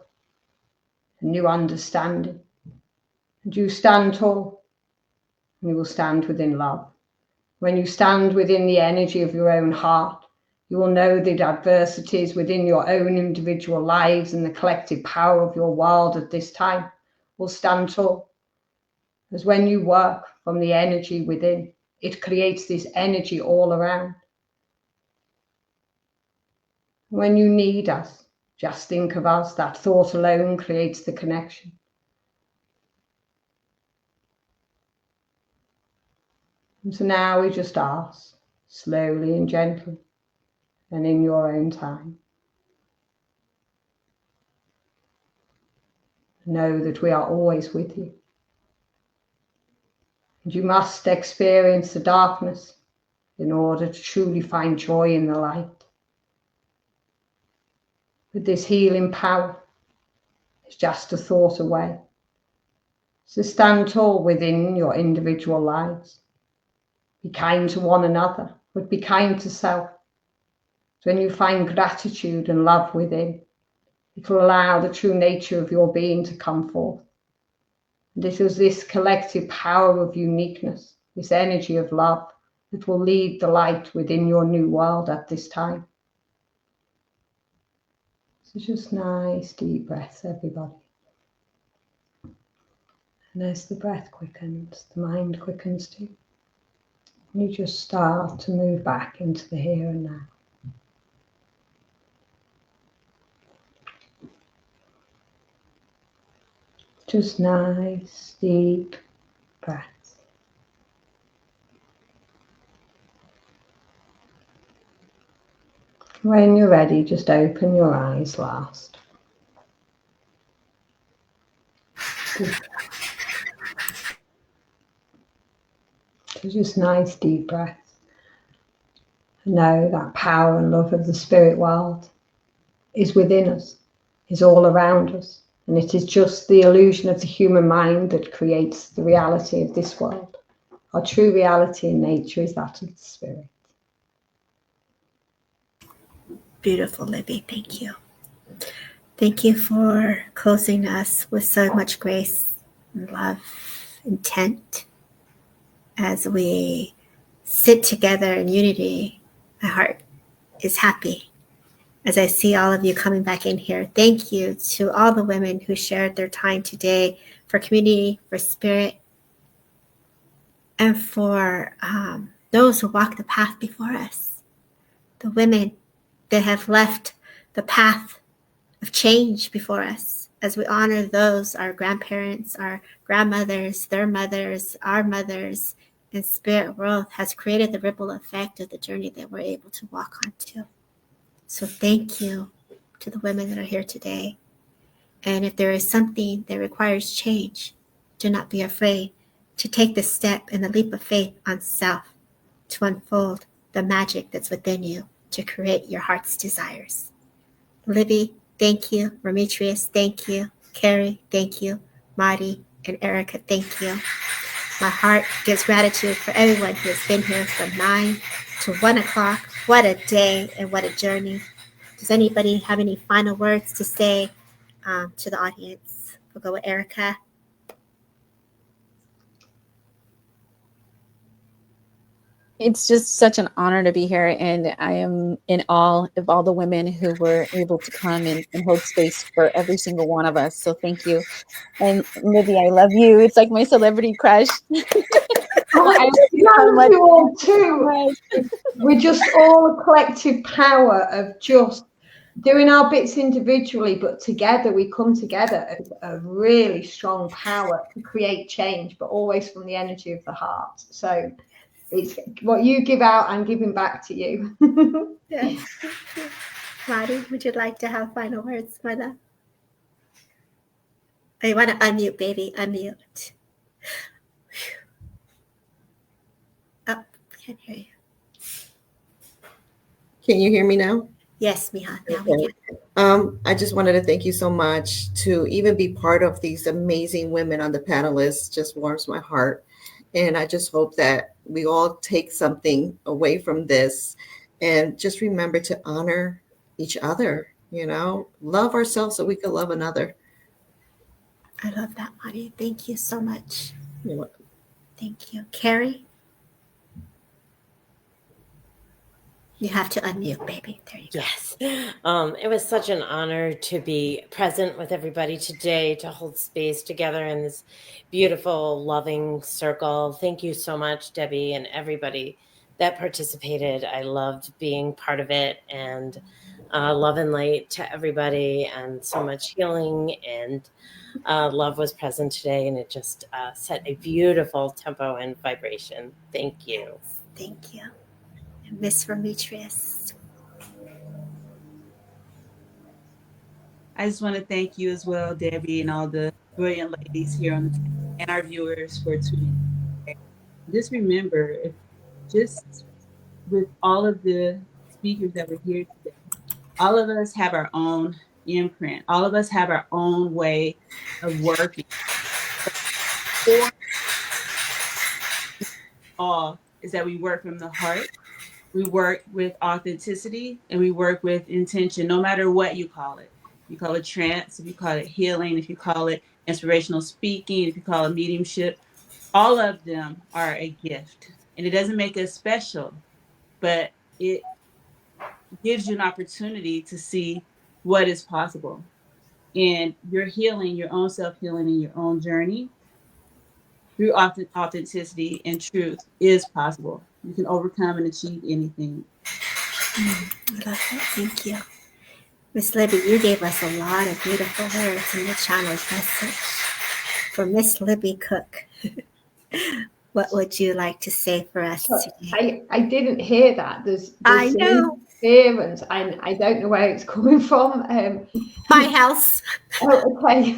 a new understanding. And you stand tall, and you will stand within love. When you stand within the energy of your own heart, you will know the adversities within your own individual lives and the collective power of your world at this time will stand tall. As when you work from the energy within, it creates this energy all around. When you need us, just think of us. That thought alone creates the connection. And so now we just ask, slowly and gently, and in your own time. Know that we are always with you. And you must experience the darkness in order to truly find joy in the light. But this healing power is just a thought away. So stand tall within your individual lives. Be kind to one another, but be kind to self. So when you find gratitude and love within, it will allow the true nature of your being to come forth. And it is this collective power of uniqueness, this energy of love, that will lead the light within your new world at this time. So just nice deep breaths, everybody. And as the breath quickens, the mind quickens too. You just start to move back into the here and now. Just nice, deep breaths. When you're ready, just open your eyes last. So just nice, deep breaths. Know that power and love of the spirit world is within us, is all around us. And it is just the illusion of the human mind that creates the reality of this world. Our true reality in nature is that of the spirit. Beautiful, Libby. Thank you. Thank you for closing us with so much grace and love, intent. As we sit together in unity, my heart is happy as I see all of you coming back in here. Thank you to all the women who shared their time today for community, for spirit, and for those who walked the path before us. The women that have left the path of change before us, as we honor those, our grandparents, our grandmothers, their mothers, our mothers, and spirit world has created the ripple effect of the journey that we're able to walk on to. So thank you to the women that are here today. And if there is something that requires change, do not be afraid to take the step and the leap of faith on self to unfold the magic that's within you to create your heart's desires. Libby, thank you. Demetrius, thank you. Carrie, thank you. Marty and Erica, thank you. My heart gives gratitude for everyone who has been here from 9 to 1 o'clock. What a day and what a journey. Does anybody have any final words to say to the audience? We'll go with Erica. It's just such an honor to be here, and I am in awe of all the women who were able to come and hold space for every single one of us. So thank you. And Libby, I love you. It's like my celebrity crush. I love you all too. We're just all a collective power of just doing our bits individually, but together we come together as a really strong power to create change, but always from the energy of the heart. So it's what you give out, I'm giving back to you. Yes. Marty, would you like to have final words, my love? Oh, you want to unmute, baby? Unmute. Oh, can't hear you. Can you hear me now? Yes, Miha. Now we can. I just wanted to thank you so much. To even be part of these amazing women on the panelists just warms my heart. And I just hope that we all take something away from this and just remember to honor each other, you know, love ourselves so we can love another. I love that, Marty. Thank you so much. You're welcome. Thank you. Carrie? You have to unmute, baby. There you go. Yes. It was such an honor to be present with everybody today, to hold space together in this beautiful, loving circle. Thank you so much, Debbie, and everybody that participated. I loved being part of it, and love and light to everybody, and so much healing and love was present today, and it just set a beautiful tempo and vibration. Thank you. Thank you. Miss Demetrius. I just want to thank you as well, Debbie, and all the brilliant ladies here on the panel, and our viewers for tuning in. Just remember, if just with all of the speakers that were here today, all of us have our own imprint. All of us have our own way of working. All is that we work from the heart, we work with authenticity, and we work with intention, no matter what you call it. You call it trance, if you call it healing, if you call it inspirational speaking, if you call it mediumship, all of them are a gift. And it doesn't make us special, but it gives you an opportunity to see what is possible. And your healing, your own self-healing in your own journey through authenticity and truth is possible. You can overcome and achieve anything. I love that. Thank you. Miss Libby, you gave us a lot of beautiful words in the channel message. For Miss Libby Cook, what would you like to say for us today? I didn't hear that. There's I know. Interference. I don't know where it's coming from. My house. Oh, okay.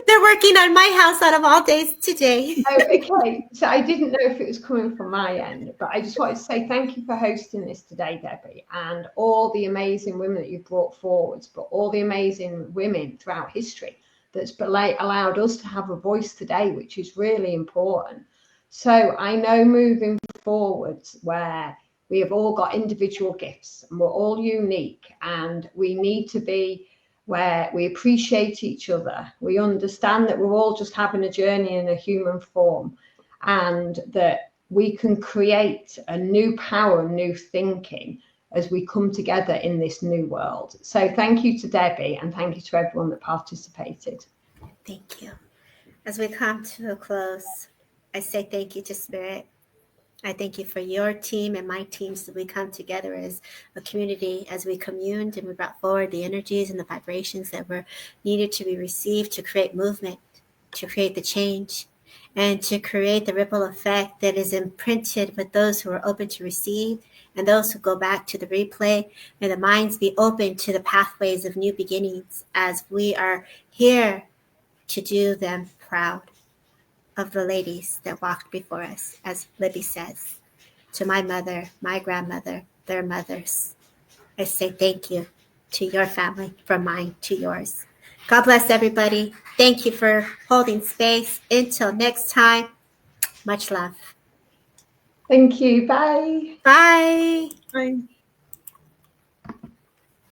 They're working on my house out of all days today. Oh, okay. So I didn't know if it was coming from my end, but I just wanted to say thank you for hosting this today, Debbie, and all the amazing women that you've brought forward, but all the amazing women throughout history that's allowed us to have a voice today, which is really important. So I know moving forwards, where we have all got individual gifts and we're all unique, and we need to be where we appreciate each other. We understand that we're all just having a journey in a human form, and that we can create a new power, new thinking as we come together in this new world. So thank you to Debbie, and thank you to everyone that participated. Thank you. As we come to a close, I say thank you to Spirit. I thank you for your team and my teams that we come together as a community, as we communed and we brought forward the energies and the vibrations that were needed to be received to create movement, to create the change, and to create the ripple effect that is imprinted with those who are open to receive and those who go back to the replay. May the minds be open to the pathways of new beginnings as we are here to do them proud of the ladies that walked before us, as Libby says, to my mother, my grandmother, their mothers. I say thank you to your family, from mine to yours. God bless everybody. Thank you for holding space. Until next time, much love. Thank you. Bye. Bye. Bye.